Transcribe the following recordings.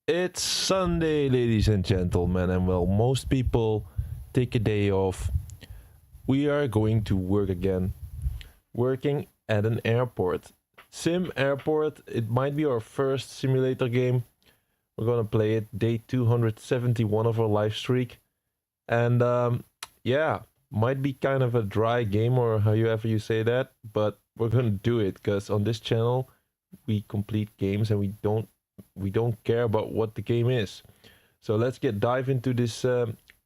It's Sunday, ladies and gentlemen, and well, most people take a day off. We are going to work again, working at an airport. SimAirport, it might be our first simulator game. We're gonna play it, day 271 of our live streak. And yeah, might be kind of a dry game or however you say that, but we're gonna do it because on this channel we complete games and we don't care about what the game is. So let's dive into this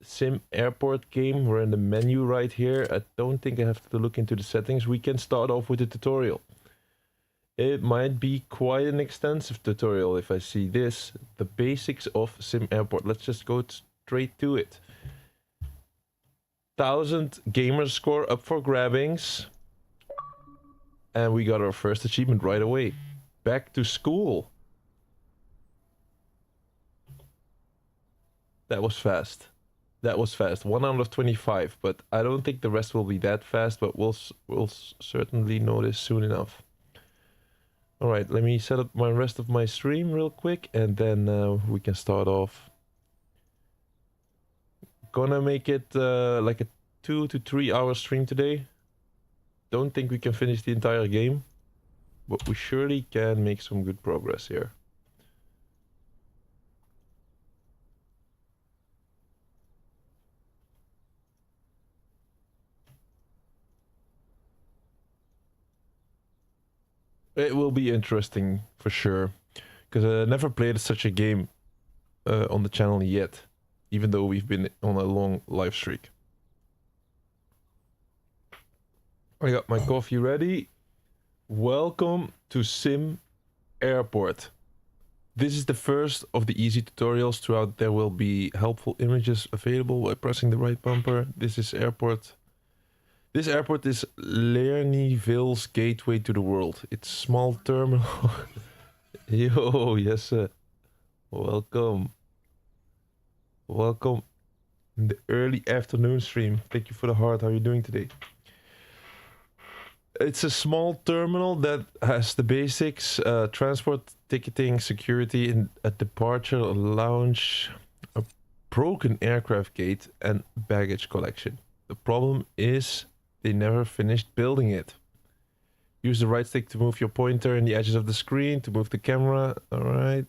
SimAirport game. We're in the menu right here. I don't think I have to look into the settings. We can start off with the tutorial. It might be quite an extensive tutorial if I see this. The basics of SimAirport. Let's just go straight to it. 1000 gamer score up for grabbings. And we got our first achievement right away. Back to school. That was fast. That was fast. 1 out of 25, but I don't think the rest will be that fast, but we'll certainly notice soon enough. All right, let me set up my rest of my stream real quick, and then we can start off. Gonna make it like a 2 to 3 hour stream today. Don't think we can finish the entire game, but we surely can make some good progress here. It will be interesting for sure, because I never played such a game on the channel yet, even though we've been on a long live streak. I got my coffee ready. Welcome to SimAirport. This is the first of the easy tutorials. Throughout there will be helpful images available by pressing the right bumper. This is airport. This airport is Lernyville's gateway to the world. It's a small terminal. Yo, yes sir. Welcome. Welcome in the early afternoon stream. Thank you for the heart. How are you doing today? It's a small terminal that has the basics, transport, ticketing, security, and a departure lounge, a broken aircraft gate, and baggage collection. The problem is they never finished building it. Use the right stick to move your pointer in the edges of the screen to move the camera. Alright.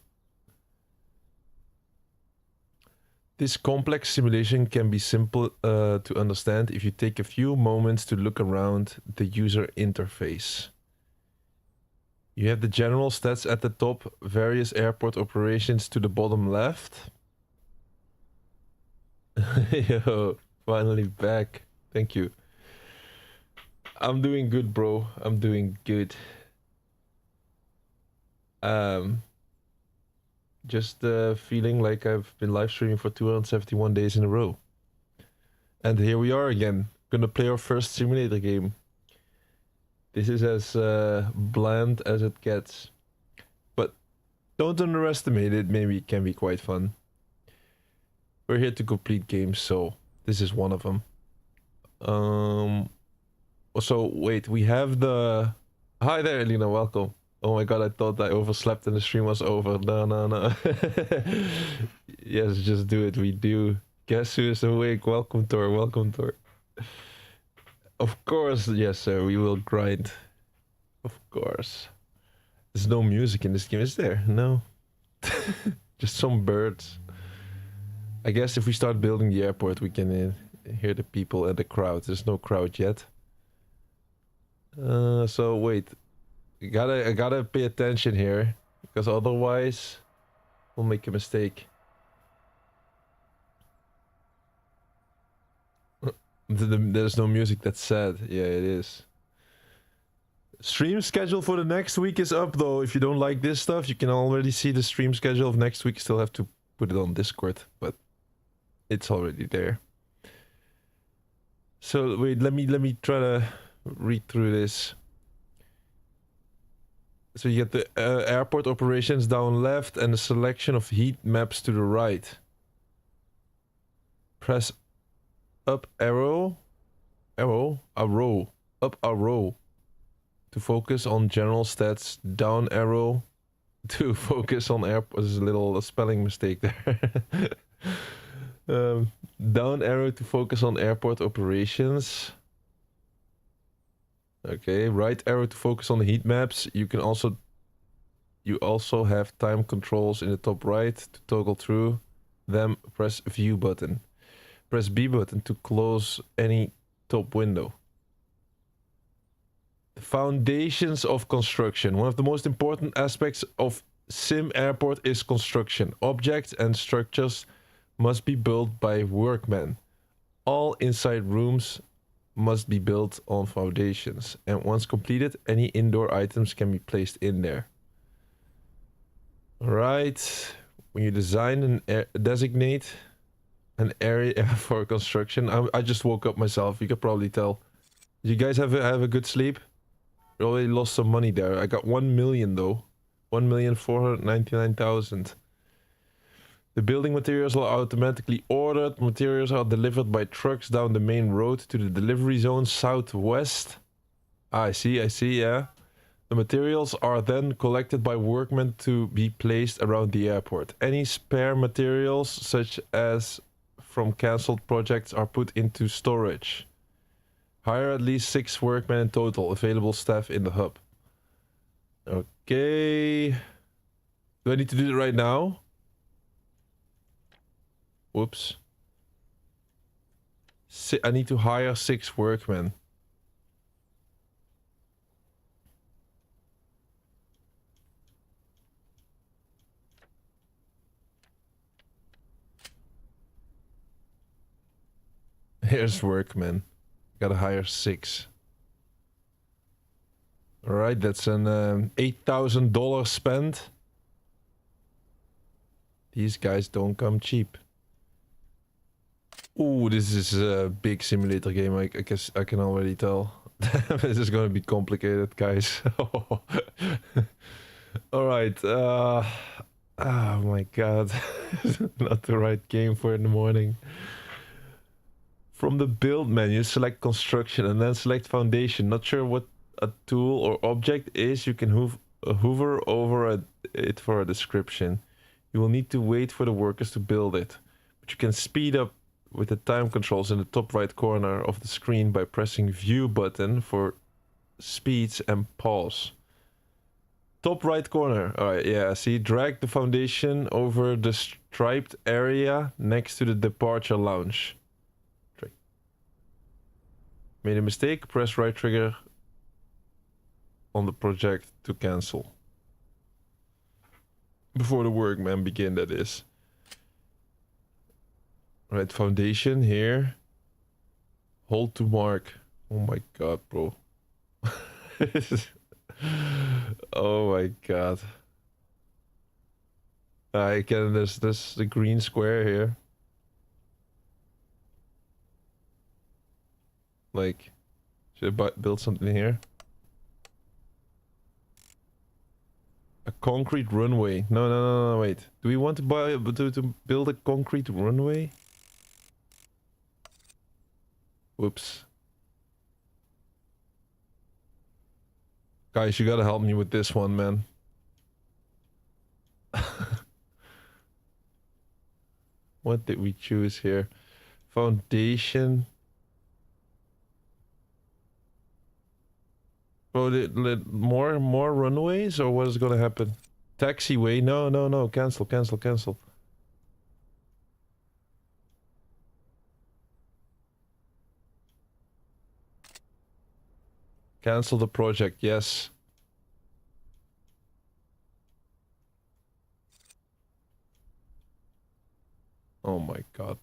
This complex simulation can be simple to understand if you take a few moments to look around the user interface. You have the general stats at the top, various airport operations to the bottom left. Yo, finally back. Thank you. I'm doing good, bro. I'm doing good. Just feeling like I've been live streaming for 271 days in a row. And here we are again. Gonna play our first simulator game. This is as bland as it gets. But don't underestimate it. Maybe it can be quite fun. We're here to complete games, so this is one of them. So wait, we have the... Hi there, Elena, welcome. Oh my god, I thought I overslept and the stream was over. No. Yes, just do it, we do. Guess who is awake? Welcome, Tor, welcome, Tor. Of course, yes sir, we will grind. Of course. There's no music in this game, is there? No. Just some birds. I guess if we start building the airport, we can hear the people and the crowd. There's no crowd yet. So wait. I gotta pay attention here, because otherwise we'll make a mistake. There's no music, that's sad. Yeah, it is. Stream schedule for the next week is up though. If you don't like this stuff, you can already see the stream schedule of next week. Still have to put it on Discord, but it's already there. So wait, let me try to read through this. So you get the airport operations down left and a selection of heat maps to the right. Press up arrow, up arrow to focus on general stats, down arrow to focus on airport. There's a little spelling mistake there. Down arrow to focus on airport operations. Okay, right arrow to focus on the heat maps. You also have time controls in the top right to toggle through them. Press view button. Press B button to close any top window. The foundations of construction. One of the most important aspects of SimAirport is construction. Objects and structures must be built by workmen. All inside rooms must be built on foundations, and once completed, any indoor items can be placed in there. Alright, when you design and designate an area for construction. I just woke up myself, you could probably tell. Did you guys have a good sleep? We already lost some money there. I got 1 million though. 1,499,000. The building materials are automatically ordered. Materials are delivered by trucks down the main road to the delivery zone southwest. I see, yeah. The materials are then collected by workmen to be placed around the airport. Any spare materials, such as from cancelled projects, are put into storage. Hire at least 6 workmen in total. Available staff in the hub. Okay. Do I need to do it right now? Whoops. I need to hire 6 workmen. Here's workmen. Gotta hire 6. Alright, that's an $8,000 spent. These guys don't come cheap. Ooh, this is a big simulator game, I guess I can already tell. This is gonna be complicated, guys. Alright, oh my god. Not the right game for in the morning. From the build menu, select construction and then select foundation. Not sure what a tool or object is. You can hover over it for a description. You will need to wait for the workers to build it. But you can speed up with the time controls in the top right corner of the screen by pressing view button for speeds and pause. Top right corner. Alright, yeah, see, drag the foundation over the striped area next to the departure lounge. Made a mistake, press right trigger on the project to cancel. Before the workmen begin, that is. Right, foundation here. Hold to mark. Oh my god, bro. Oh my god. I can, there's the green square here. Like, should I build something here? A concrete runway. No, wait. Do we want to build a concrete runway? Whoops. Guys, you gotta help me with this one, man. What did we choose here? Foundation. Oh, more runways, or what is gonna happen? Taxiway? No. Cancel. Cancel the project, yes. Oh my god.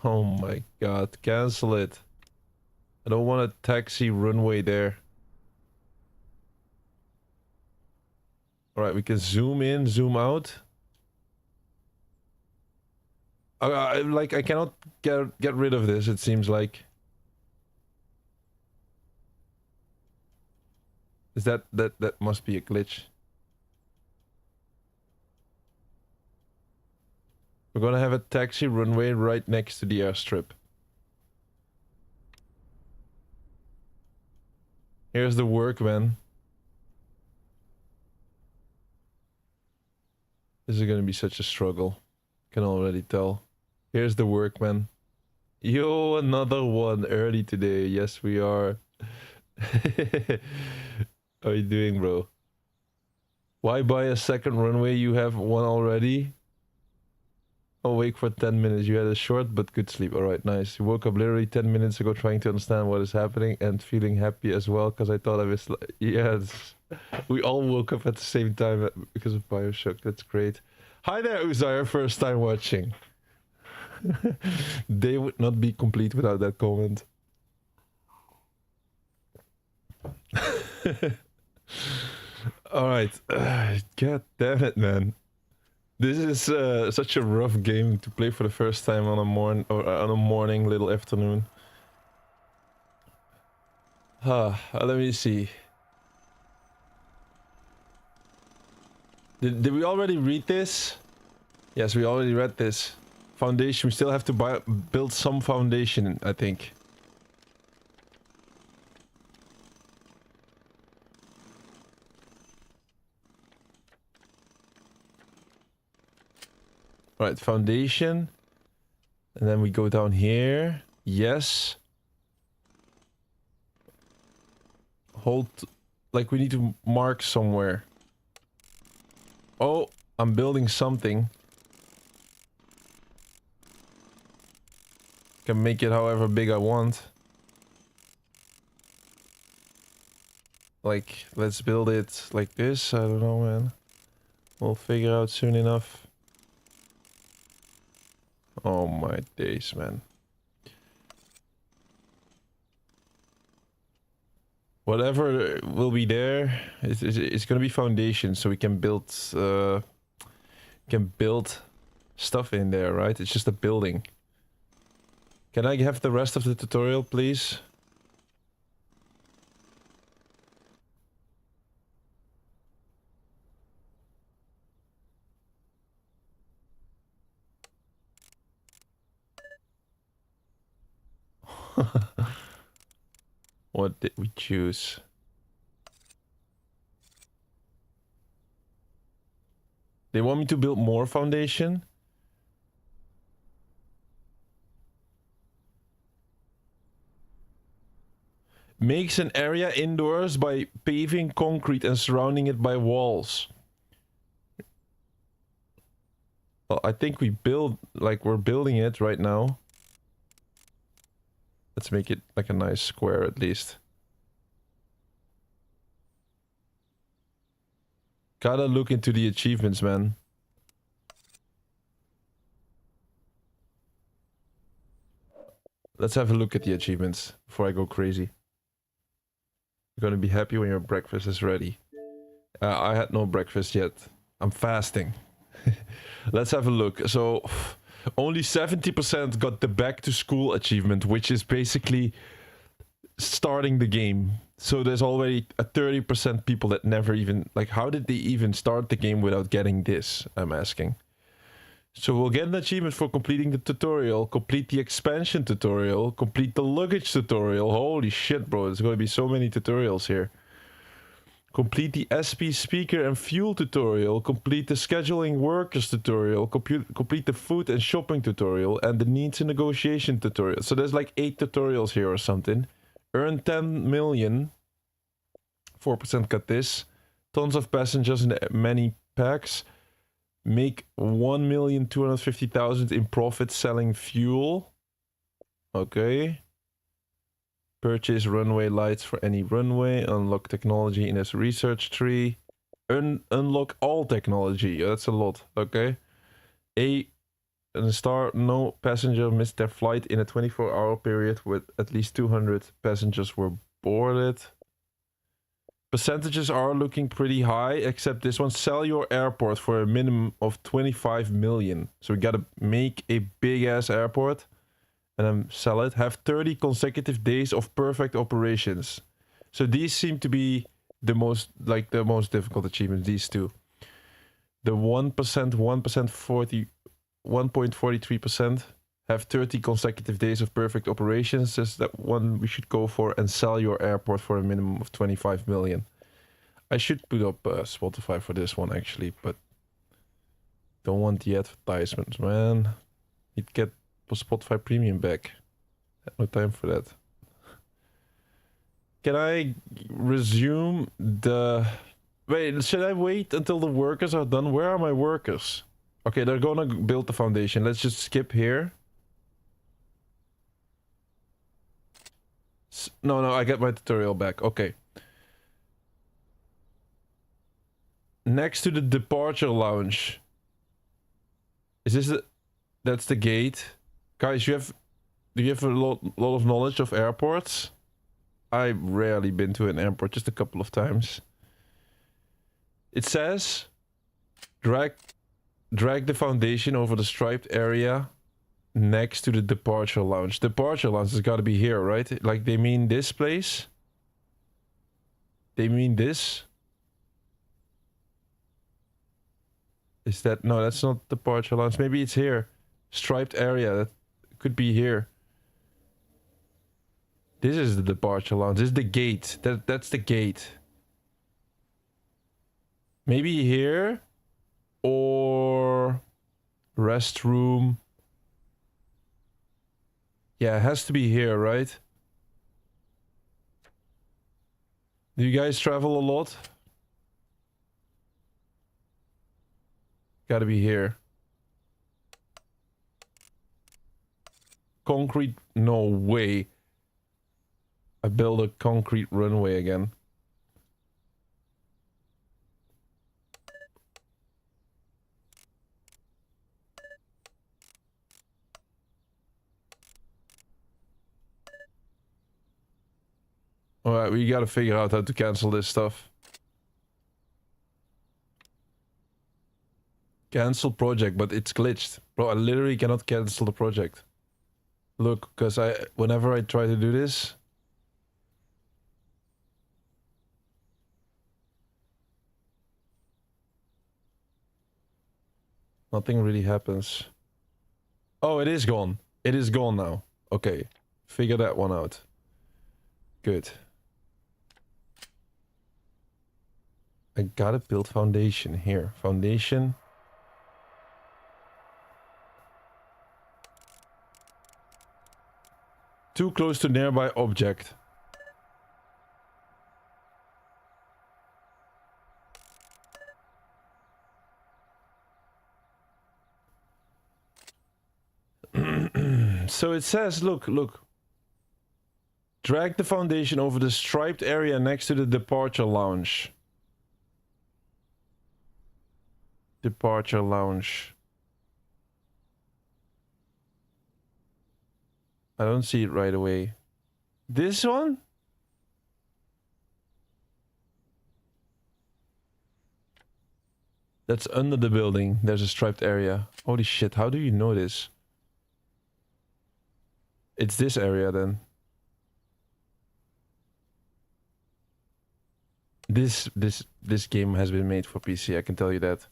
Oh my god, cancel it. I don't want a taxi runway there. Alright, we can zoom in, zoom out. Like, I cannot get rid of this, it seems like. Is that must be a glitch. We're gonna have a taxi runway right next to the airstrip. Here's the work, man. This is gonna be such a struggle. Can already tell. Here's the work, man. Yo, another one early today. Yes, we are. How are you doing, bro? Why buy a second runway? You have one already. Awake for 10 minutes. You had a short but good sleep. Alright, nice. You woke up literally 10 minutes ago trying to understand what is happening and feeling happy as well because I thought I was... Yes. We all woke up at the same time because of Bioshock. That's great. Hi there, Uzair. First time watching. Day would not be complete without that comment. Alright. God damn it, man. This is such a rough game to play for the first time on a morning, little afternoon. Let me see. Did we already read this? Yes, we already read this. Foundation. We still have to build some foundation, I think. Right, foundation. And then we go down here. Yes. Hold... Like, we need to mark somewhere. Oh, I'm building something. Can make it however big I want. Like, let's build it like this. I don't know, man. We'll figure out soon enough. Oh my days, man. Whatever will be there, it's gonna be foundation, so we can build stuff in there, right? It's just a building. Can I have the rest of the tutorial, please? What did we choose? They want me to build more foundation? Makes an area indoors by paving concrete and surrounding it by walls. Well, I think we build, like we're building it right now. Let's make it like a nice square at least. Gotta look into the achievements, man. Let's have a look at the achievements before I go crazy. You're gonna be happy when your breakfast is ready. I had no breakfast yet. I'm fasting. Let's have a look. So... Only 70% got the back to school achievement, which is basically starting the game. So there's already a 30% people that never even... Like, how did they even start the game without getting this? I'm asking. So we'll get an achievement for completing the tutorial, complete the expansion tutorial, complete the luggage tutorial. Holy shit, bro. There's going to be so many tutorials here. Complete the SP speaker and fuel tutorial, complete the scheduling workers tutorial, complete the food and shopping tutorial, and the needs and negotiation tutorial. So there's like 8 tutorials here or something. Earn 10 million. 4% got this. Tons of passengers in many packs. Make 1,250,000 in profit selling fuel. Okay. Purchase runway lights for any runway. Unlock technology in this research tree. Unlock all technology. That's a lot. Okay. A star. No passenger missed their flight in a 24-hour period with at least 200 passengers were boarded. Percentages are looking pretty high, except this one. Sell your airport for a minimum of 25 million. So we gotta make a big ass airport. And then sell it. Have 30 consecutive days of perfect operations. So these seem to be the most difficult achievements, these two. The 1%, 1%, 1.43%. Have 30 consecutive days of perfect operations. Is that one we should go for? And sell your airport for a minimum of 25 million. I should put up Spotify for this one actually, but don't want the advertisements, man. You'd get Spotify Premium back. No time for that. Can I resume the... Wait, should I wait until the workers are done? Where are my workers? Okay, they're gonna build the foundation. Let's just skip here. No, I get my tutorial back. Okay. Next to the departure lounge. Is this the... That's the gate. Guys, do you have a lot of knowledge of airports? I've rarely been to an airport, just a couple of times. It says, drag the foundation over the striped area next to the departure lounge. Departure lounge has got to be here, right? Like they mean this place? They mean this? Is that... No, that's not departure lounge. Maybe it's here. Striped area. That could be here. This is the departure lounge. This is the gate. That's the gate. Maybe here. Or... restroom. Yeah, it has to be here, right? Do you guys travel a lot? Gotta be here. Concrete? No way. I build a concrete runway again. Alright, we gotta figure out how to cancel this stuff. Cancel project, but it's glitched. Bro, I literally cannot cancel the project. Look, because whenever I try to do this... nothing really happens. Oh, it is gone. It is gone now. Okay. Figure that one out. Good. I gotta build foundation here. Foundation. Too close to nearby object. So it says, look. Drag the foundation over the striped area next to the departure lounge. Departure lounge. I don't see it right away. This one? That's under the building. There's a striped area. Holy shit, how do you know this? It's this area then. This game has been made for PC, I can tell you that.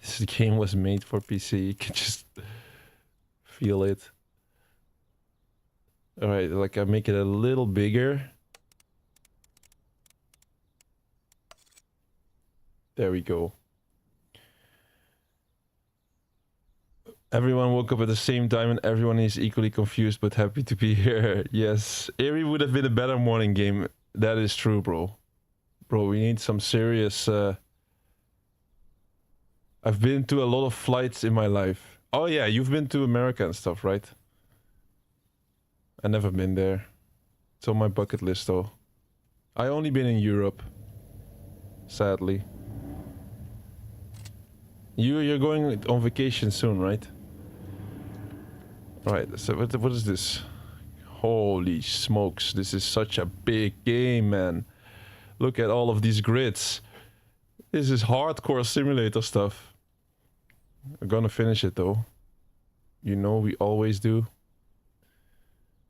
This game was made for PC, you can just feel it. Alright, like I make it a little bigger. There we go. Everyone woke up at the same time and everyone is equally confused but happy to be here. Yes, Eerie would have been a better morning game. That is true, bro. Bro, we need some serious... I've been to a lot of flights in my life. Oh yeah, you've been to America and stuff, right? I've never been there. It's on my bucket list though. I only been in Europe. Sadly. You're going on vacation soon, right? Right, so what is this? Holy smokes, this is such a big game, man. Look at all of these grids. This is hardcore simulator stuff. We're gonna finish it though. You know we always do.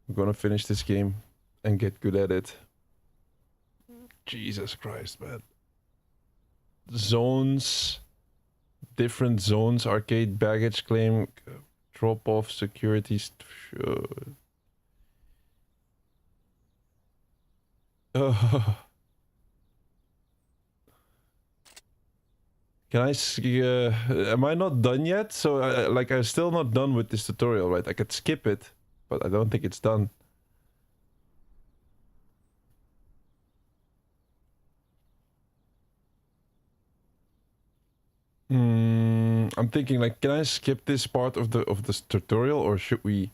We're gonna finish this game and get good at it. Jesus Christ, man. Zones. Different zones. Arcade, baggage claim. Drop off security. Can I am I not done yet? So like I'm still not done with this tutorial, right? I could skip it, but I don't think it's done. I'm thinking like, can I skip this part of this tutorial, or should we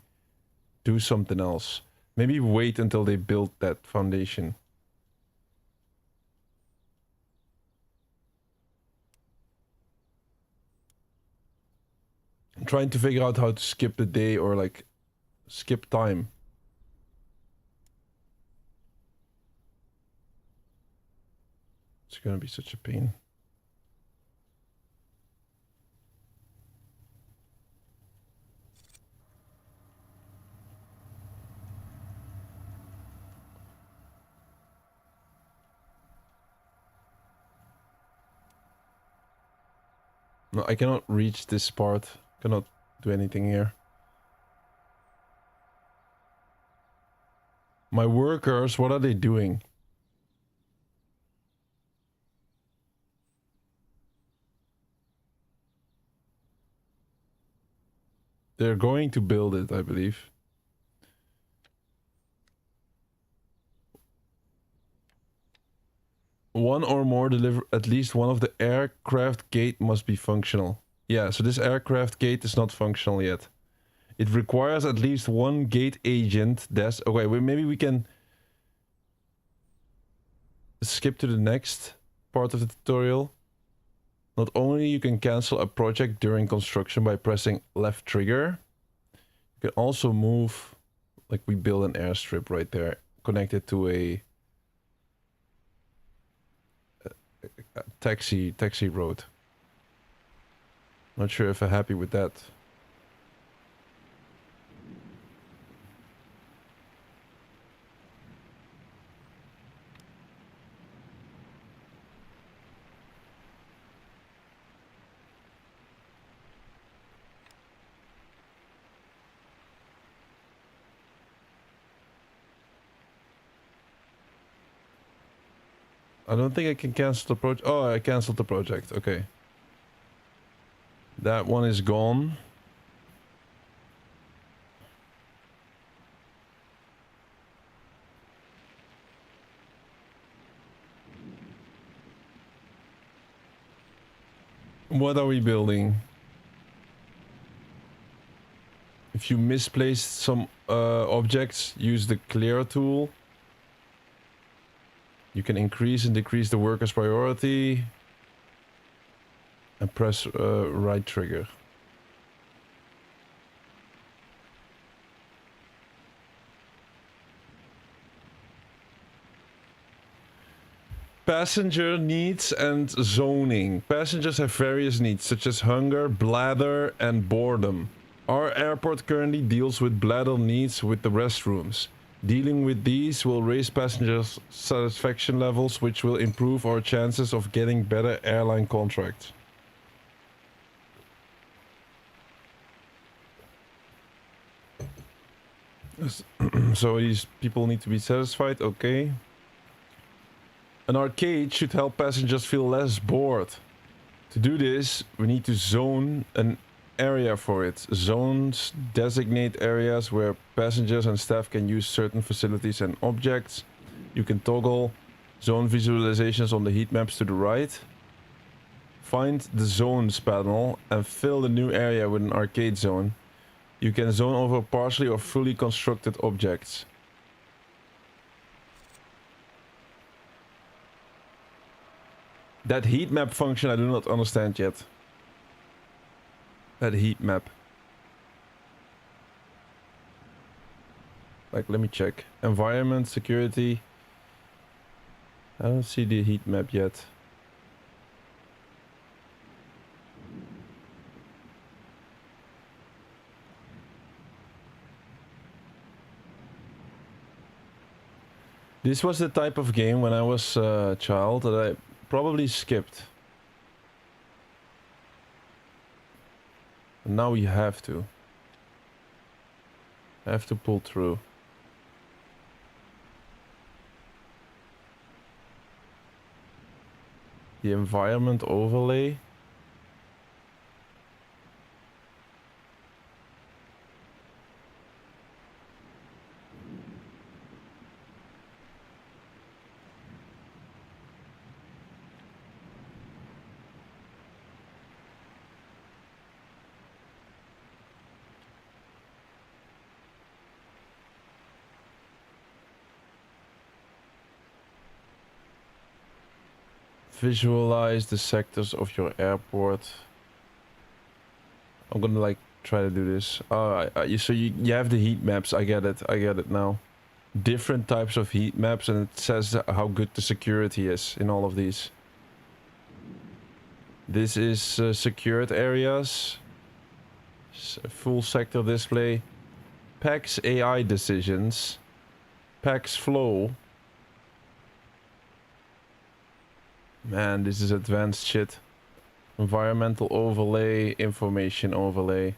do something else? Maybe wait until they build that foundation. I'm trying to figure out how to skip the day or like skip time. It's gonna be such a pain. No, I cannot reach this part. Cannot do anything here. My workers, what are they doing? They're going to build it, I believe. One or more deliver at least one of the aircraft gate must be functional. Yeah, so this aircraft gate is not functional yet. It requires at least one gate agent. That's okay. Maybe we can skip to the next part of the tutorial. Not only you can cancel a project during construction by pressing left trigger, you can also move, like we build an airstrip right there, connected to a taxi road. Not sure if I'm happy with that. I don't think I can cancel the project. Oh, I canceled the project. Okay. That one is gone. What are we building? If you misplaced some objects, use the clear tool. You can increase and decrease the worker's priority. And press right trigger. Passenger needs and zoning. Passengers have various needs such as hunger, bladder, and boredom. Our airport currently deals with bladder needs with the restrooms. Dealing with these will raise passengers' satisfaction levels, which will improve our chances of getting better airline contracts. So these people need to be satisfied, okay. An arcade should help passengers feel less bored. To do this, we need to zone an area for it. Zones designate areas where passengers and staff can use certain facilities and objects. You can toggle zone visualizations on the heat maps to the right. Find the zones panel and fill the new area with an arcade zone. You can zone over partially or fully constructed objects. That heat map function I do not understand yet. That heat map. Like, let me check. Environment, security. I don't see the heat map yet. This was the type of game when I was a child that I probably skipped. Now we have to. I have to pull through. The environment overlay. Visualize the sectors of your airport. I'm gonna like try to do this. So you have the heat maps. I get it. I get it now. Different types of heat maps, and it says how good the security is in all of these. This is secured areas. Full sector display. PAX AI decisions. PAX flow. Man, this is advanced shit. Environmental overlay, information overlay.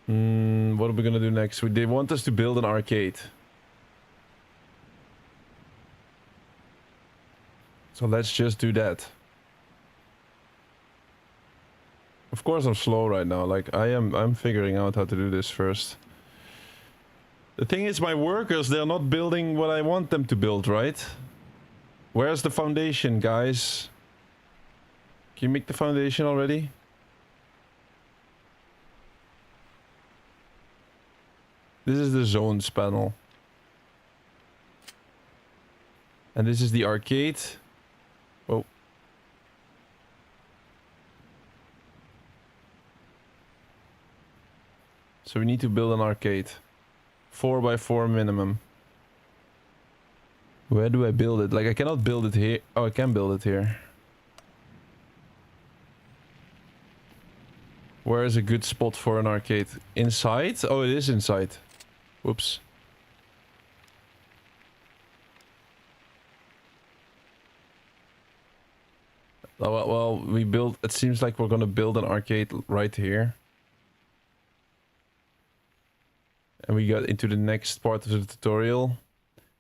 What are we gonna do next? They want us to build an arcade. So let's just do that. Of course I'm slow right now. Like I'm figuring out how to do this first. The thing is, my workers, they're not building what I want them to build, right? Where's the foundation, guys? Can you make the foundation already? This is the zones panel. And this is the arcade. Oh. So we need to build an arcade. 4x4 minimum. Where do I build it? Like, I cannot build it here. Oh, I can build it here. Where is a good spot for an arcade? Inside? Oh, it is inside. Whoops. Oh, well, we built... It seems like we're gonna build an arcade right here. And we got into the next part of the tutorial.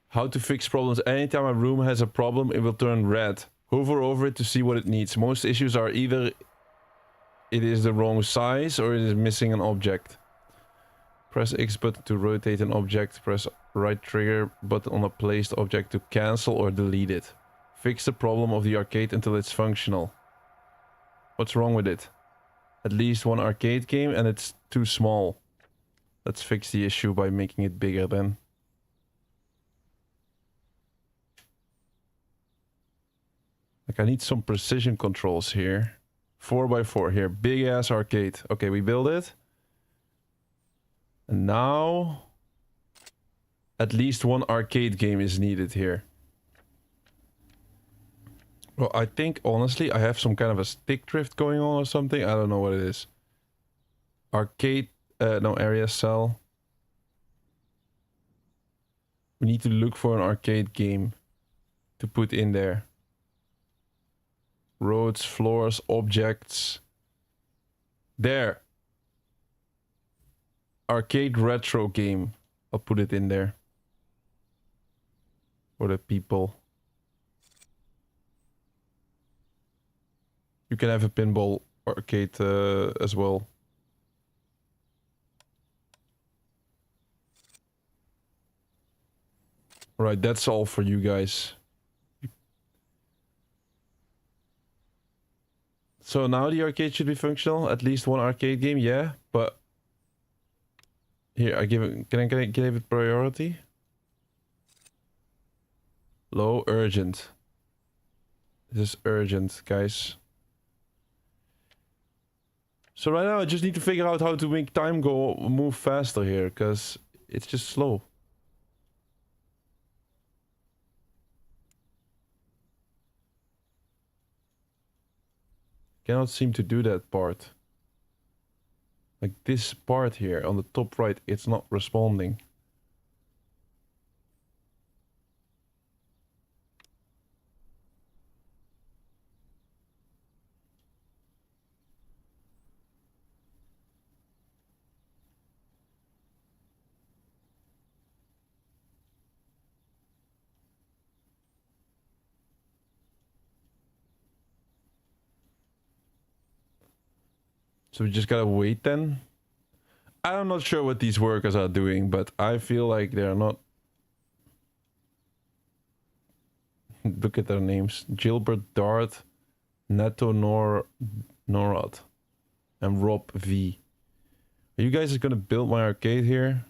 How to fix problems. Anytime a room has a problem, it will turn red. Hover over it to see what it needs. Most issues are either it is the wrong size or it is missing an object. Press X button to rotate an object. Press right trigger button on a placed object to cancel or delete it. Fix the problem of the arcade until it's functional. What's wrong with it? At least one arcade game and it's too small. Let's fix the issue by making it bigger then. Like, I need some precision controls here. 4x4 here. Big ass arcade. Okay, we build it. And now... At least one arcade game is needed here. Well, I think, honestly, I have some kind of a stick drift going on or something. I don't know what it is. Arcade... no, area cell. We need to look for an arcade game to put in there. Roads, floors, objects. There. Arcade retro game. I'll put it in there. For the people. You can have a pinball arcade as well. Right, that's all for you guys. So now the arcade should be functional. At least one arcade game, yeah. But here, I give it. Can I give it priority? Low, urgent. This is urgent, guys. So right now, I just need to figure out how to make time move faster here, because it's just slow. Cannot seem to do that part. Like this part here on the top right, it's not responding. So we just gotta wait then. I'm not sure what these workers are doing, but I feel like they're not. Look at their names. Gilbert Dart, Neto Norad, and Rob V. Are you guys gonna build my arcade here?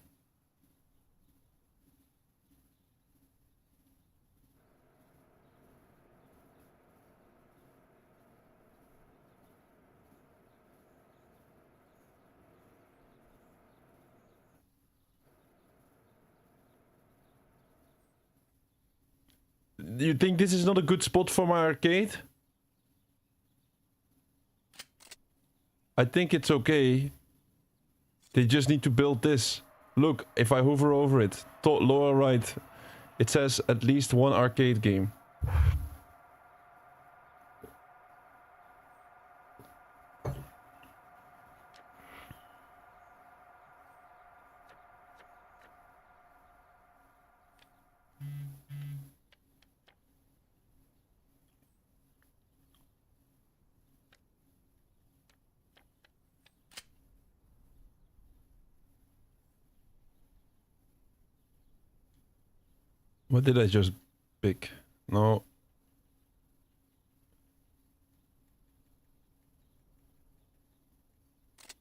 You think this is not a good spot for my arcade? I think it's okay. They just need to build this. Look, if I hover over it, lower right, it says at least one arcade game. What did I just pick? No.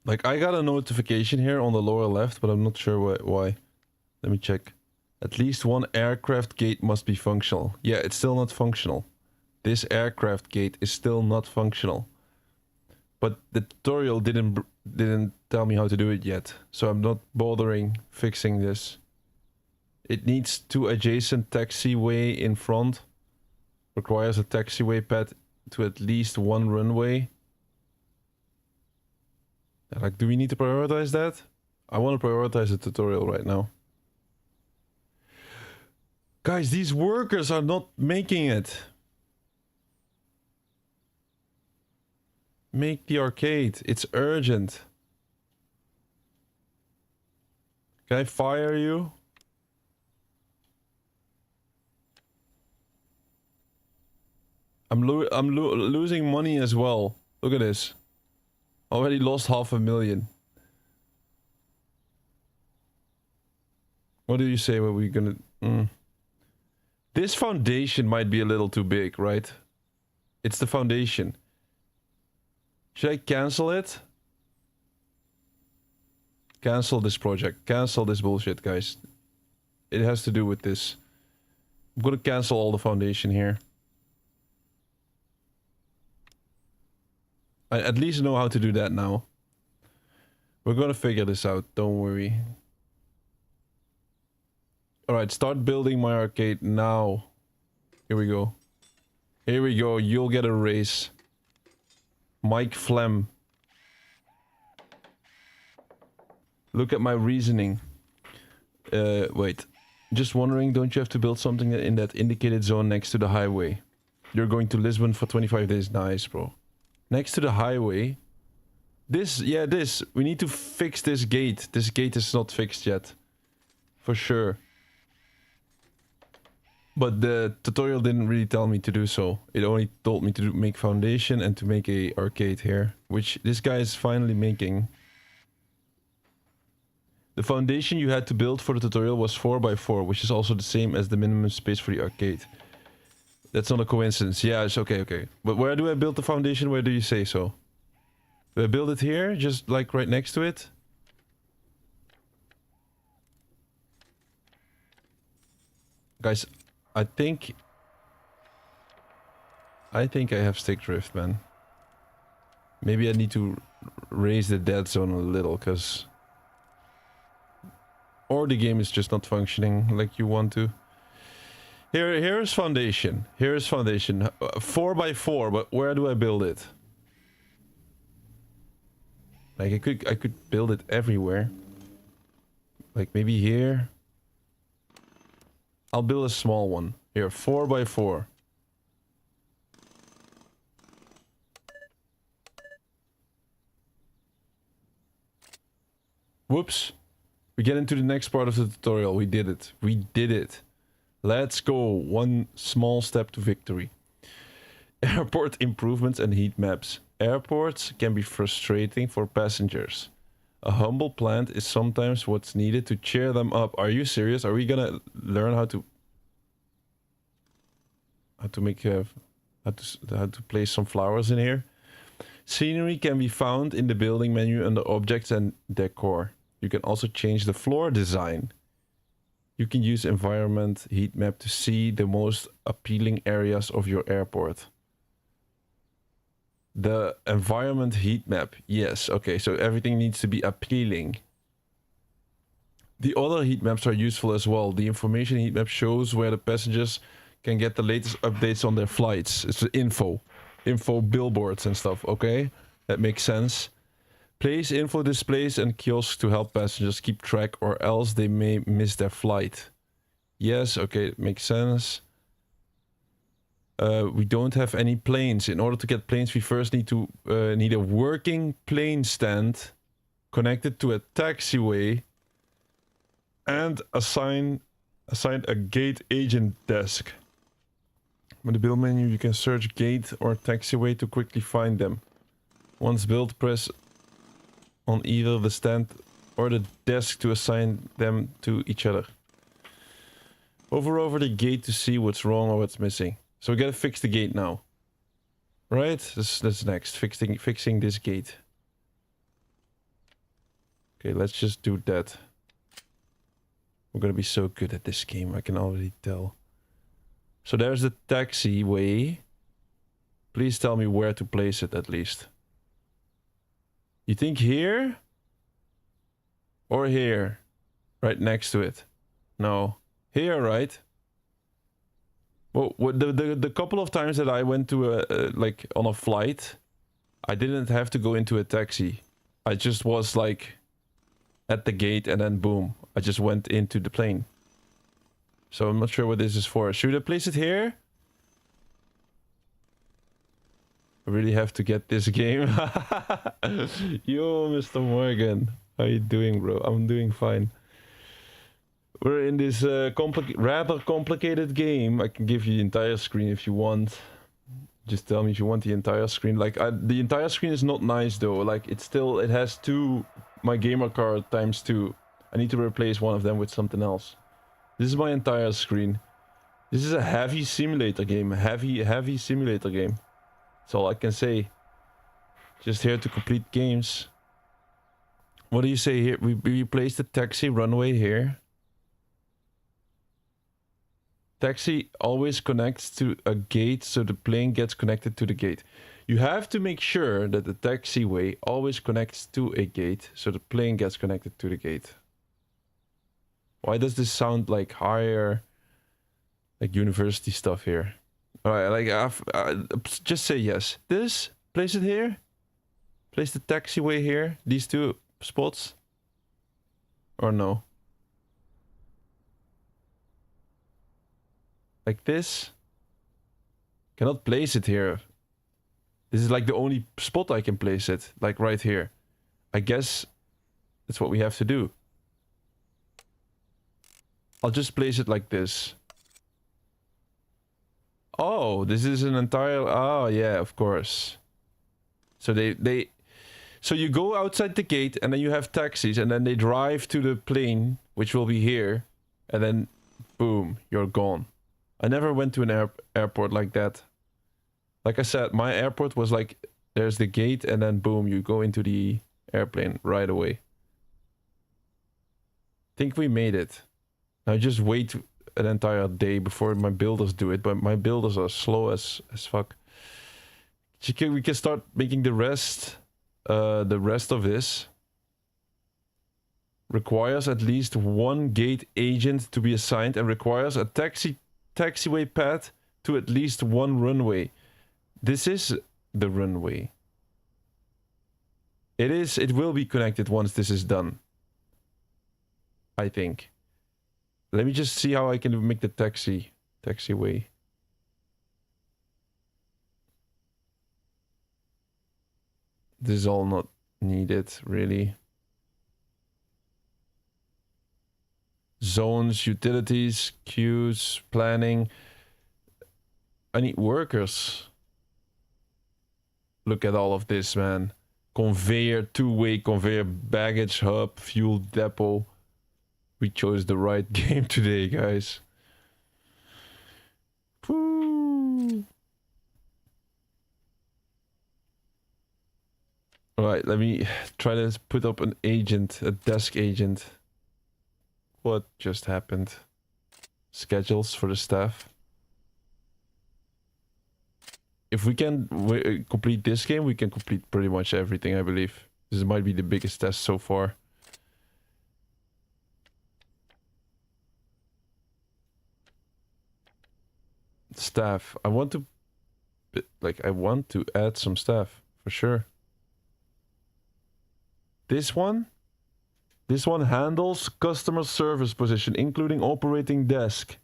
Like, I got a notification here on the lower left, but I'm not sure why. Let me check. At least one aircraft gate must be functional. Yeah, it's still not functional. This aircraft gate is still not functional. But the tutorial didn't tell me how to do it yet. So I'm not bothering fixing this. It needs 2 adjacent taxiway in front. Requires a taxiway pad to at least 1 runway. Like, do we need to prioritize that? I want to prioritize the tutorial right now. Guys, these workers are not making it. Make the arcade. It's urgent. Can I fire you? I'm losing money as well. Look at this. Already lost 500,000. What do you say? What we gonna? This foundation might be a little too big, right? It's the foundation. Should I cancel it? Cancel this project. Cancel this bullshit, guys. It has to do with this. I'm gonna cancel all the foundation here. I at least know how to do that now. We're gonna figure this out, don't worry. Alright, start building my arcade now. Here we go. Here we go, you'll get a raise. Mike Flem. Look at my reasoning. Wait. Just wondering, don't you have to build something in that indicated zone next to the highway? You're going to Lisbon for 25 days. Nice, bro. Next to the highway. This, yeah, this. We need to fix this gate. This gate is not fixed yet. For sure. But the tutorial didn't really tell me to do so. It only told me to make foundation and to make a arcade here. Which this guy is finally making. The foundation you had to build for the tutorial was 4x4, which is also the same as the minimum space for the arcade. That's not a coincidence. Yeah, it's okay, okay. But where do I build the foundation? Where do you say so? Do I build it here? Just like right next to it? Guys, I think I have stick drift, man. Maybe I need to raise the dead zone a little, because... Or the game is just not functioning like you want to. Here's foundation. Here's foundation. 4x4, but where do I build it? Like I could build it everywhere. Like maybe here. I'll build a small one. Here, 4x4. Whoops. We get into the next part of the tutorial. We did it. We did it. Let's go. One small step to victory. Airport improvements and heat maps. Airports can be frustrating for passengers. A humble plant is sometimes what's needed to cheer them up. Are you serious? Are we gonna learn how to make how to place some flowers in here? Scenery can be found in the building menu under objects and decor. You can also change the floor design. You can use environment heat map to see the most appealing areas of your airport. The environment heat map. Yes, okay, so everything needs to be appealing. The other heat maps are useful as well. The information heat map shows where the passengers can get the latest updates on their flights. It's the info billboards and stuff, okay? That makes sense. Place info displays and kiosks to help passengers keep track, or else they may miss their flight. Yes, okay, it makes sense. We don't have any planes. In order to get planes, we first need to need a working plane stand connected to a taxiway and assigned a gate agent desk. With the build menu, you can search gate or taxiway to quickly find them. Once built, press on either the stand or the desk to assign them to each other. Hover over the gate to see what's wrong or what's missing. So we gotta fix the gate now. Right? That's next. Fixing this gate. Okay, let's just do that. We're gonna be so good at this game, I can already tell. So there's the taxiway. Please tell me where to place it at least. You think here? Or here? Right next to it? No. Here, right? Well, the couple of times that I went to like on a flight, I didn't have to go into a taxi. I just was like at the gate and then boom, I just went into the plane. So I'm not sure what this is for. Should I place it here? I really have to get this game. Yo, Mr. Morgan. How you doing, bro? I'm doing fine. We're in this rather complicated game. I can give you the entire screen if you want. Just tell me if you want the entire screen. Like, the entire screen is not nice though. Like, it has my gamer card times 2. I need to replace one of them with something else. This is my entire screen. This is a heavy simulator game. Heavy simulator game. That's all I can say. Just here to complete games. What do you say here? We place the taxi runway here. Taxi always connects to a gate, so the plane gets connected to the gate. You have to make sure that the taxiway always connects to a gate, so the plane gets connected to the gate. Why does this sound like higher, like university stuff here? Alright, like, just say yes. This, place it here. Place the taxiway here. These two spots. Or no? Like this. Cannot place it here. This is like the only spot I can place it. Like right here. I guess that's what we have to do. I'll just place it like this. Oh, this is an entire... Oh, yeah, of course. So so you go outside the gate and then you have taxis and then they drive to the plane, which will be here. And then, boom, you're gone. I never went to an airport like that. Like I said, my airport was like, there's the gate and then boom, you go into the airplane right away. Think we made it. Now just wait an entire day before my builders do it, but my builders are slow as fuck. We can start making the rest of this. Requires at least one gate agent to be assigned and requires a taxiway path to at least one runway. This is the runway. It will be connected once this is done. I think. Let me just see how I can make the taxiway. This is all not needed, really. Zones, utilities, queues, planning. I need workers. Look at all of this, man. Conveyor, two-way conveyor, baggage hub, fuel depot. We chose the right game today, guys. Woo. Alright, let me try to put up an agent, a desk agent. What just happened? Schedules for the staff. If we can complete this game, we can complete pretty much everything, I believe. This might be the biggest test so far. Staff. I want to... Like, I want to add some staff, for sure. This one? This one handles customer service position, including operating desk.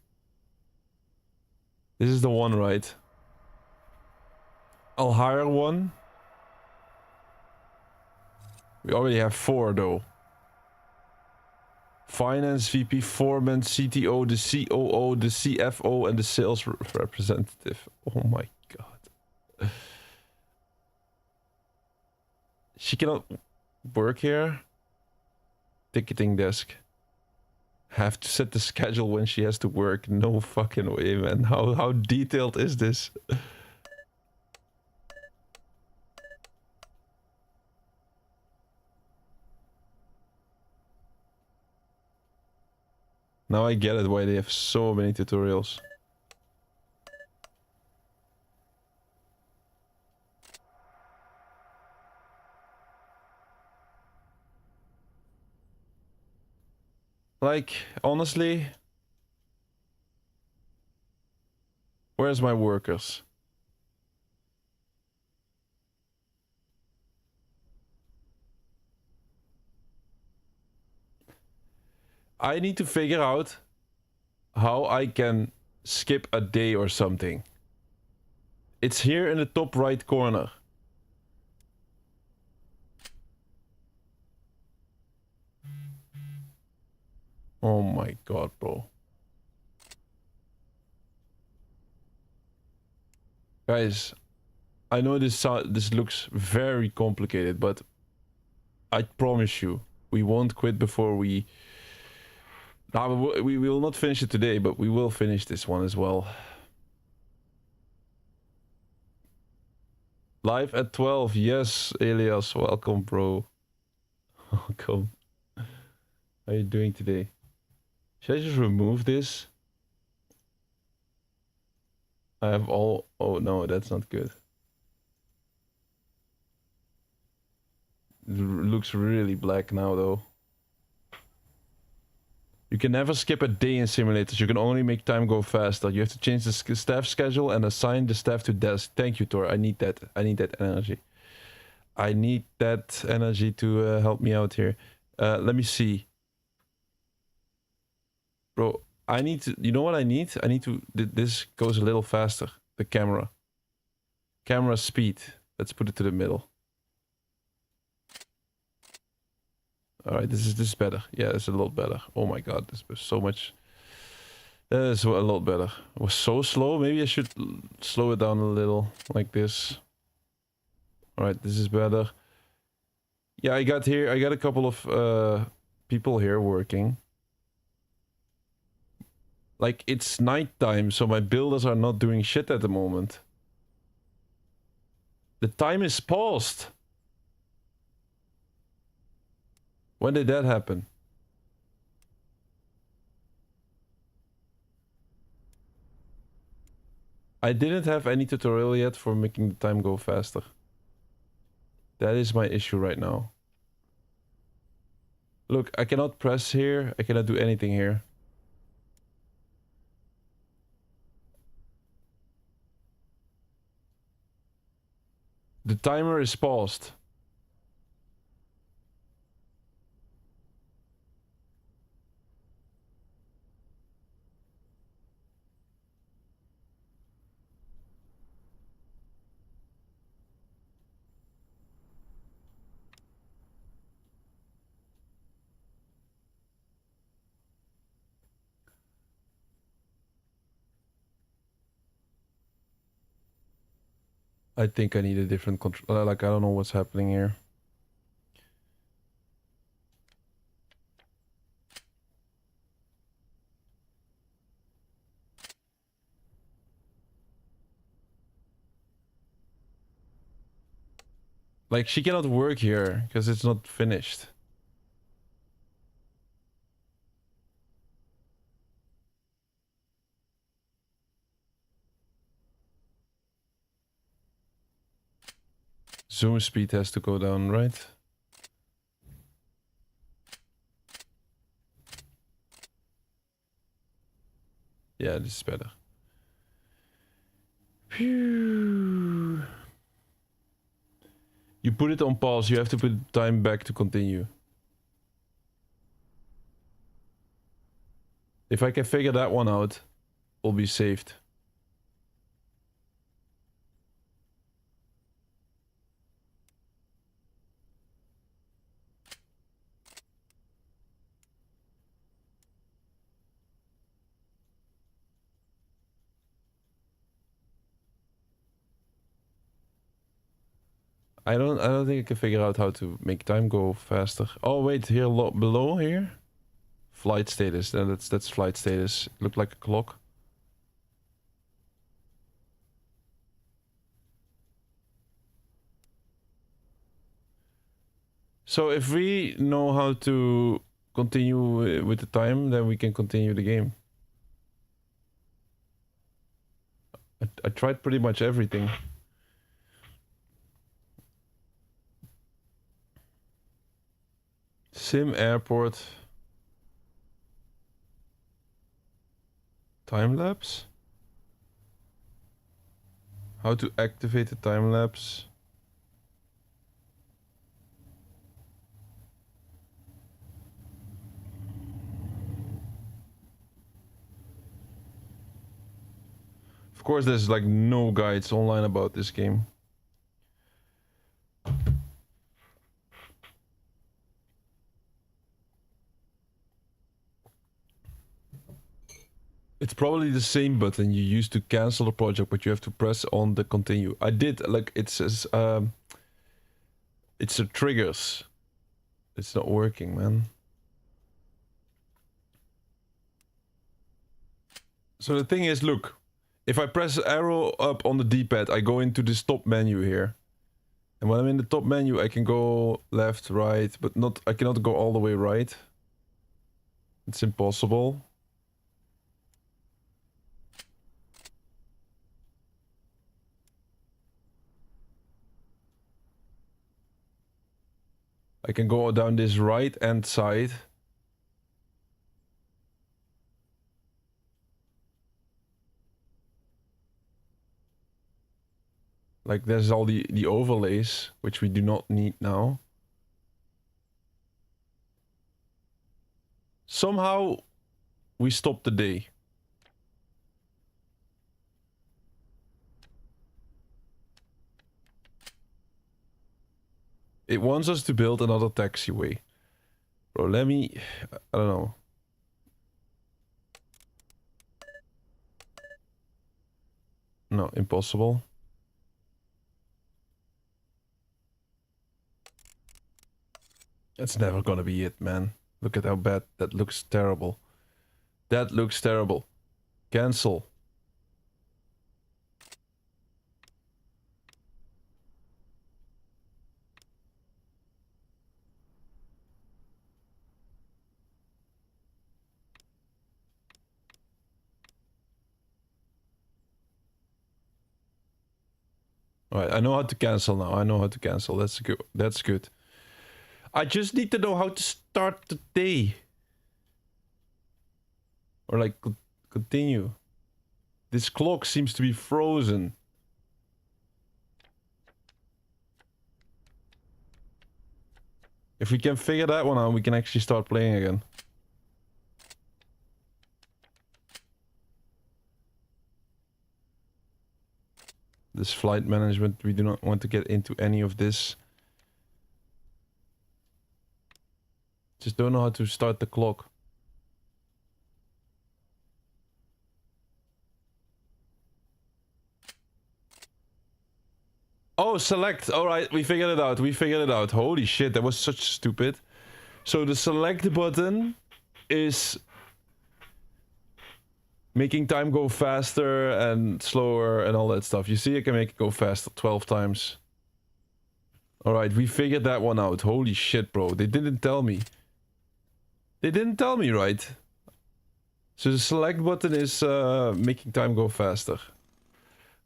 This is the one, right? I'll hire one. We already have 4 though. Finance VP, foreman, CTO, the COO, the CFO, and the sales representative. Oh my god. She cannot work here. Ticketing desk. Have to set the schedule when she has to work. No fucking way, man. How detailed is this? Now I get it why they have so many tutorials. Like, honestly, where's my workers? I need to figure out how I can skip a day or something. It's here in the top right corner. Oh my god, bro. Guys, I know this looks very complicated, but I promise you, we won't quit before we... No, we will not finish it today, but we will finish this one as well. Live at 12. Yes, Elias, welcome, bro. Welcome. How are you doing today? Should I just remove this? I have all... Oh, no, that's not good. It looks really black now, though. You can never skip a day in simulators. You can only make time go faster. You have to change the staff schedule and assign the staff to desk. Thank you, Thor. I need that. I need that energy. I need that energy to help me out here. Let me see. Bro, I need to... You know what I need? I need to... This goes a little faster. The camera. Camera speed. Let's put it to the middle. Alright, this is better. Yeah, it's a lot better. Oh my god, this was so much... That is a lot better. It was so slow. Maybe I should slow it down a little. Like this. Alright, this is better. Yeah, I got a couple of people here working. Like, it's nighttime, so my builders are not doing shit at the moment. The time is paused. When did that happen? I didn't have any tutorial yet for making the time go faster. That is my issue right now. Look, I cannot press here. I cannot do anything here. The timer is paused. I think I need a different control. Like, I don't know what's happening here. Like, she cannot work here because it's not finished. Zoom speed has to go down, right? Yeah, this is better. Phew. You put it on pause, you have to put time back to continue. If I can figure that one out, we'll be saved. I don't think I can figure out how to make time go faster. Oh wait, here below here? Flight status. That's flight status. Look like a clock. So if we know how to continue with the time, then we can continue the game. I tried pretty much everything. SimAirport. Time lapse? How to activate the time lapse? Of course, there's like no guides online about this game. It's probably the same button you use to cancel the project, but you have to press on the continue. I did, like, it says, it's the triggers. It's not working, man. So the thing is, look, if I press arrow up on the D-pad, I go into this top menu here. And when I'm in the top menu, I can go left, right, but not, I cannot go all the way right. It's impossible. I can go down this right hand side. Like there's all the overlays, which we do not need now. Somehow we stopped the day. It wants us to build another taxiway. Bro, let me... I don't know. No, impossible. That's never gonna be it, man. Look at how bad that looks. Terrible. That looks terrible. Cancel. Alright, I know how to cancel now. I know how to cancel. That's good. That's good. I just need to know how to start the day. Or like, continue. This clock seems to be frozen. If we can figure that one out, we can actually start playing again. This flight management, we do not want to get into any of this. Just don't know how to start the clock. Oh, select. All right, we figured it out. We figured it out. Holy shit, that was such stupid. So the select button is making time go faster and slower and all that stuff. You see, I can make it go faster 12 times. All right, we figured that one out. Holy shit, bro. They didn't tell me. They didn't tell me, right? So the select button is making time go faster.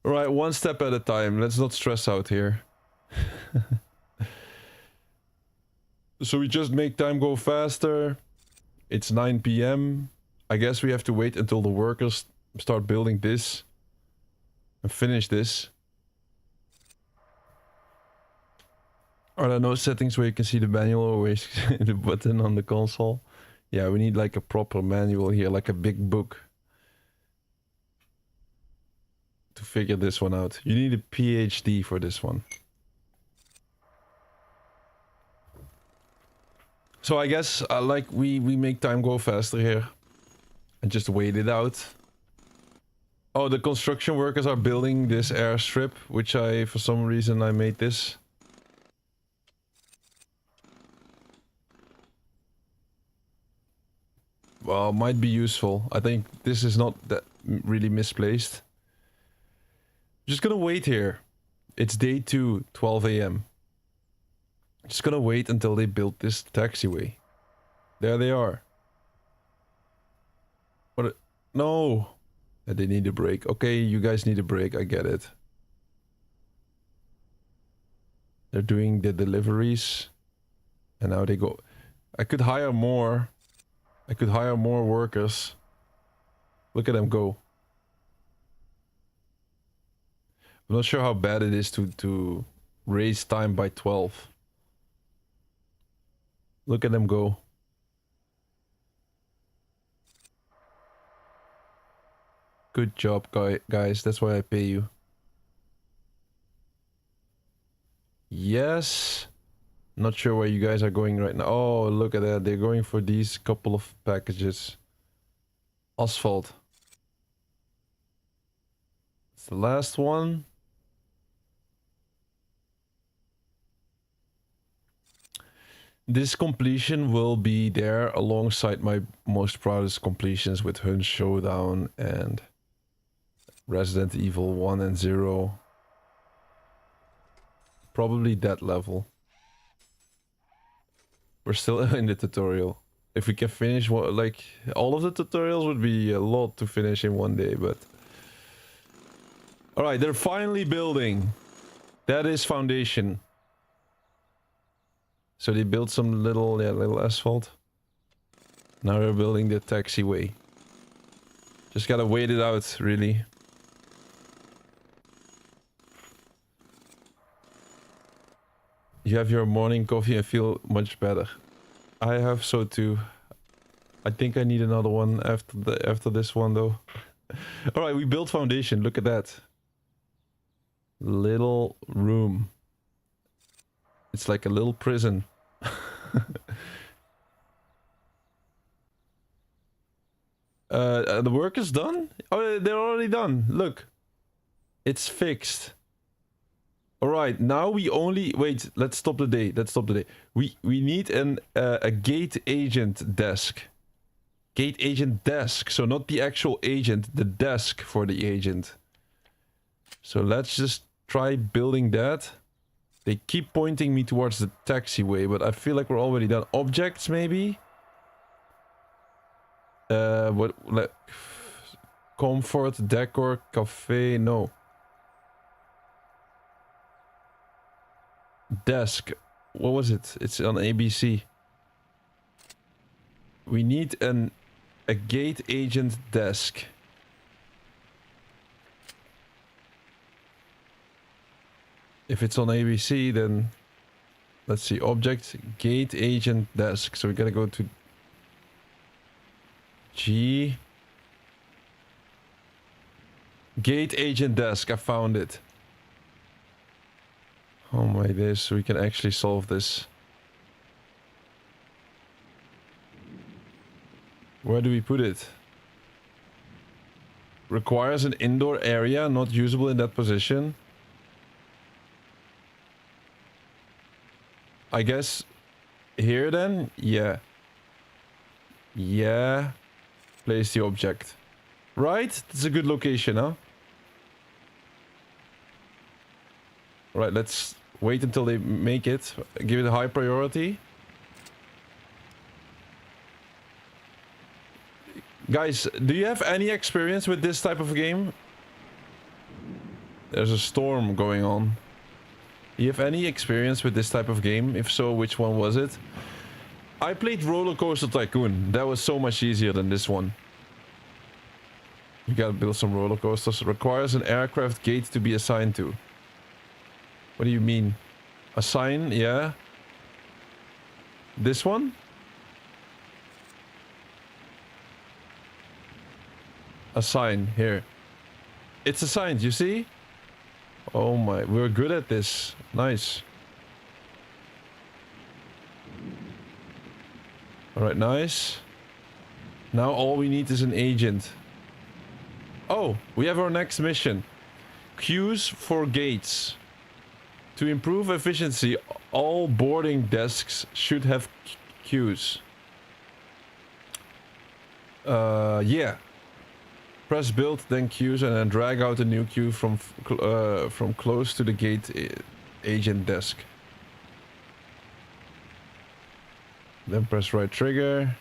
All right, one step at a time. Let's not stress out here. So we just make time go faster. It's 9 p.m. I guess we have to wait until the workers start building this and finish this. Are there no settings where you can see the manual or where the button on the console? Yeah, we need like a proper manual here, like a big book. To figure this one out. You need a PhD for this one. So I guess like we make time go faster here. And just wait it out. Oh, the construction workers are building this airstrip, which for some reason I made this. Well, might be useful. I think this is not that really misplaced. Just gonna wait here. It's day 2, 12 a.m. Just gonna wait until they build this taxiway. There they are. What? No! They need a break. Okay, you guys need a break. I get it. They're doing the deliveries. And now they go... I could hire more. I could hire more workers. Look at them go. I'm not sure how bad it is to raise time by 12. Look at them go. Good job, guys. That's why I pay you. Yes. Not sure where you guys are going right now. Oh, look at that. They're going for these couple of packages. Asphalt. It's the last one. This completion will be there alongside my most proudest completions with Hun Showdown and Resident Evil 1 and 0. Probably that level. We're still in the tutorial. If we can finish one, like all of the tutorials would be a lot to finish in one day, but... Alright, they're finally building. That is foundation. So they built some little asphalt. Now they're building the taxiway. Just gotta wait it out, really. You have your morning coffee and feel much better. I have so too. I think I need another one after this one though. All right, we built foundation. Look at that. Little room. It's like a little prison. The work is done? Oh, they're already done. Look. It's fixed. Alright, now we only... Wait, let's stop the day. Let's stop the day. We need a gate agent desk. Gate agent desk. So not the actual agent, the desk for the agent. So let's just try building that. They keep pointing me towards the taxiway, but I feel like we're already done. Objects, maybe? What? Like, comfort, decor, cafe, no. Desk. What was it? It's on ABC. We need a gate agent desk. If it's on ABC, then let's see. Object, gate agent desk. So we gotta go to G. Gate agent desk. I found it. Oh my days, so we can actually solve this. Where do we put it? Requires an indoor area, not usable in that position. I guess here then? Yeah. Yeah. Place the object. Right? It's a good location, huh? Right, let's wait until they make it. Give it a high priority. Guys, do you have any experience with this type of game? There's a storm going on. Do you have any experience with this type of game? If so, which one was it? I played Roller Coaster Tycoon. That was so much easier than this one. You gotta build some roller coasters. Requires an aircraft gate to be assigned to. What do you mean? Assign? Yeah. This one? Assign. Here. It's assigned, you see? Oh my, we're good at this. Nice. Alright, nice. Now all we need is an agent. Oh, we have our next mission. Queues for gates. To improve efficiency, all boarding desks should have queues. Yeah. Press build, then queues, and then drag out a new queue from close to the gate agent desk. Then press right trigger.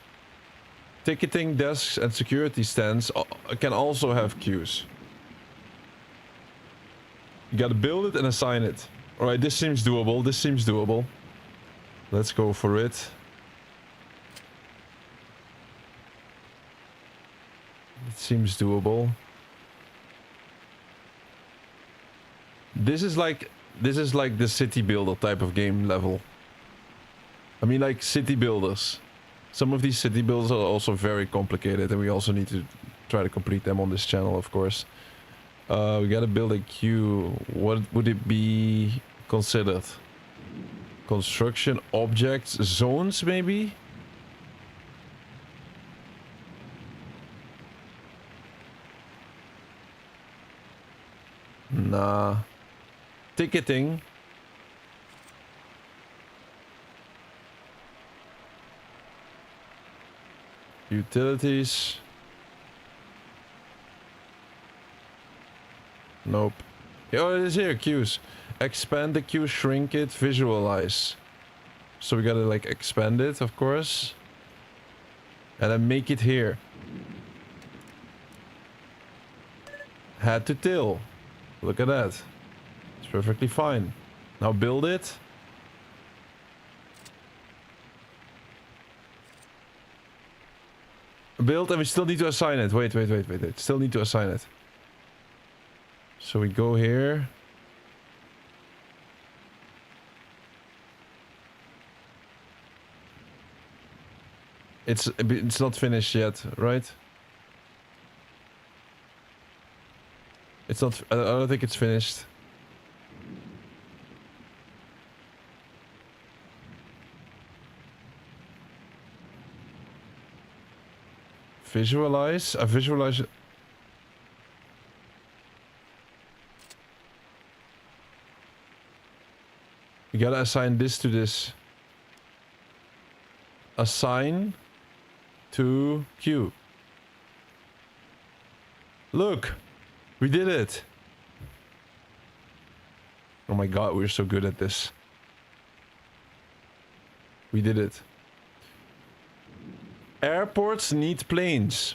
Ticketing desks and security stands can also have queues. You gotta build it and assign it. Alright, this seems doable. This seems doable. Let's go for it. It seems doable. This is like the city builder type of game level. I mean, like city builders. Some of these city builders are also very complicated, and we also need to try to complete them on this channel, of course. We gotta build a queue. What would it be considered? Construction objects, zones, maybe? Nah. Ticketing. Utilities. Nope. Oh, it is here. Queues. Expand the queue, shrink it, visualize. So we gotta like expand it, of course. And then make it here. Head to tail. Look at that. It's perfectly fine. Now build it. Build, and we still need to assign it. Wait. Still need to assign it. So we go here. It's not finished yet, right? It's not. I don't think it's finished. Visualize. I visualize. You gotta assign this to this. Assign to queue. Look, we did it. Oh my god, we're so good at this. We did it. Airports need planes.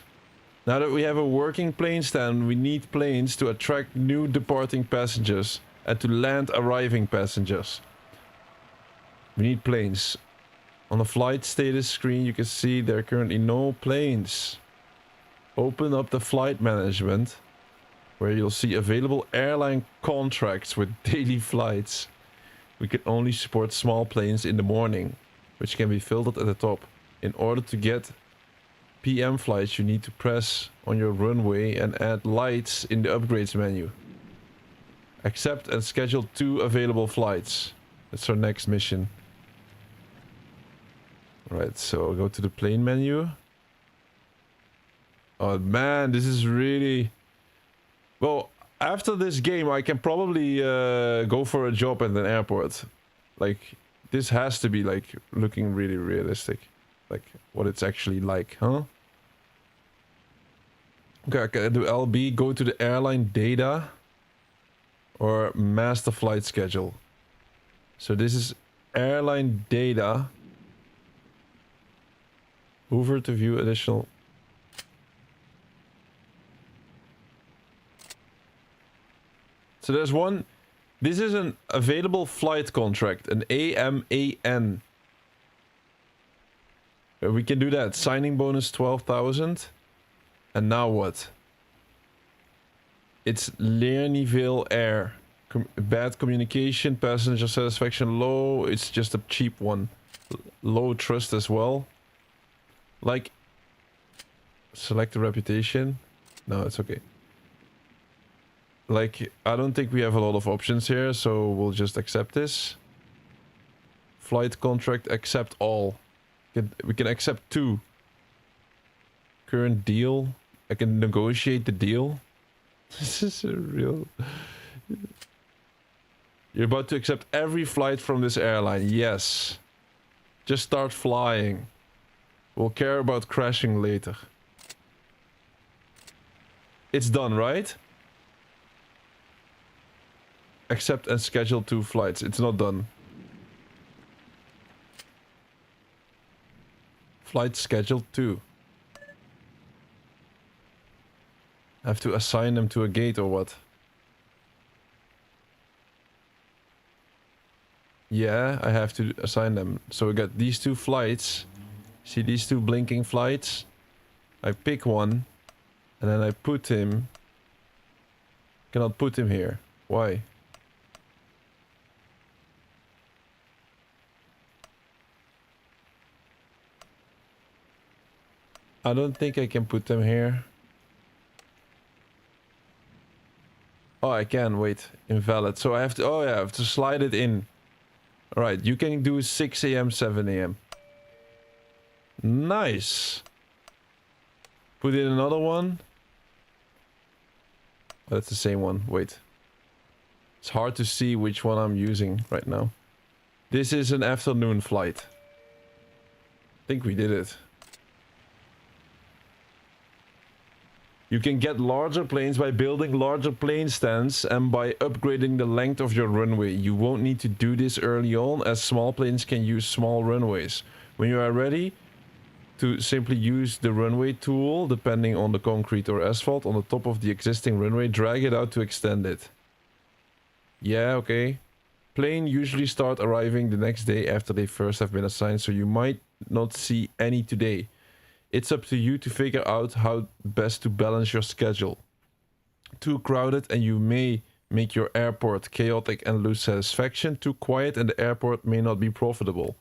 Now that we have a working plane stand, we need planes to attract new departing passengers and to land arriving passengers. We need planes. On the flight status screen, you can see there are currently no planes. Open up the flight management, where you'll see available airline contracts with daily flights. We can only support small planes in the morning, which can be filtered at the top. In order to get PM flights, you need to press on your runway and add lights in the upgrades menu. Accept and schedule 2 available flights. That's our next mission. Alright, so go to the plane menu. Oh man, this is really... Well, after this game I can probably go for a job at an airport. Like, This has to be like looking really realistic. Like what it's actually like, huh? Okay, I can do LB, go to the airline data or master flight schedule. So this is airline data. Hover to view additional. So there's one. This is an available flight contract, an AMAN. We can do that. Signing bonus 12,000. And now what? It's Lernyville Air. Bad communication, passenger satisfaction low. It's just a cheap one. Low trust as well. Like, select the reputation. No, it's okay. Like, I don't think we have a lot of options here, so we'll just accept this. Flight contract, accept all. We can accept 2. Current deal. I can negotiate the deal. This is a real... You're about to accept every flight from this airline. Yes. Just start flying. We'll care about crashing later. It's done, right? Accept and schedule 2 flights. It's not done. Flight scheduled 2. I have to assign them to a gate or what? Yeah, I have to assign them. So we got these 2 flights. See these 2 blinking flights? I pick one. And then I put him... Cannot put him here. Why? I don't think I can put them here. Oh, I can. Wait. Invalid. So I have to... Oh, yeah. I have to slide it in. Alright. You can do 6 a.m., 7 a.m. Nice. Put in another one. Oh, that's the same one. Wait. It's hard to see which one I'm using right now. This is an afternoon flight. I think we did it. You can get larger planes by building larger plane stands and by upgrading the length of your runway. You won't need to do this early on, as small planes can use small runways. When you are ready to simply use the runway tool, depending on the concrete or asphalt, on the top of the existing runway, drag it out to extend it. Yeah, okay. Plane usually start arriving the next day after they first have been assigned, so you might not see any today. It's up to you to figure out how best to balance your schedule. Too crowded and you may make your airport chaotic and lose satisfaction. Too quiet and the airport may not be profitable.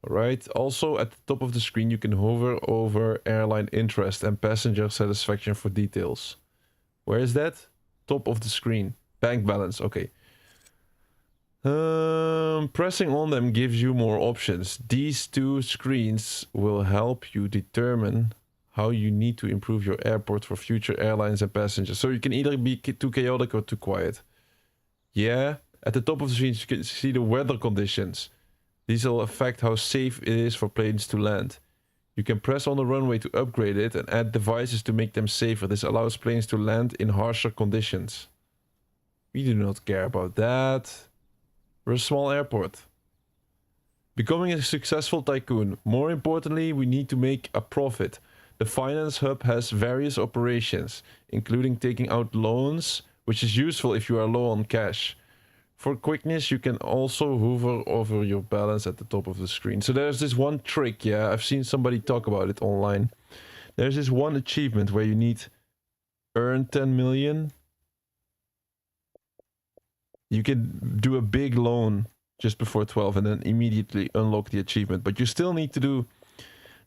Alright, also at the top of the screen you can hover over airline interest and passenger satisfaction for details. Where is that? Top of the screen. Bank balance, okay. Pressing on them gives you more options. These 2 screens will help you determine how you need to improve your airport for future airlines and passengers. So you can either be too chaotic or too quiet. Yeah, at the top of the screen you can see the weather conditions. These will affect how safe it is for planes to land. You can press on the runway to upgrade it and add devices to make them safer. This allows planes to land in harsher conditions. We do not care about that. We're a small airport. Becoming a successful tycoon. More importantly, we need to make a profit. The finance hub has various operations, including taking out loans, which is useful if you are low on cash. For quickness, you can also hover over your balance at the top of the screen. So there's this one trick, yeah, I've seen somebody talk about it online. There's this one achievement where you need earn 10 million. You can do a big loan just before 12 and then immediately unlock the achievement. But you still need to do...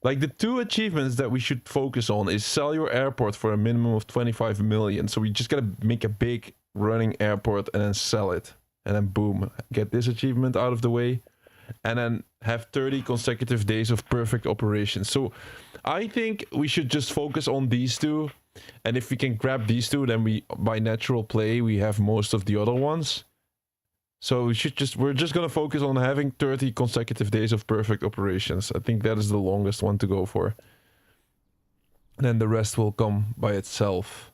Like the 2 achievements that we should focus on is sell your airport for a minimum of 25 million. So we just gotta make a big running airport and then sell it. And then boom, get this achievement out of the way. And then have 30 consecutive days of perfect operation. So I think we should just focus on these 2. And if we can grab these 2, then we, by natural play, we have most of the other ones. So we're just gonna focus on having 30 consecutive days of perfect operations. I think that is the longest one to go for. Then the rest will come by itself.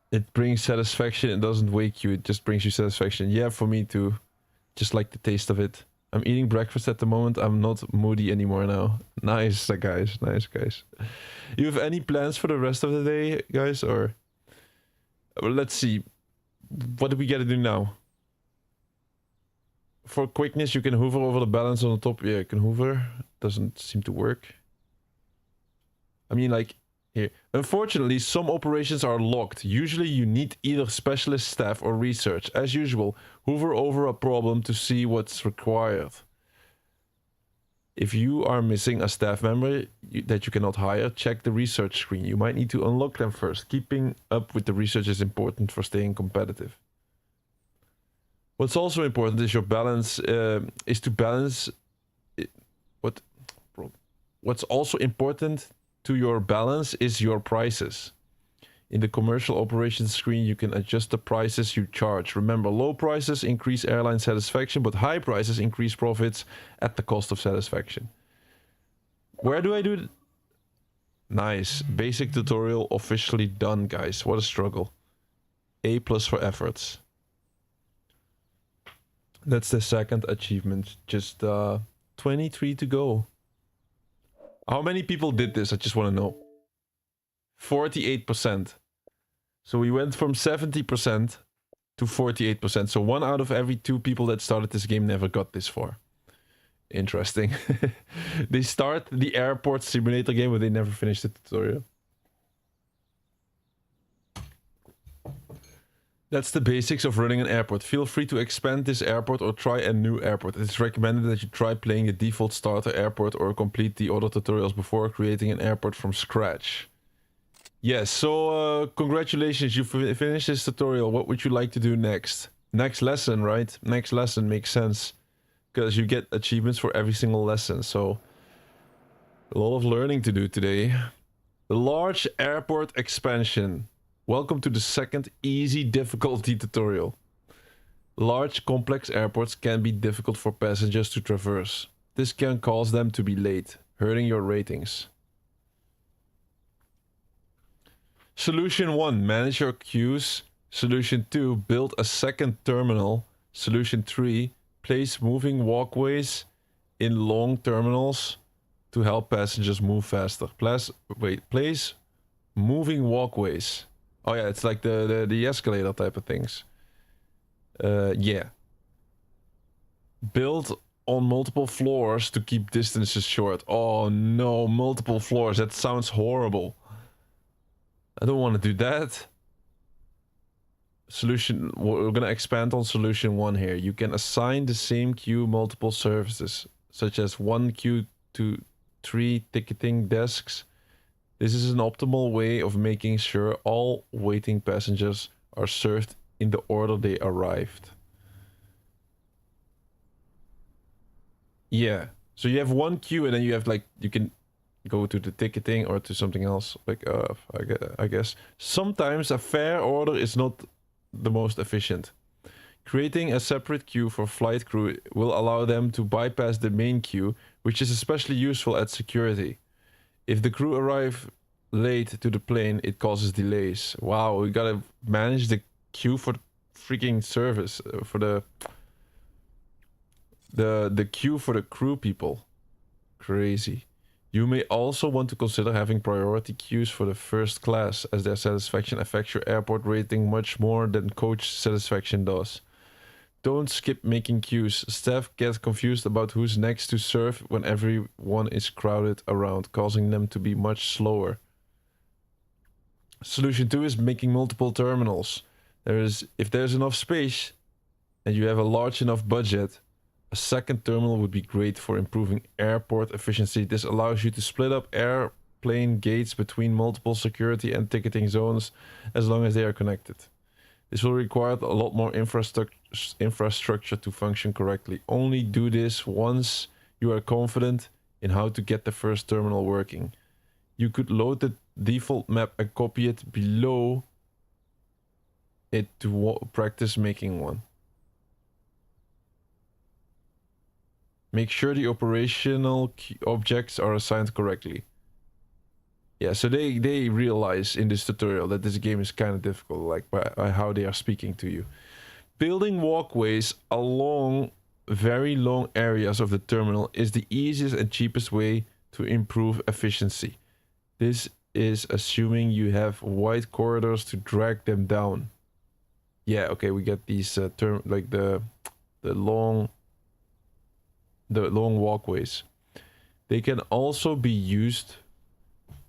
It brings satisfaction. It doesn't wake you. It just brings you satisfaction. Yeah, for me too. Just like the taste of it. I'm eating breakfast at the moment. I'm not moody anymore now. Nice, guys. Nice, guys. You have any plans for the rest of the day, guys? Or well, let's see. What do we gotta do now? For quickness, you can hover over the balance on the top. Yeah, you can hover. Doesn't seem to work. I mean, like, here. Unfortunately, some operations are locked. Usually you need either specialist staff or research. As usual, hover over a problem to see what's required. If you are missing a staff member that you cannot hire, check the research screen. You might need to unlock them first. Keeping up with the research is important for staying competitive. What's also important is your balance, is to balance what's also important to your balance is your prices. In the commercial operations screen, you can adjust the prices you charge. Remember, low prices increase airline satisfaction, but high prices increase profits at the cost of satisfaction. Where do I do it? Nice. Basic tutorial officially done, guys. What a struggle. A+ for efforts. That's the second achievement. Just 23 to go. How many people did this? I just want to know. 48%. So we went from 70% to 48%. So 1 out of every 2 people that started this game never got this far. Interesting. They start the airport simulator game, but they never finish the tutorial. That's the basics of running an airport. Feel free to expand this airport or try a new airport. It's recommended that you try playing the default starter airport or complete the other tutorials before creating an airport from scratch. Yes, so congratulations, you finished this tutorial. What would you like to do next? Next lesson, right? Next lesson makes sense. Because you get achievements for every single lesson, so... a lot of learning to do today. The large airport expansion. Welcome to the second easy difficulty tutorial. Large complex airports can be difficult for passengers to traverse. This can cause them to be late, hurting your ratings. Solution 1. Manage your queues. Solution 2. Build a second terminal. Solution 3. Place moving walkways in long terminals to help passengers move faster. Place moving walkways. Oh yeah, it's like the escalator type of things. Yeah. Build on multiple floors to keep distances short. Oh no, multiple floors. That sounds horrible. I don't want to do that. Solution, we're gonna expand on solution 1 here. You can assign the same queue multiple services, such as 1 queue to 3 ticketing desks. This is an optimal way of making sure all waiting passengers are served in the order they arrived. Yeah, so you have 1 queue and then you have like, you can go to the ticketing or to something else. Like, I guess. Sometimes a fair order is not the most efficient. Creating a separate queue for flight crew will allow them to bypass the main queue, which is especially useful at security. If the crew arrive late to the plane, it causes delays. Wow, we gotta manage the queue for the freaking service, for the queue for the crew people. Crazy. You may also want to consider having priority queues for the first class, as their satisfaction affects your airport rating much more than coach satisfaction does. Don't skip making queues. Staff get confused about who's next to serve when everyone is crowded around, causing them to be much slower. Solution 2 is making multiple terminals. If there's enough space and you have a large enough budget, a second terminal would be great for improving airport efficiency. This allows you to split up airplane gates between multiple security and ticketing zones as long as they are connected. This will require a lot more infrastructure to function correctly. Only do this once you are confident in how to get the first terminal working. You could load the default map and copy it below it to practice making one. Make sure the operational objects are assigned correctly. Yeah, so they realize in this tutorial that this game is kind of difficult, like by how they are speaking to you. Building walkways along very long areas of the terminal is the easiest and cheapest way to improve efficiency. This is assuming you have wide corridors to drag them down. Yeah, okay, we get these like the long walkways. They can also be used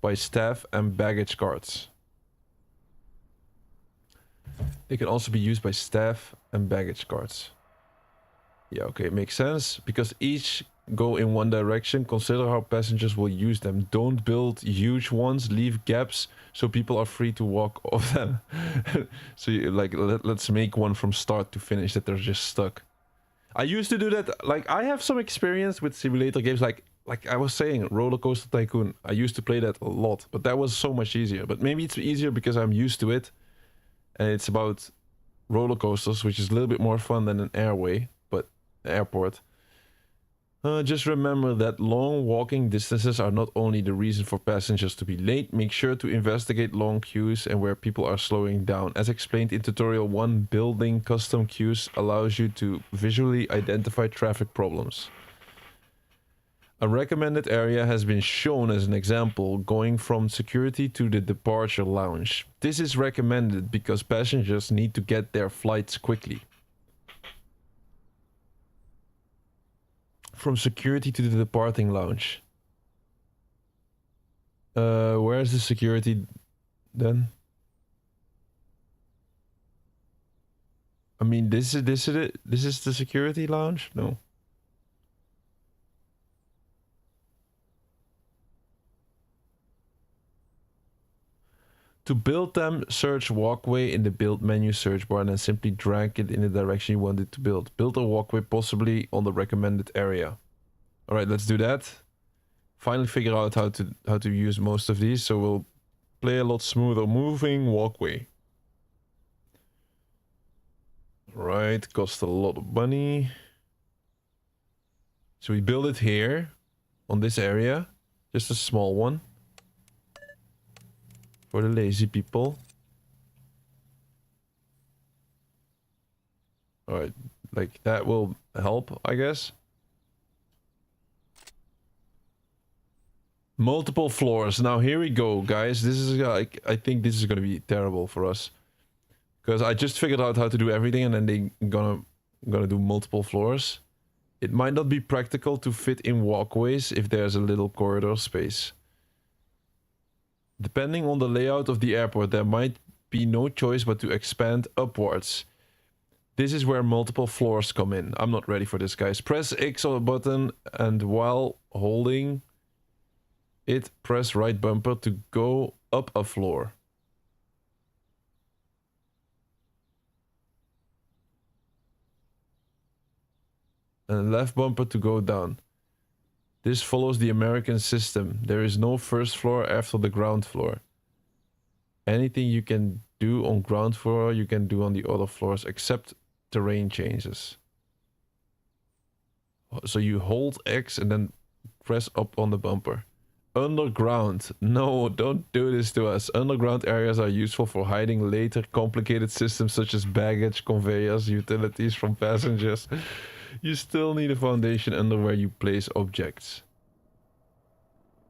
by staff and baggage carts. They can also be used by staff and baggage carts. Yeah, okay, makes sense. Because each go in one direction, consider how passengers will use them. Don't build huge ones, leave gaps so people are free to walk off them. So you, like, let's make one from start to finish that they're just stuck. I used to do that. Like, I have some experience with simulator games, like I was saying, Roller Coaster Tycoon. I used to play that a lot, but that was so much easier. But maybe it's easier because I'm used to it, and it's about roller coasters, which is a little bit more fun than an airway, but airport. Just remember that long walking distances are not only the reason for passengers to be late. Make sure to investigate long queues and where people are slowing down. As explained in tutorial 1, building custom queues allows you to visually identify traffic problems. A recommended area has been shown as an example, going from security to the departure lounge. This is recommended because passengers need to get their flights quickly. From security to the departing lounge. Where's the security then? I mean, this is it. This is the security lounge? No. To build them, search walkway in the build menu search bar and then simply drag it in the direction you want it to build. Build a walkway possibly on the recommended area. All right, let's do that. Finally figure out how to use most of these, so we'll play a lot smoother. Moving walkway. Right, cost a lot of money. So we build it here on this area, just a small one. For the lazy people. Alright, like that will help, I guess. Multiple floors. Now here we go, guys. This is like, I think this is gonna be terrible for us. Because I just figured out how to do everything and then they gonna do multiple floors. It might not be practical to fit in walkways if there's a little corridor space. Depending on the layout of the airport, there might be no choice but to expand upwards. This is where multiple floors come in. I'm not ready for this, guys. Press X on the button and while holding it, press right bumper to go up a floor. And left bumper to go down. This follows the American system. There is no first floor after the ground floor. Anything you can do on ground floor, you can do on the other floors, except terrain changes. So you hold X and then press up on the bumper. Underground. No, don't do this to us. Underground areas are useful for hiding later complicated systems such as baggage, conveyors, utilities from passengers. You still need a foundation under where you place objects.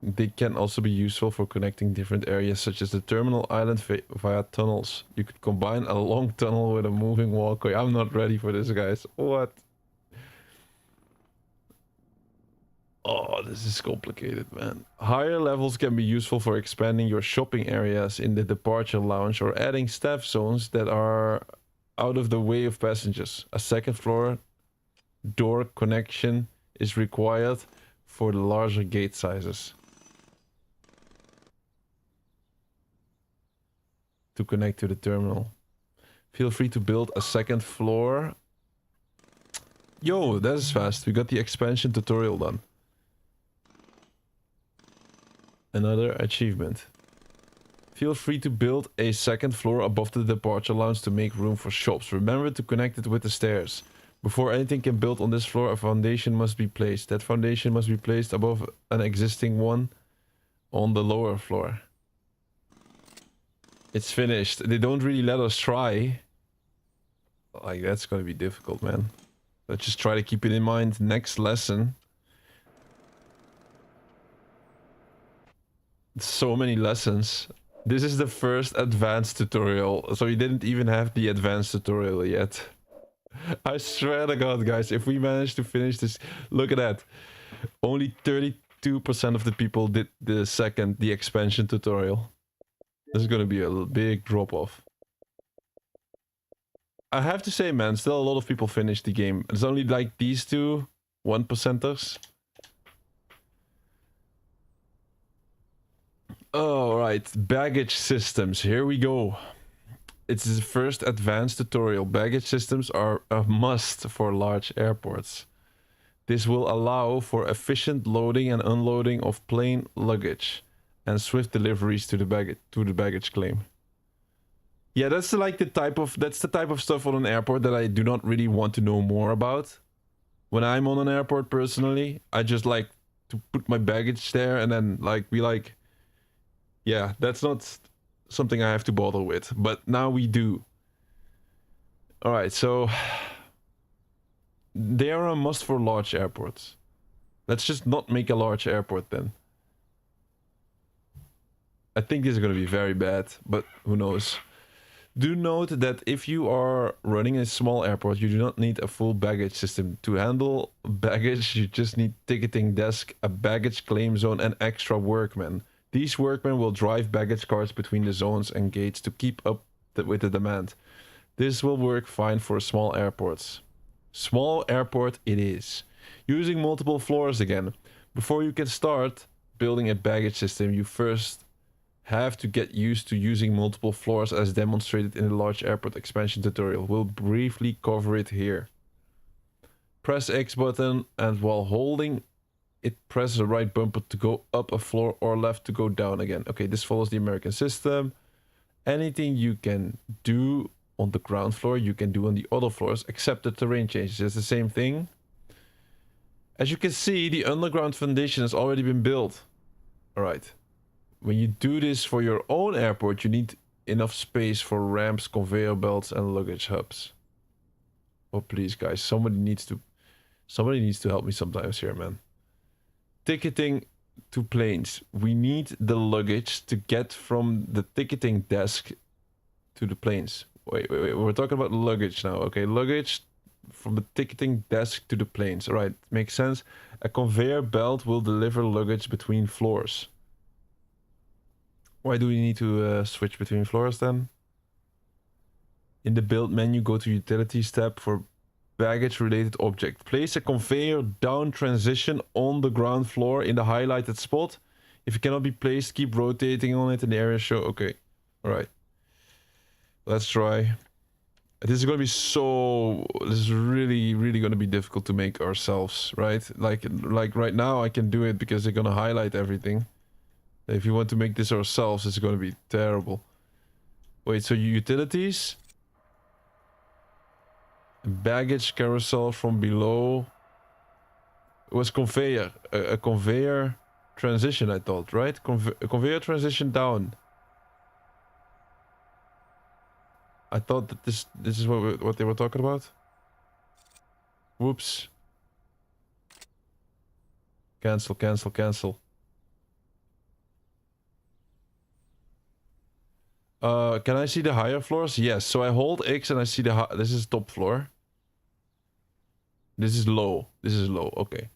They can also be useful for connecting different areas such as the terminal island via tunnels. You could combine a long tunnel with a moving walkway. I'm not ready for this, guys. What? Oh, this is complicated, man. Higher levels can be useful for expanding your shopping areas in the departure lounge or adding staff zones that are out of the way of passengers. A second floor door connection is required for the larger gate sizes to connect to the terminal. Feel free to build a second floor. Yo, that is fast. We got the expansion tutorial done. Another achievement. Feel free to build a second floor above the departure lounge to make room for shops. Remember to connect it with the stairs. Before anything can build on this floor, a foundation must be placed. That foundation must be placed above an existing one on the lower floor. It's finished. They don't really let us try. Like, that's gonna be difficult, man. Let's just try to keep it in mind next lesson. So many lessons. This is the first advanced tutorial, so we didn't even have the advanced tutorial yet. I swear to God, guys, if we manage to finish this... Look at that. Only 32% of the people did the expansion tutorial. This is gonna be a big drop-off. I have to say, man, still a lot of people finished the game. It's only like these two 1%ers. Oh, right. Baggage systems. Here we go. It's the first advanced tutorial. Baggage systems are a must for large airports. This will allow for efficient loading and unloading of plane luggage and swift deliveries to the baggage claim. Yeah, that's the type of stuff on an airport that I do not really want to know more about. When I'm on an airport personally, I just like to put my baggage there and then be like, yeah, that's not something I have to bother with. But now we do. Alright, so they are a must for large airports. Let's just not make a large airport then. I think this is going to be very bad, but who knows. Do note that if you are running a small airport, you do not need a full baggage system. To handle baggage, you just need ticketing desk, a baggage claim zone, and extra workmen. These workmen will drive baggage cars between the zones and gates to keep up with the demand. This will work fine for small airports. Small airport it is. Using multiple floors again. Before you can start building a baggage system, you first have to get used to using multiple floors as demonstrated in the large airport expansion tutorial. We'll briefly cover it here. Press X button and while holding it, press the right bumper to go up a floor or left to go down again. Okay, this follows the American system. Anything you can do on the ground floor, you can do on the other floors, except the terrain changes. It's the same thing. As you can see, the underground foundation has already been built. Alright. When you do this for your own airport, you need enough space for ramps, conveyor belts, and luggage hubs. Oh, please, guys. Somebody needs to help me sometimes here, man. Ticketing to planes. We need the luggage to get from the ticketing desk to the planes. Wait. We're talking about luggage now. Okay, luggage from the ticketing desk to the planes. All right, makes sense. A conveyor belt will deliver luggage between floors. Why do we need to switch between floors then? In the build menu, go to utilities tab for baggage related object. Place a conveyor down transition on the ground floor in the highlighted spot. If it cannot be placed, keep rotating on it in the area show. Okay, all right. Let's try. This is going to be this is really going to be difficult to make ourselves, right? Like right now I can do it because they're going to highlight everything. If you want to make this ourselves, it's going to be terrible. Wait, so utilities? Baggage carousel from below. It was conveyor. A conveyor transition, I thought, right? A conveyor transition down. I thought that this is what they were talking about. Whoops. Cancel. Can I see the higher floors? Yes. So I hold X and I see this is top floor. This is low. Okay.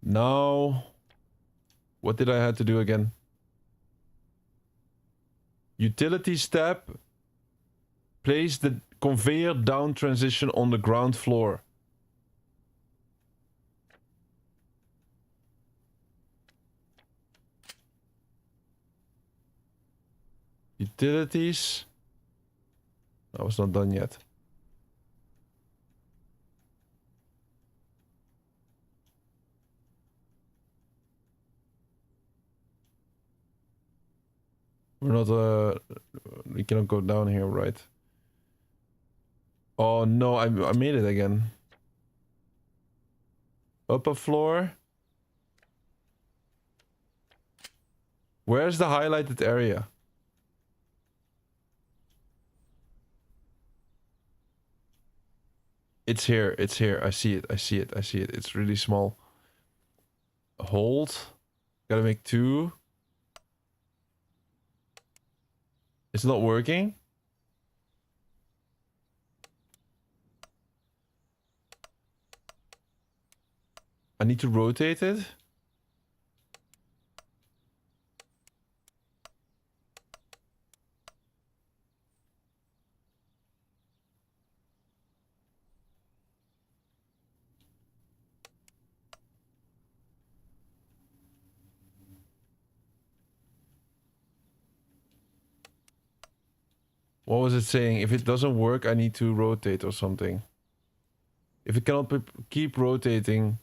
Now, what did I have to do again? Utilities tab. Place the conveyor down transition on the ground floor. Utilities. I was not done yet. We're not, we cannot go down here, right? Oh no, I made it again. Upper floor. Where's the highlighted area? It's here, it's here. I see it, I see it, I see it. It's really small. Hold. Gotta make 2. It's not working. I need to rotate it. What was it saying? If it doesn't work, I need to rotate or something. If it cannot keep rotating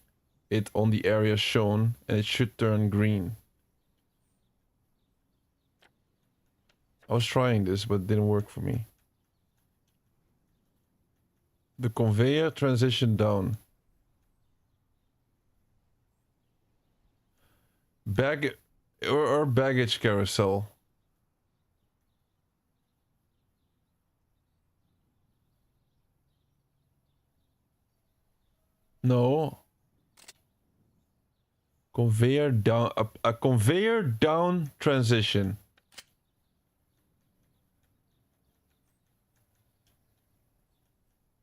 it on the area shown, and it should turn green. I was trying this, but it didn't work for me. The conveyor transitioned down. Bag or baggage carousel. No. Conveyor down, a conveyor down transition.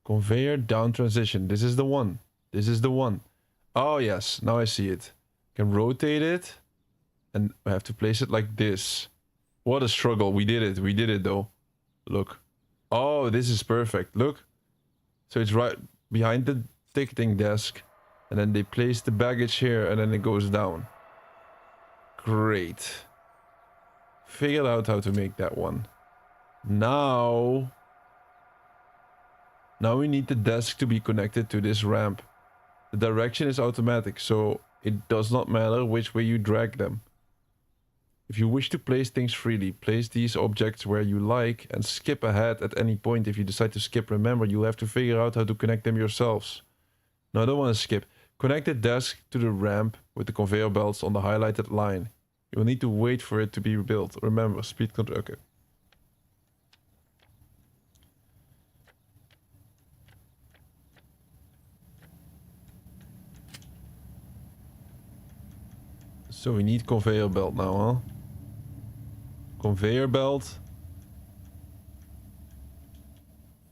Conveyor down transition. This is the one. This is the one. Oh yes, now I see it. Can rotate it, and I have to place it like this. What a struggle. We did it. We did it though. Look. Oh, this is perfect. Look. So it's right behind the ticketing desk, and then they place the baggage here, and then it goes down. Great. Figured out how to make that one. Now we need the desk to be connected to this ramp. The direction is automatic, so it does not matter which way you drag them. If you wish to place things freely, place these objects where you like and skip ahead at any point. If you decide to skip, remember you'll have to figure out how to connect them yourselves. No, I don't want to skip. Connect the desk to the ramp with the conveyor belts on the highlighted line. You will need to wait for it to be built. Remember, speed control. Okay. So we need conveyor belt now, huh? Conveyor belt.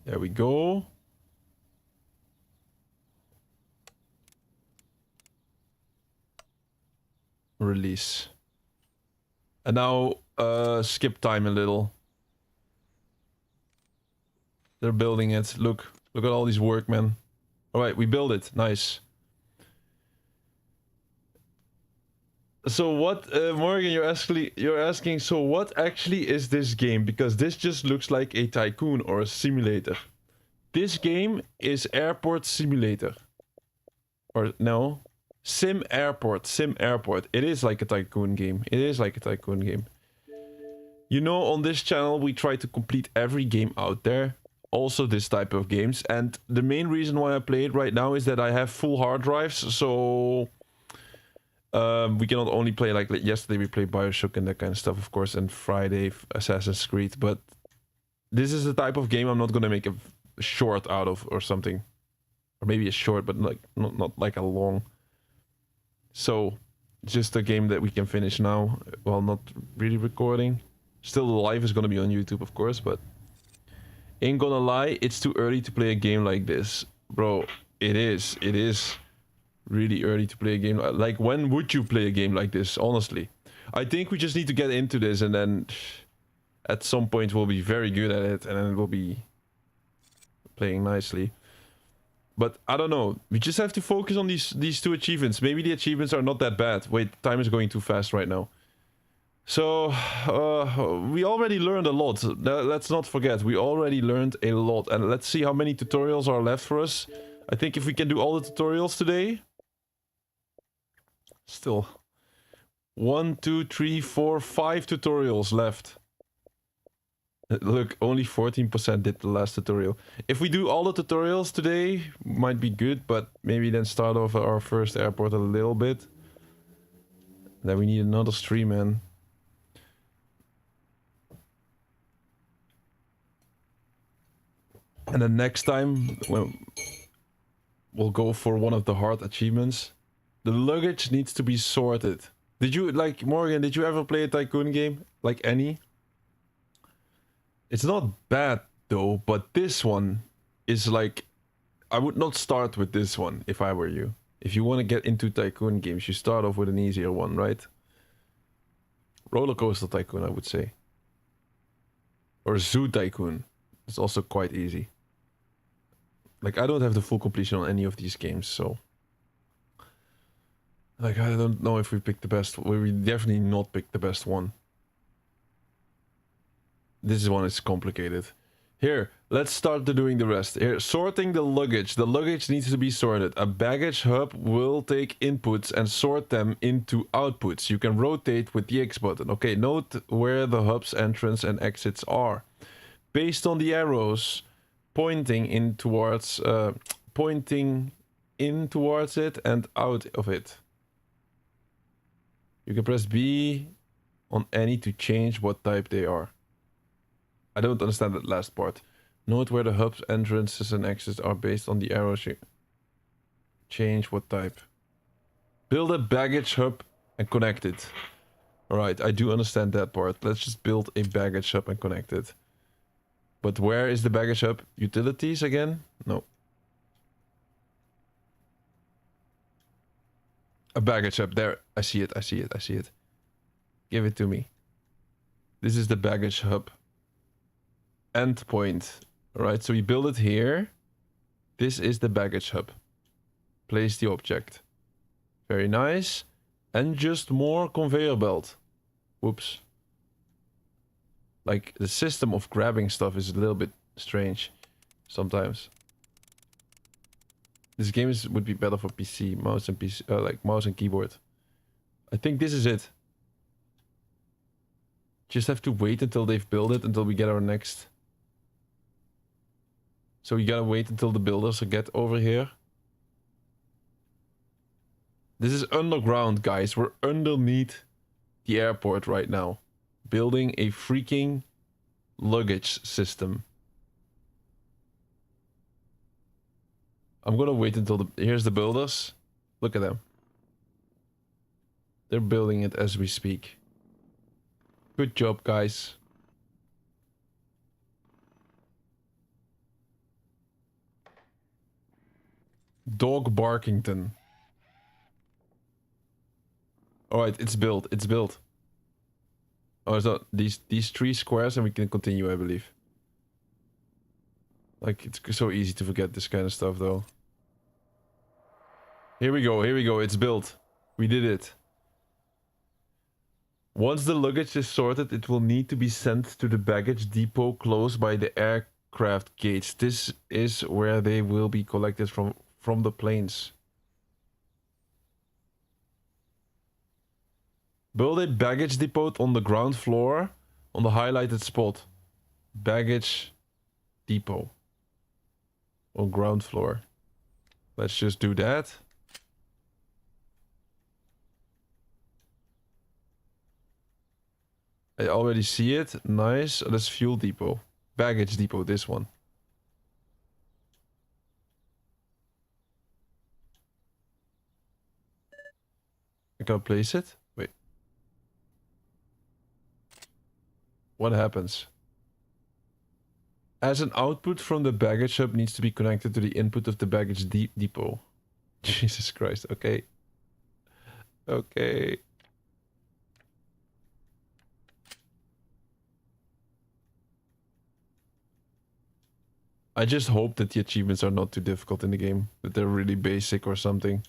There we go. Release. And now skip time a little. They're building it. Look at all these workmen. All right, we build it. Nice. So what, Morgan? You're asking. So what actually is this game? Because this just looks like a tycoon or a simulator. This game is Airport Simulator. Or no, SimAirport. SimAirport. It is like a tycoon game. It is like a tycoon game. You know, on this channel we try to complete every game out there. Also this type of games. And the main reason why I play it right now is that I have full hard drives. So we cannot only play like yesterday we played Bioshock and that kind of stuff, of course, and Friday Assassin's Creed. But this is the type of game I'm not gonna make a short out of or something, or maybe a short, but like not like a long. So just a game that we can finish now while not really recording. Still, the live is gonna be on YouTube, of course, but ain't gonna lie, it's too early to play a game like this, bro. It is really early to play a game. Like, when would you play a game like this, honestly? I think we just need to get into this, and then at some point we'll be very good at it, and then we'll be playing nicely. But I don't know, we just have to focus on these 2 achievements. Maybe the achievements are not that bad. Wait, time is going too fast right now. So we already learned a lot. Let's not forget, we already learned a lot. And let's see how many tutorials are left for us. I think if we can do all the tutorials today. Still 1, 2, 3, 4, 5 tutorials left. Look, only 14% did the last tutorial. If we do all the tutorials today, might be good, but maybe then start off our first airport a little bit. Then we need another stream, man. And then next time, we'll go for one of the hard achievements. The luggage needs to be sorted. Did you, like, Morgan, did you ever play a tycoon game? Like any? It's not bad, though, but this one is like... I would not start with this one if I were you. If you want to get into tycoon games, you start off with an easier one, right? Roller Coaster Tycoon, I would say. Or Zoo Tycoon. It's also quite easy. Like, I don't have the full completion on any of these games, so... Like, I don't know if we picked the best... We definitely not picked the best one. This one is complicated. Here, let's start doing the rest. Here, sorting the luggage. The luggage needs to be sorted. A baggage hub will take inputs and sort them into outputs. You can rotate with the X button. Okay, note where the hub's entrance and exits are. Based on the arrows pointing in towards it and out of it. You can press B on any to change what type they are. I don't understand that last part. Note where the hub's entrances and exits are based on the arrows. Change what type. Build a baggage hub and connect it. Alright, I do understand that part. Let's just build a baggage hub and connect it. But where is the baggage hub? Utilities again? No. A baggage hub. There. I see it. I see it. I see it. Give it to me. This is the baggage hub. Endpoint. Alright, so we build it here. This is the baggage hub. Place the object. Very nice. And just more conveyor belt. Whoops. Like, the system of grabbing stuff is a little bit strange sometimes. This game would be better for PC, mouse and PC, like mouse and keyboard. I think this is it. Just have to wait until they've built it, until we get our next. So we gotta wait until the builders get over here. This is underground, guys. We're underneath the airport right now. Building a freaking luggage system. I'm gonna wait until here's the builders. Look at them. They're building it as we speak. Good job, guys. Dog Barkington. Alright, it's built. It's built. Oh, so these 3 squares and we can continue, I believe. Like, it's so easy to forget this kind of stuff, though. Here we go, it's built. We did it. Once the luggage is sorted, it will need to be sent to the baggage depot close by the aircraft gates. This is where they will be collected from the planes. Build a baggage depot on the ground floor on the highlighted spot. Baggage depot. On ground floor. Let's just do that. I already see it. Nice. That's fuel depot. Baggage depot, this one. I can place it. Wait. What happens? As an output from the baggage hub needs to be connected to the input of the baggage depot. Jesus Christ. Okay. Okay. I just hope that the achievements are not too difficult in the game. That they're really basic or something.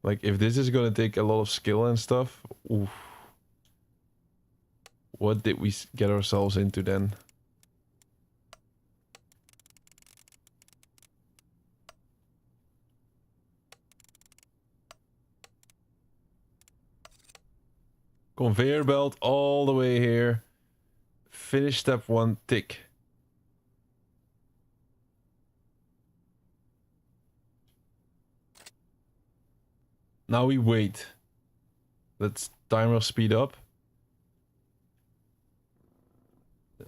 Like, if this is gonna take a lot of skill and stuff, oof. What did we get ourselves into then? Conveyor belt all the way here. Finish step 1, tick. Now we wait. Let's timer speed up.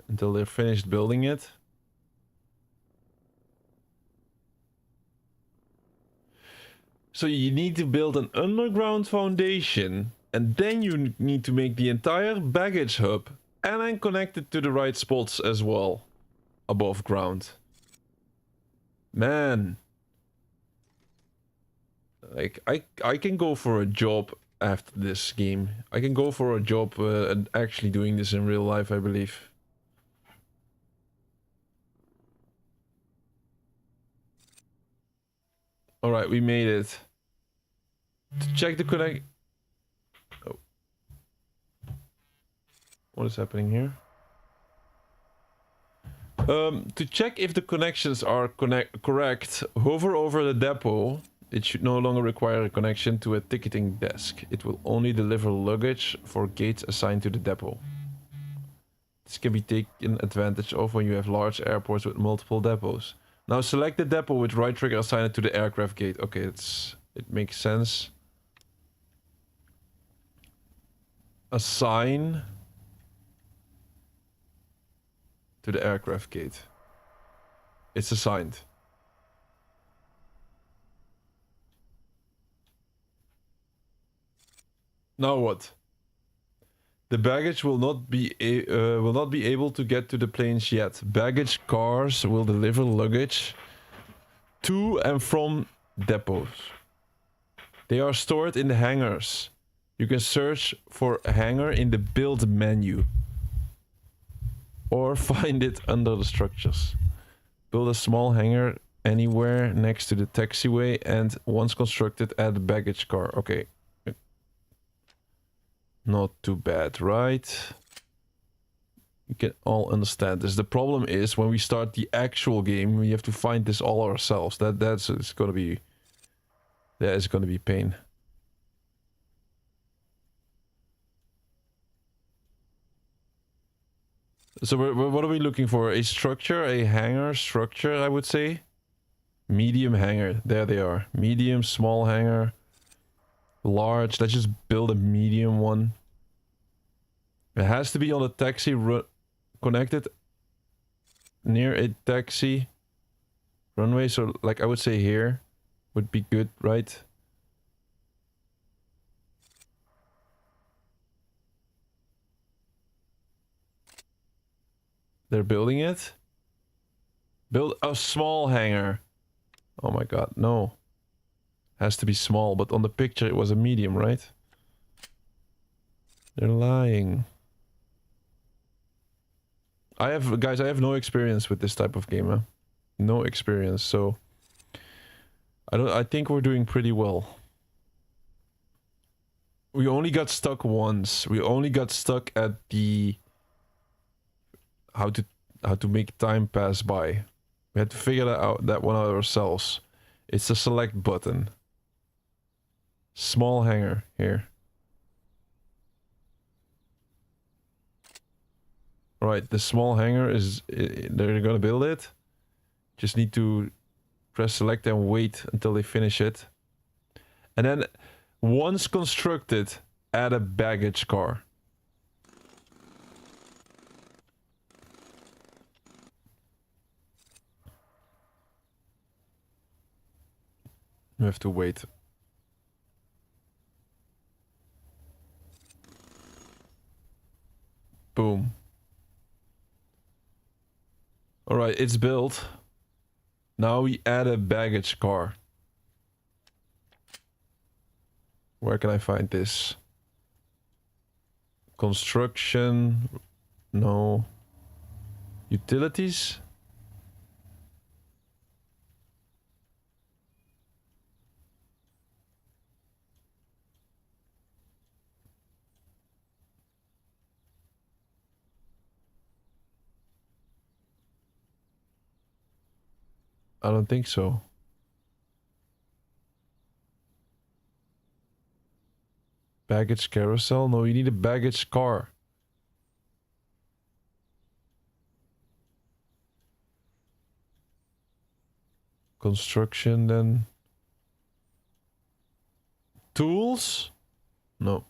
Until they're finished building it. So you need to build an underground foundation, and then you need to make the entire baggage hub, and then connect it to the right spots as well, above ground. Man. Like, I can go for a job after this game. I can go for a job and actually doing this in real life, I believe. Alright, we made it. To check the connect... Oh. What is happening here? To check if the connections are correct, hover over the depot. It should no longer require a connection to a ticketing desk. It will only deliver luggage for gates assigned to the depot. This can be taken advantage of when you have large airports with multiple depots. Now select the depot with right trigger assign it to the aircraft gate. Okay, it makes sense. Assign to the aircraft gate. It's assigned. Now what? The baggage will not be able to get to the planes yet. Baggage cars will deliver luggage to and from depots. They are stored in the hangars. You can search for a hangar in the build menu. Or find it under the structures. Build a small hangar anywhere next to the taxiway and once constructed add a baggage car. Okay. Not too bad, right? You can all understand this. The problem is when we start the actual game, we have to find this all ourselves. That's gonna be pain. So what are we looking for? A structure, a hangar structure, I would say. Medium hangar. There they are. Medium, small hangar. Large. Let's just build a medium one. It has to be on a taxi connected near a taxi runway. So like I would say here would be good, right? They're building it. Build a small hangar. Oh my god, no. Has to be small, but on the picture it was a medium, right? They're lying. Guys, I have no experience with this type of game, huh? No experience, so I think we're doing pretty well. We only got stuck once. We only got stuck at the how to make time pass by. We had to figure that one out ourselves. It's the select button. Small hangar here. Right, the small hangar is they're gonna build it. Just need to press select and wait until they finish it. And then once constructed, add a baggage car. We have to wait. Boom. Alright, it's built. Now we add a baggage car. Where can I find this? Construction. No. Utilities? I don't think so. Baggage carousel? No, you need a baggage car. Construction then. Tools? No.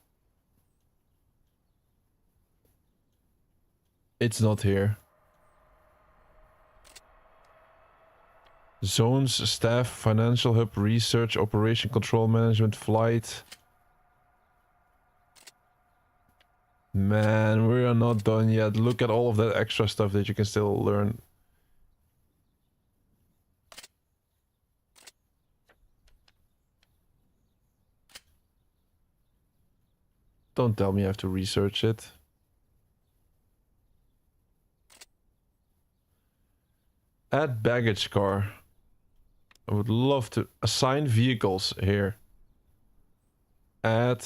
It's not here. Zones, staff, financial hub, research, operation, control, management, flight. Man, we are not done yet. Look at all of that extra stuff that you can still learn. Don't tell me I have to research it. Add baggage car. I would love to assign vehicles here. Add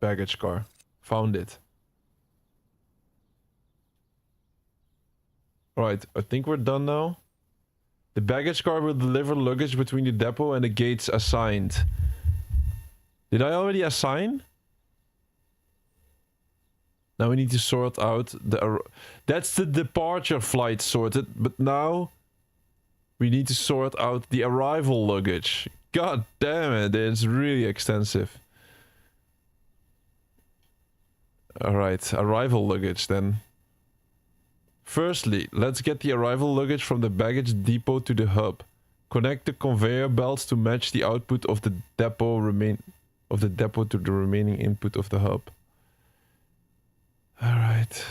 baggage car. Found it. Right, I think we're done now. The baggage car will deliver luggage between the depot and the gates assigned. Did I already assign? Now we need to sort out the... That's the departure flight sorted, but now we need to sort out the arrival luggage. God damn it, it's really extensive. Alright, arrival luggage then. Firstly, let's get the arrival luggage from the baggage depot to the hub. Connect the conveyor belts to match the output of the depot to the remaining input of the hub. All right.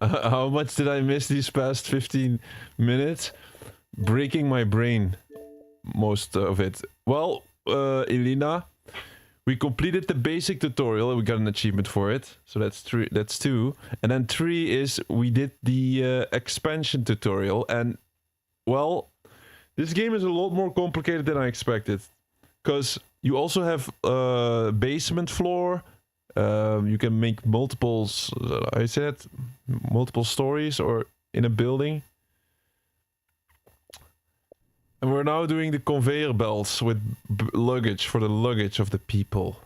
How much did I miss these past 15 minutes? Breaking my brain. Most of it. Well, Elena, we completed the basic tutorial and we got an achievement for it. So that's 3. That's 2. And then 3 is we did the expansion tutorial. And well, this game is a lot more complicated than I expected. Because you also have a basement floor. You can make multiples, I said, multiple stories or in a building. And we're now doing the conveyor belts with luggage for the luggage of the people.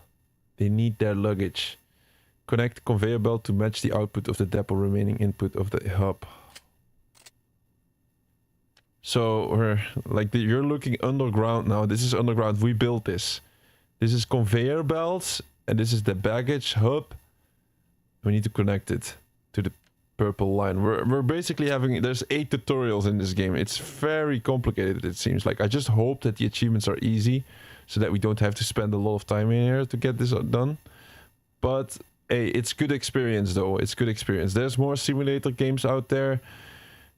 They need their luggage. Connect the conveyor belt to match the output of the depot remaining input of the hub. So we're like you're looking underground now. This is underground. We built this. This is conveyor belts and this is the baggage hub. We need to connect it to the purple line. We're basically having, there's 8 tutorials in this game. It's very complicated, it seems like. I just hope that the achievements are easy so that we don't have to spend a lot of time in here to get this done. But hey, it's good experience though. It's good experience. There's more simulator games out there.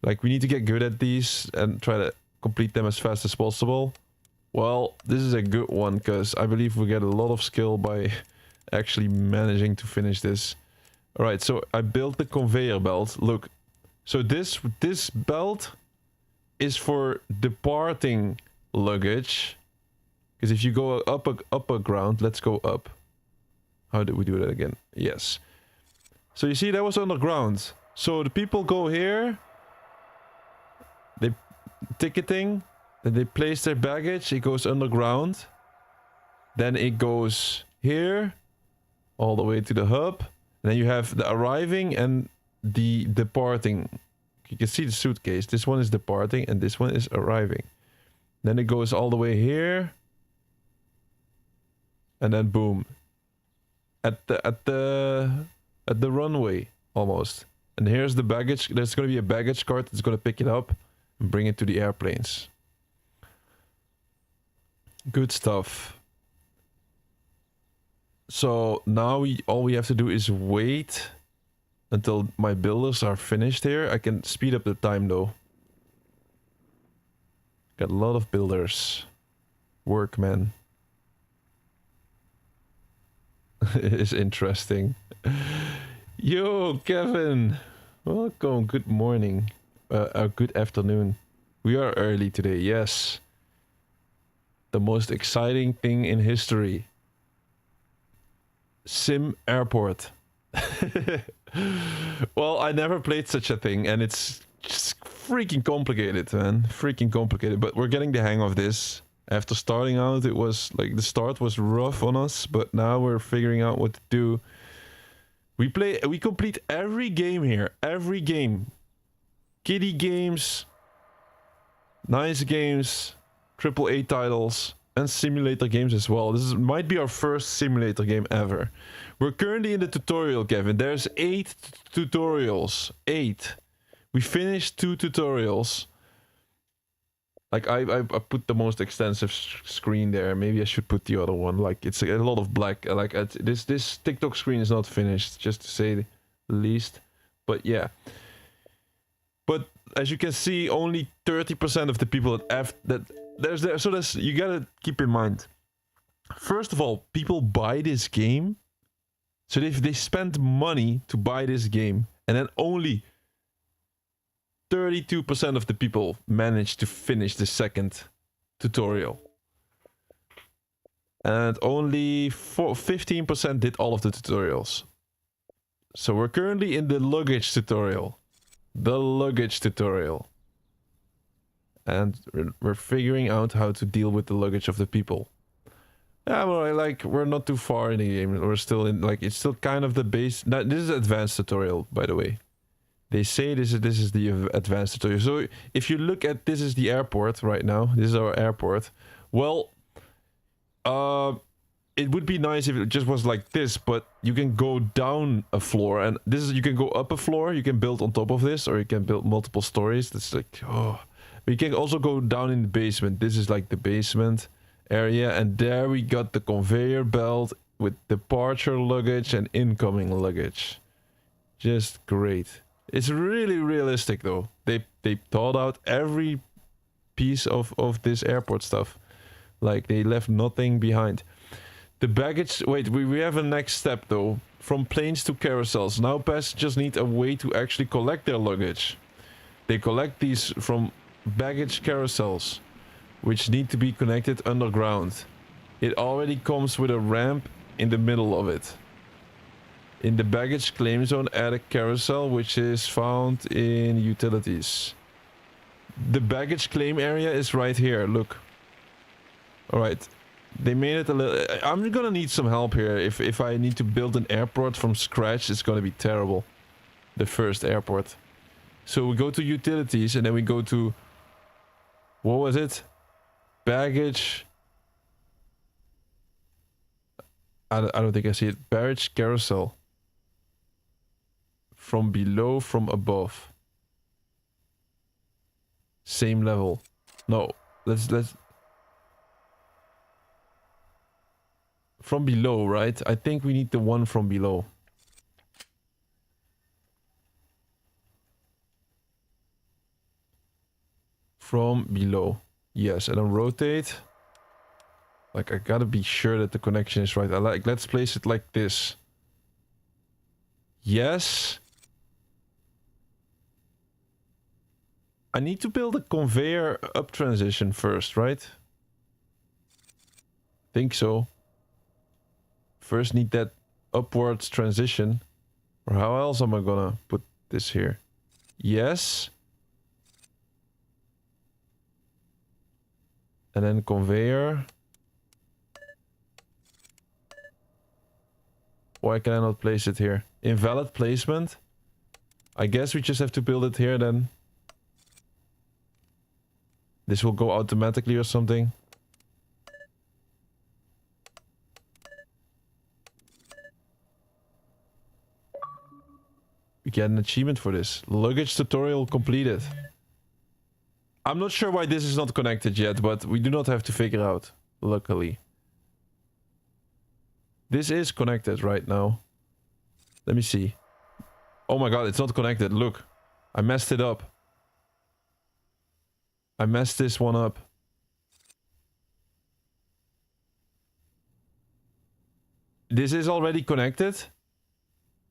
Like we need to get good at these and try to complete them as fast as possible. Well, this is a good one because I believe we get a lot of skill by actually managing to finish this. Alright, so I built the conveyor belt. Look, so this belt is for departing luggage. Because if you go up a ground, let's go up. How did we do that again? Yes. So you see, that was underground. So the people go here. They ticketing. Then they place their baggage. It goes underground. Then it goes here. All the way to the hub. And then you have the arriving and the departing. You can see the suitcase. This one is departing and this one is arriving. Then it goes all the way here. And then boom. At the runway almost. And here's the baggage. There's going to be a baggage cart that's going to pick it up and bring it to the airplanes. Good stuff. So now all we have to do is wait until my builders are finished here. I can speed up the time though. Got a lot of builders. Workmen. It is interesting. Yo, Kevin. Welcome. Good morning. Good afternoon. We are early today, yes. The most exciting thing in history. SimAirport. Well, I never played such a thing and it's just freaking complicated, man. Freaking complicated, but we're getting the hang of this After starting out, it was like the start was rough on us, but now we're figuring out what to do. We complete every game here, every game. Kiddie games, nice games, AAA titles, and simulator games as well. Might be our first simulator game ever. We're currently in the tutorial, Kevin. There's 8 tutorials. 8. We finished 2 tutorials. Like I put the most extensive screen there. Maybe I should put the other one. Like it's a lot of black. Like this TikTok screen is not finished, just to say the least. But yeah. But as you can see, only 30% of the people that you gotta keep in mind. First of all, people buy this game. So they spend money to buy this game, and then only 32% of the people managed to finish the second tutorial. And only 15% did all of the tutorials. So we're currently in the luggage tutorial. The luggage tutorial. And we're figuring out how to deal with the luggage of the people. Yeah, well, we're not too far in the game. We're still in, it's still kind of the base. Now, this is advanced tutorial, by the way. They say this is the advanced tutorial. So if you look at this is the airport right now. This is our airport. Well, it would be nice if it just was like this, but you can go down a floor, and you can go up a floor. You can build on top of this, or you can build multiple stories. That's like, oh. But you can also go down in the basement. This is like the basement area, and there we got the conveyor belt with departure luggage and incoming luggage. Just great. It's really realistic though. They thought out every piece of this airport stuff. Like they left nothing behind. The baggage, wait, we have a next step though. From planes to carousels. Now passengers need a way to actually collect their luggage. They collect these from baggage carousels, which need to be connected underground. It already comes with a ramp in the middle of it. In the baggage claim zone, add a carousel, which is found in utilities. The baggage claim area is right here, look. Alright, they made it a little... I'm gonna need some help here. If I need to build an airport from scratch, it's gonna be terrible. The first airport. So we go to utilities, and then we go to... What was it? Baggage... I don't think I see it. Baggage carousel. From below, from above. Same level. No, let's... From below, right? I think we need the one from below. From below. Yes, and then rotate. Like, I gotta be sure that the connection is right. Let's place it like this. Yes. I need to build a conveyor up transition first, right? Think so. First need that upwards transition. Or how else am I gonna put this here? Yes. And then conveyor. Why can I not place it here? Invalid placement? I guess we just have to build it here then. This will go automatically or something. We get an achievement for this. Luggage tutorial completed. I'm not sure why this is not connected yet, but we do not have to figure out, luckily. This is connected right now. Let me see. Oh my god, it's not connected. Look. I messed it up. I messed this one up. This is already connected?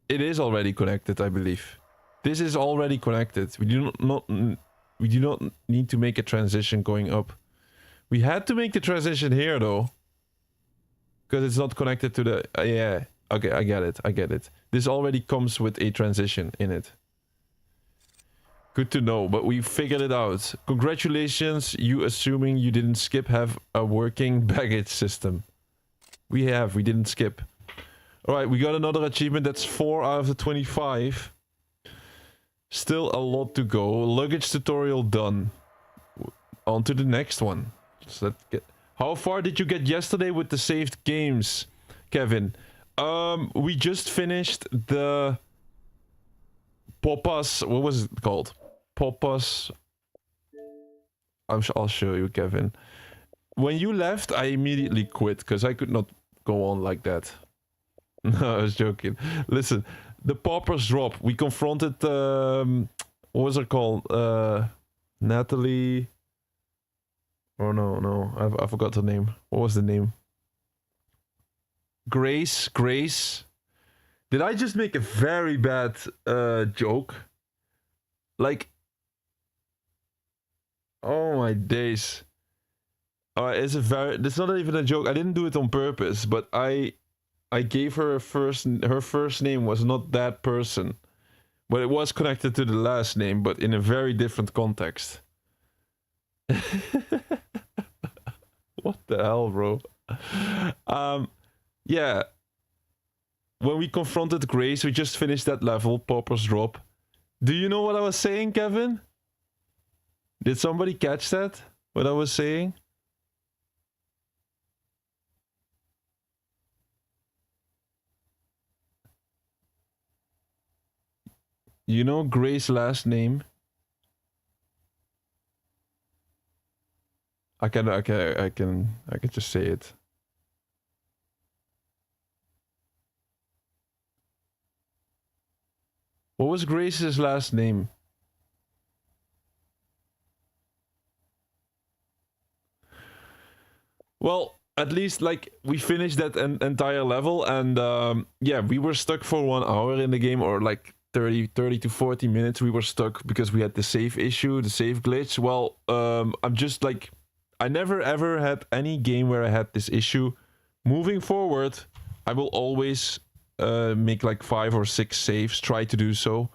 It is already connected, I believe. This is already connected. We do not need to make a transition going up. We had to make the transition here though. Because it's not connected to the... yeah. Okay, I get it. I get it. This already comes with a transition in it. Good to know, but we figured it out. Congratulations, you assuming you didn't skip have a working baggage system. We didn't skip. Alright, we got another achievement. That's 4 out of the 25. Still a lot to go. Luggage tutorial done. On to the next one. So let's get... How far did you get yesterday with the saved games, Kevin? We just finished the... Poppas... What was it called? Poppas... I'll show you, Kevin. When you left, I immediately quit, because I could not go on like that. No, I was joking. Listen, the Pauper's Drop. We confronted, what was her called? Natalie... Oh, no. I forgot her name. What was the name? Grace. Did I just make a very bad, joke? Like... Oh my days. It's not even a joke. I didn't do it on purpose, but I gave her her first name was not that person. But it was connected to the last name, but in a very different context. What the hell, bro? Yeah. When we confronted Grace, we just finished that level, Pauper's Drop. Do you know what I was saying, Kevin? Did somebody catch that? What I was saying? You know Grace's last name? I can just say it. What was Grace's last name? Well, at least like we finished that entire level, and yeah, we were stuck for 1 hour in the game, or like 30 to 40 minutes. We were stuck because we had the save issue, the save glitch. Well, I'm just like, I never ever had any game where I had this issue. Moving forward, I will always make like 5 or 6 saves, try to do so.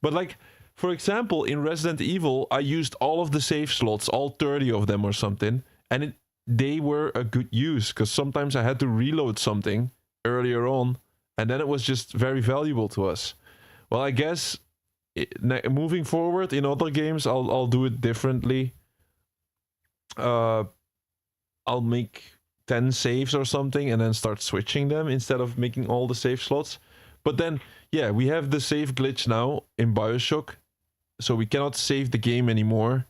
But like, for example, in Resident Evil, I used all of the save slots, all 30 of them or something, and they were a good use, because sometimes I had to reload something earlier on, and then it was just very valuable to us. Well, I guess moving forward in other games, I'll do it differently. I'll make 10 saves or something and then start switching them instead of making all the save slots. But then, yeah, we have the save glitch now in BioShock, so we cannot save the game anymore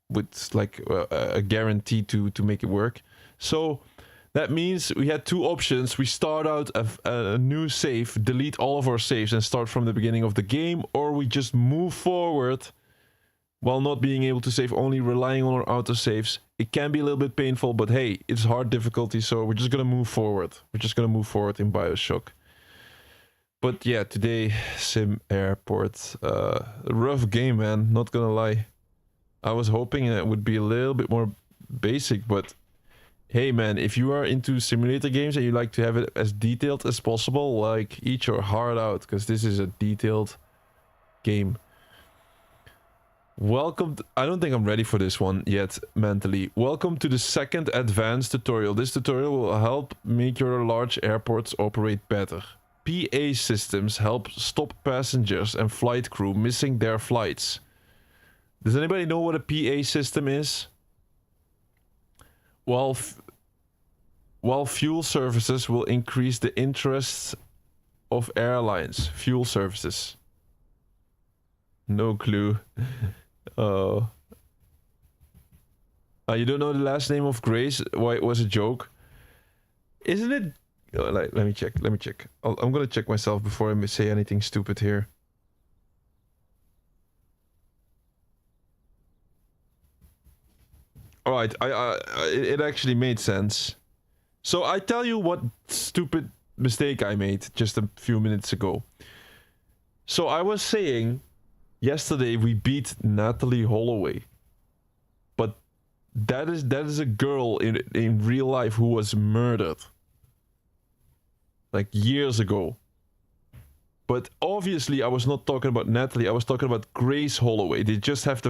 with like a guarantee to make it work. So that means we had 2 options. We start out a new save, delete all of our saves and start from the beginning of the game, or we just move forward while not being able to save, only relying on our autosaves. It can be a little bit painful, but hey, it's hard difficulty, so we're just gonna move forward. We're just gonna move forward in BioShock. But yeah, today, SimAirport. Rough game, man, not gonna lie. I was hoping it would be a little bit more basic, but hey man, if you are into simulator games and you like to have it as detailed as possible, like, eat your heart out, because this is a detailed game. Welcome I don't think I'm ready for this one yet mentally. Welcome to the second advanced tutorial. This tutorial will help make your large airports operate better. PA systems help stop passengers and flight crew missing their flights. Does anybody know what a PA system is? While fuel services will increase the interests of airlines. Fuel services. No clue. Oh. You don't know the last name of Grace? Why it was a joke? Isn't it... let me check. I'm gonna check myself before I say anything stupid here. Alright, it actually made sense. So I tell you what stupid mistake I made just a few minutes ago. So I was saying... Yesterday we beat Natalie Holloway, but that is a girl in real life who was murdered like years ago. But obviously, I was not talking about Natalie. I was talking about Grace Holloway. They just have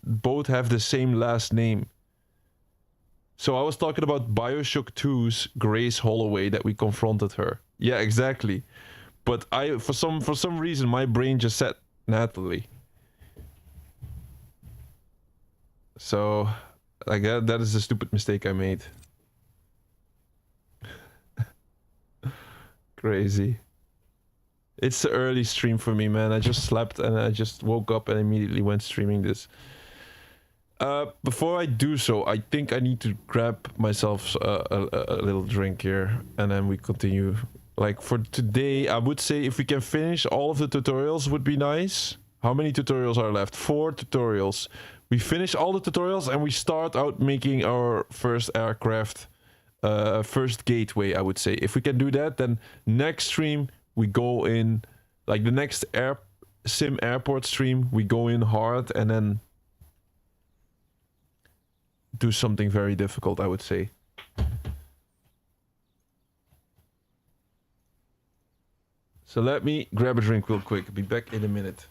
both have the same last name. So I was talking about Bioshock 2's Grace Holloway that we confronted her. Yeah, exactly. But I for some reason my brain just said Natalie. So like that is a stupid mistake I made. Crazy. It's the early stream for me, man. I just slept and I just woke up and immediately went streaming this. Before I do so, I think I need to grab myself a little drink here, and then we continue. Like for today, I would say if we can finish all of the tutorials would be nice. How many tutorials are left? 4 tutorials. We finish all the tutorials and we start out making our first aircraft, first gateway, I would say. If we can do that, then next stream we go in, like the next SimAirport stream, we go in hard and then do something very difficult, I would say. So let me grab a drink real quick. Be back in a minute.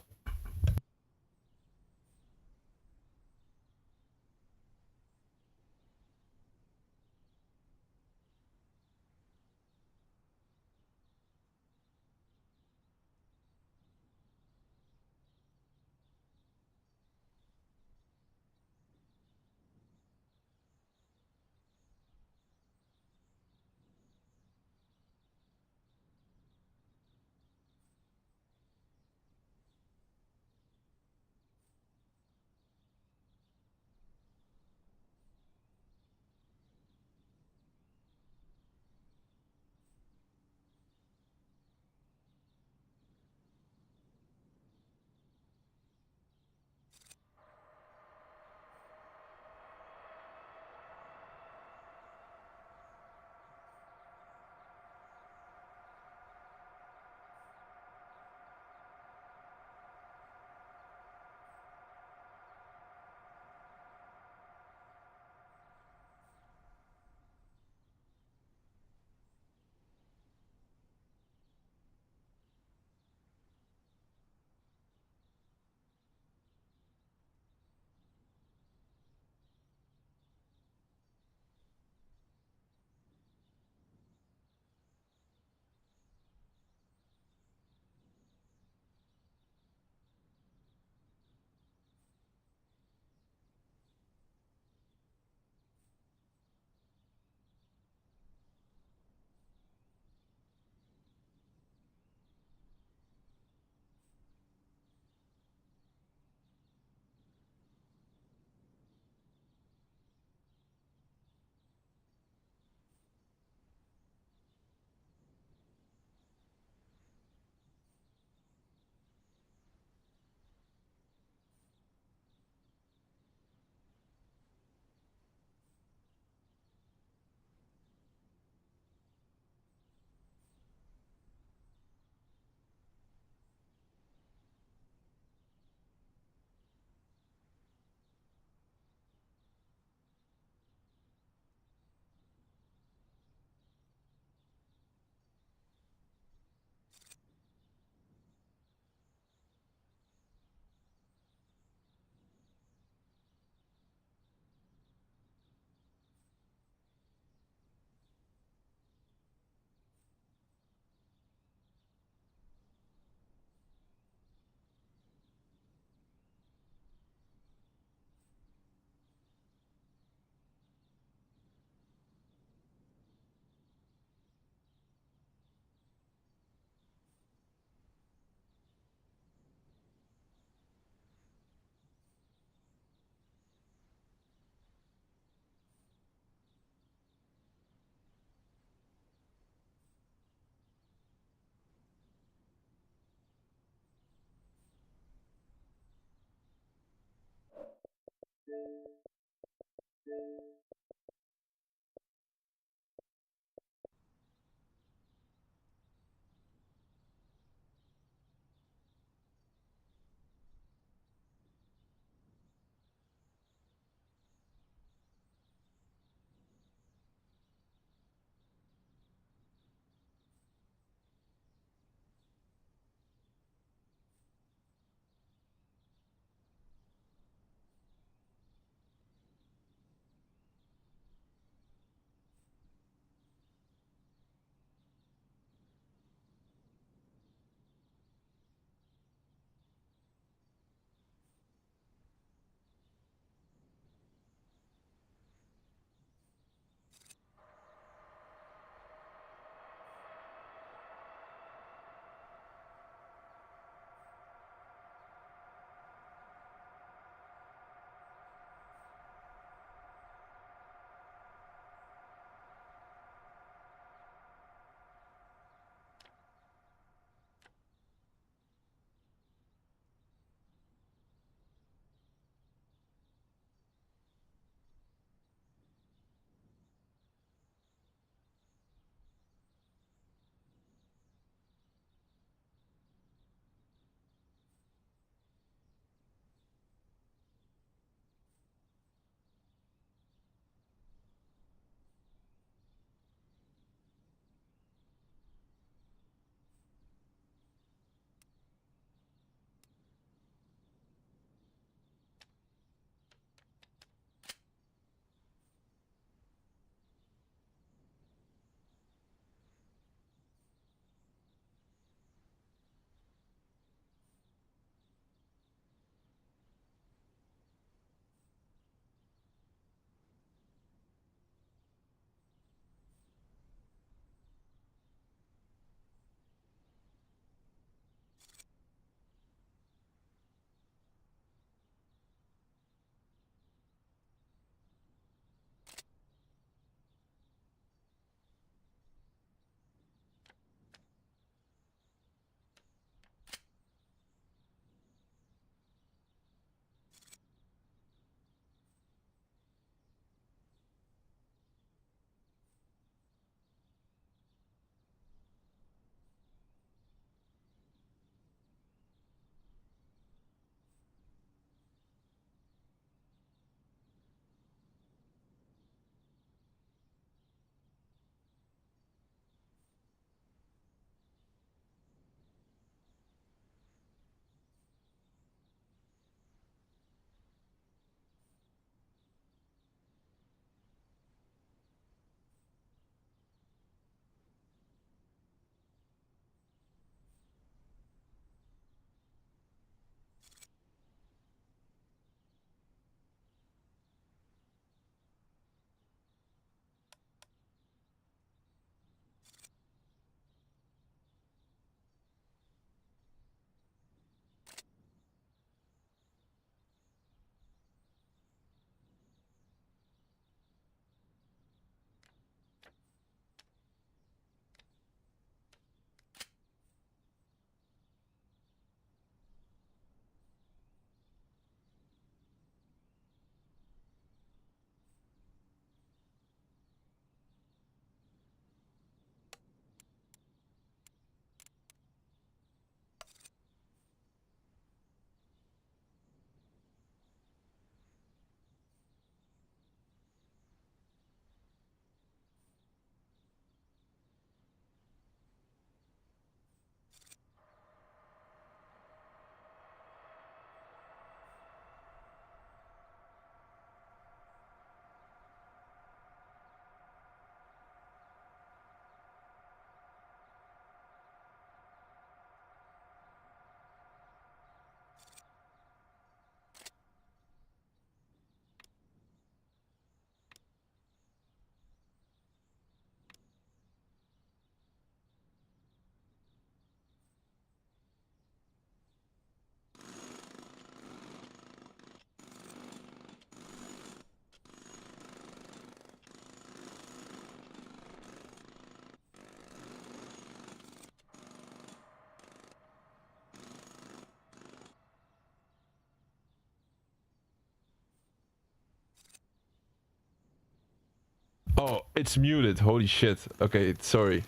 Oh, it's muted. Holy shit. Okay, sorry.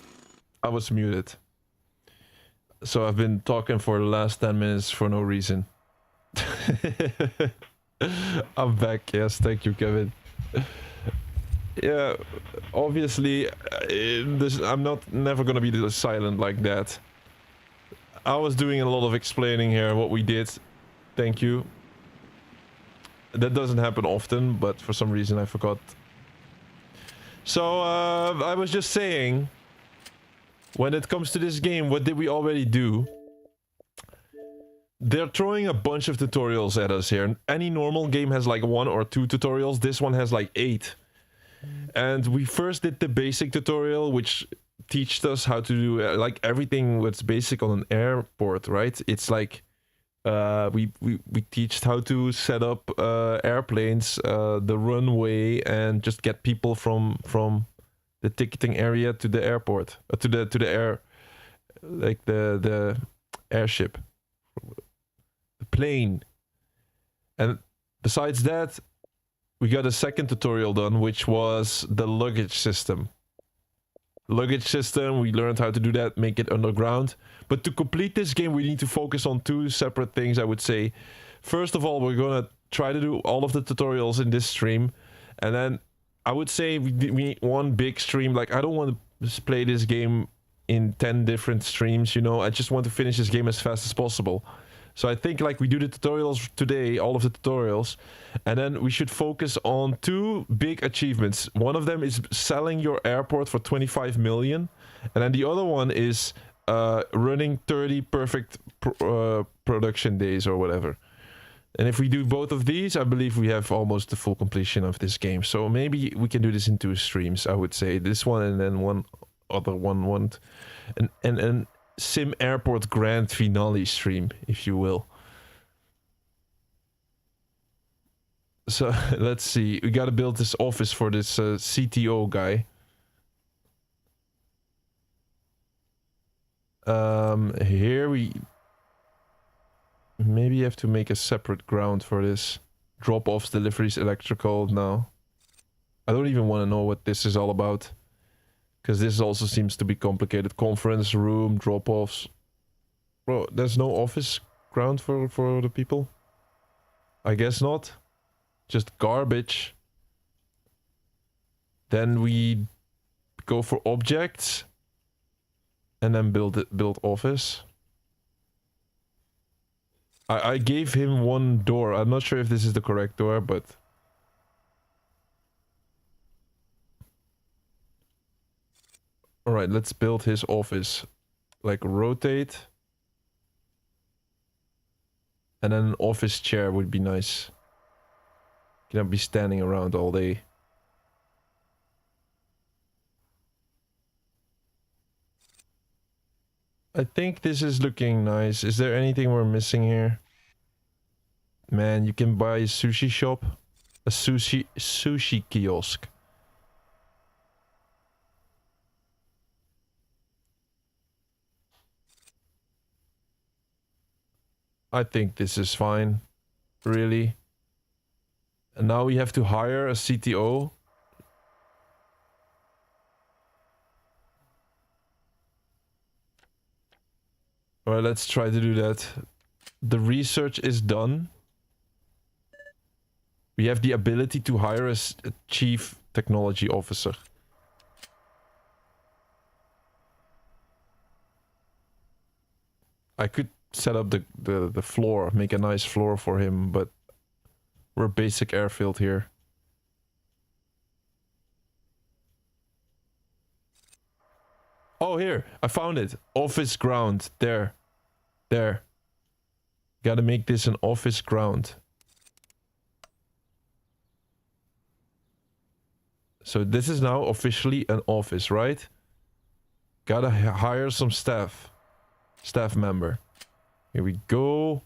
I was muted. So I've been talking for the last 10 minutes for no reason. I'm back. Yes, thank you, Kevin. Yeah, obviously, I'm not never gonna be silent like that. I was doing a lot of explaining here what we did. Thank you. That doesn't happen often, but for some reason I forgot. So, I was just saying, when it comes to this game, what did we already do? They're throwing a bunch of tutorials at us here. Any normal game has like 1 or 2 tutorials. This one has like 8. And we first did the basic tutorial, which teached us how to do like everything that's basic on an airport, right? It's like we teached how to set up airplanes, the runway, and just get people from the ticketing area to the airport, to the air, like the airship, the plane. And besides that, we got a second tutorial done, which was the luggage system. Luggage system, we learned how to do that, make it underground. But to complete this game, we need to focus on 2 separate things, I would say. First of all, we're gonna try to do all of the tutorials in this stream. And then I would say we need one big stream. Like, I don't want to play this game in 10 different streams, you know. I just want to finish this game as fast as possible. So I think like we do the tutorials today, all of the tutorials, and then we should focus on 2 big achievements. One of them is selling your airport for 25 million, and then the other one is running 30 perfect production days or whatever. And if we do both of these, I believe we have almost the full completion of this game. So maybe we can do this in 2 streams, I would say. This one and then one other one. And SimAirport grand finale stream, if you will. So let's see. We gotta build this office for this CTO guy. Here we maybe have to make a separate ground for this. Drop-offs, deliveries, electrical. No. I don't even want to know what this is all about. Because this also seems to be complicated. Conference room, drop-offs. Bro, there's no office ground for the people? I guess not. Just garbage. Then we go for objects. And then build office. I gave him 1 door. I'm not sure if this is the correct door, but... Alright, let's build his office. Like, rotate. And then an office chair would be nice. Cannot be standing around all day. I think this is looking nice. Is there anything we're missing here? Man, you can buy a sushi shop. A sushi kiosk. I think this is fine. Really. And now we have to hire a CTO. Alright, let's try to do that. The research is done. We have the ability to hire a chief technology officer. I could set up the floor, make a nice floor for him, but we're basic airfield here. Oh, here, I found it. Office ground, there. There. Gotta make this an office ground. So this is now officially an office, right? Gotta hire some staff. Staff member. Here we go.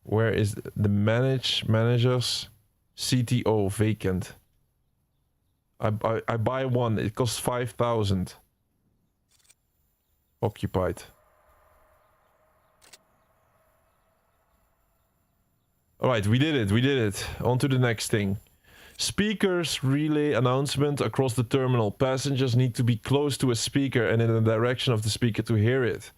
Where is the managers? CTO vacant. I buy 1. It costs 5,000. Occupied. Alright, we did it. We did it. On to the next thing. Speakers relay announcement across the terminal. Passengers need to be close to a speaker and in the direction of the speaker to hear it.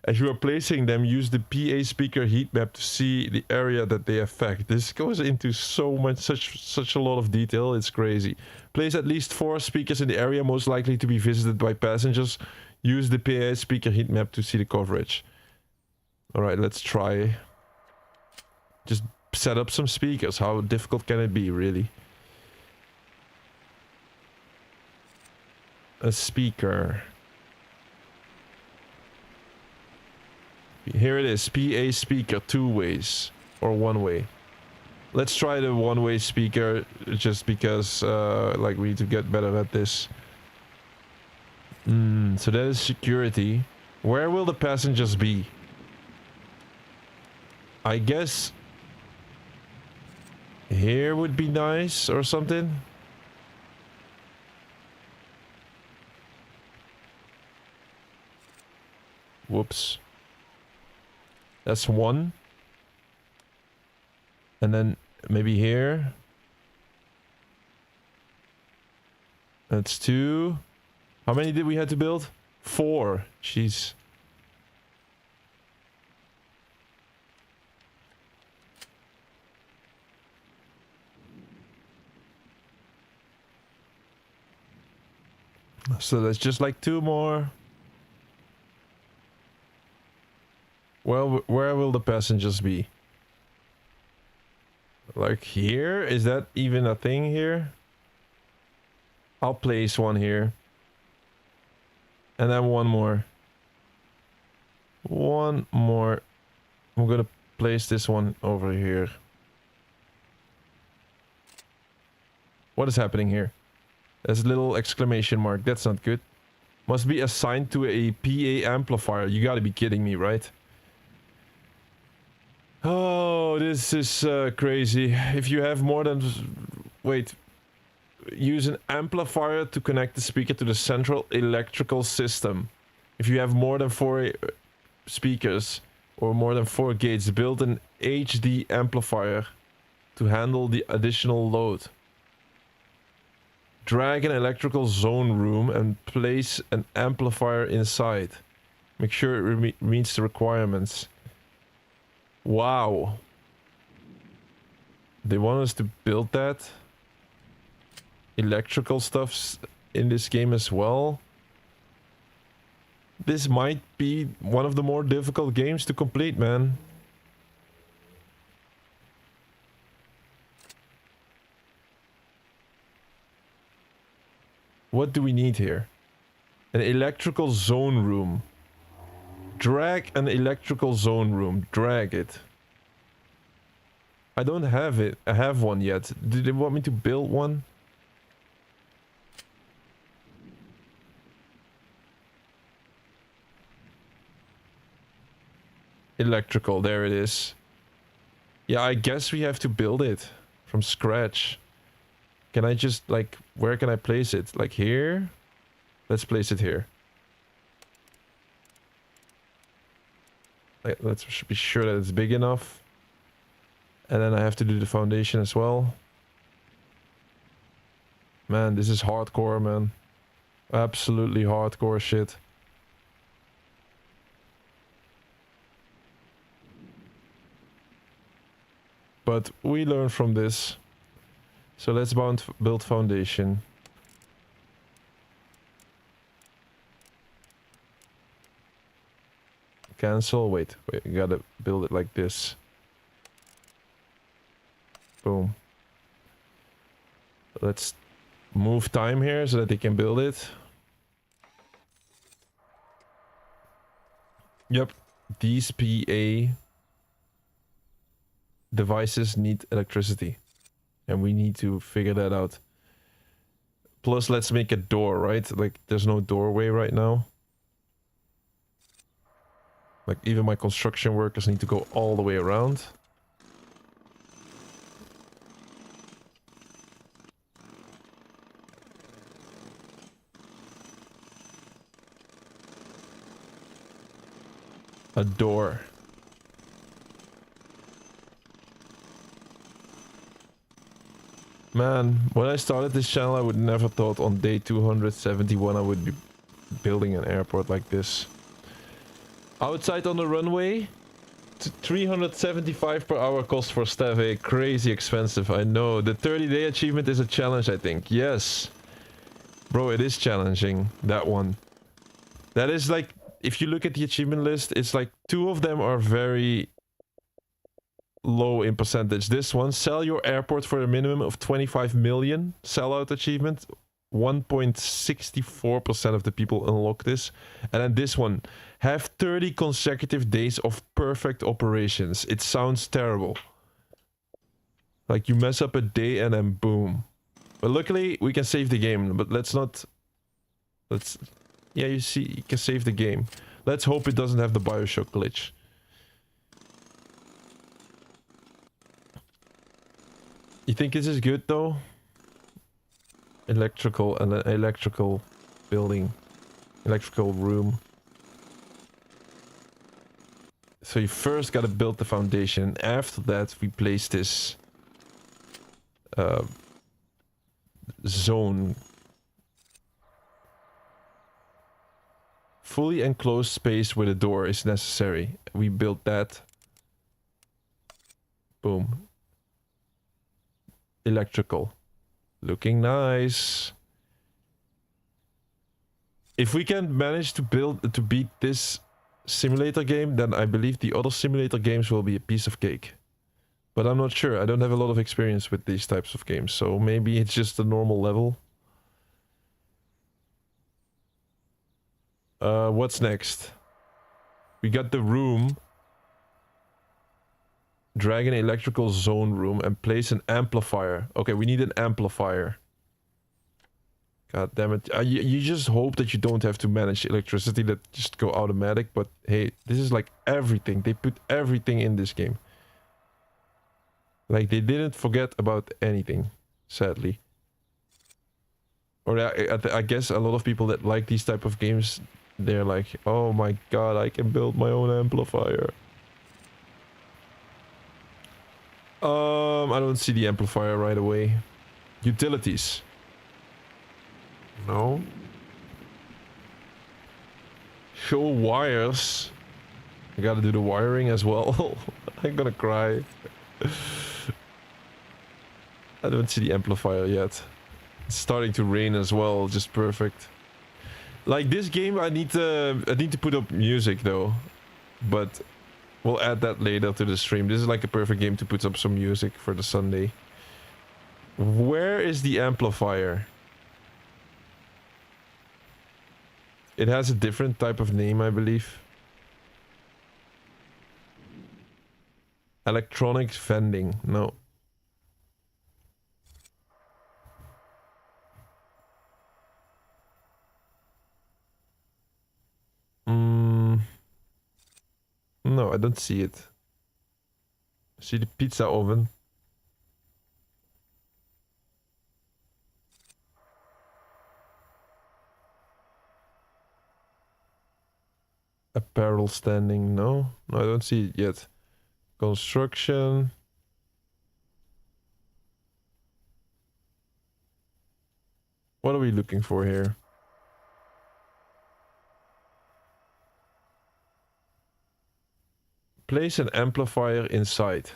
As you are placing them, use the PA speaker heat map to see the area that they affect. This goes into such a lot of detail. It's crazy. Place at least 4 speakers in the area most likely to be visited by passengers. Use the PA speaker heat map to see the coverage. Alright, let's try. Just set up some speakers. How difficult can it be, really? A speaker. Here it is. PA speaker, 2 ways. Or 1 way. Let's try the 1-way speaker just because like we need to get better at this. So that is security. Where will the passengers be? I guess here would be nice or something. Whoops. That's 1. And then maybe here. That's 2. How many did we have to build? 4. Jeez. So that's just like 2 more. Well, where will the passengers be? Like here? Is that even a thing here? I'll place 1 here. And then 1 more. 1 more. I'm gonna place this one over here. What is happening here? There's a little exclamation mark. That's not good. Must be assigned to a PA amplifier. You gotta be kidding me, right? Oh, this is crazy. If you have more than... Wait. Use an amplifier to connect the speaker to the central electrical system. If you have more than 4 speakers or more than 4 gates, build an HD amplifier to handle the additional load. Drag an electrical zone room and place an amplifier inside. Make sure it meets the requirements. Wow. They want us to build that. Electrical stuff's in this game as well. This might be one of the more difficult games to complete, man. What do we need here? An electrical zone room. Drag an electrical zone room. Drag it. I don't have it. I have one yet. Do they want me to build one? Electrical, there it is. Yeah, I guess we have to build it from scratch. Can I just, like, where can I place it? Like here? Let's place it here. Let's be sure that it's big enough. And then I have to do the foundation as well. Man, this is hardcore, man. Absolutely hardcore shit. But we learn from this. So let's build foundation. Cancel. Wait, you gotta build it like this. Boom. Let's move time here so that they can build it. Yep. These PA devices need electricity. And we need to figure that out. Plus, let's make a door, right? Like, there's no doorway right now. Like, even my construction workers need to go all the way around. A door. Man, when I started this channel, I would never thought on day 271 I would be building an airport like this. Outside on the runway, 375 per hour cost for staff. Crazy expensive, I know. The 30-day achievement is a challenge, I think. Yes. Bro, it is challenging, that one. That is like, if you look at the achievement list, it's like 2 of them are very low in percentage. This one, sell your airport for a minimum of 25 million. Sellout achievement. 1.64% of the people unlock this. And then this one, have 30 consecutive days of perfect operations. It sounds terrible. Like you mess up a day and then boom. But luckily we can save the game. But let's not... Yeah, you see, you can save the game. Let's hope it doesn't have the Bioshock glitch. You think this is good though? Electrical and an electrical building. Electrical room. So you first gotta build the foundation. After that we place this zone. Fully enclosed space with a door is necessary. We built that. Boom. Electrical. Looking nice. If we can manage to beat this simulator game, then I believe the other simulator games will be a piece of cake. But I'm not sure. I don't have a lot of experience with these types of games, so maybe it's just a normal level. What's next? We got the room. Drag an electrical zone room and place an amplifier. Okay, we need an amplifier. God damn it. You just hope that you don't have to manage electricity, that just go automatic. But hey, this is like everything. They put everything in this game. Like they didn't forget about anything, sadly. Or I guess a lot of people that like these type of games, they're like, oh my god, I can build my own amplifier. I don't see the amplifier right away. Utilities. No. Show wires. I gotta do the wiring as well. I'm gonna cry. I don't see the amplifier yet. It's starting to rain as well, just perfect. Like this game, I need to put up music though, but we'll add that later to the stream. This is like a perfect game to put up some music for the Sunday. Where is the amplifier? It has a different type of name, I believe. Electronics vending. No. No, I don't see it. I see the pizza oven. Apparel standing. No, I don't see it yet. Construction. What are we looking for here? Place an amplifier inside.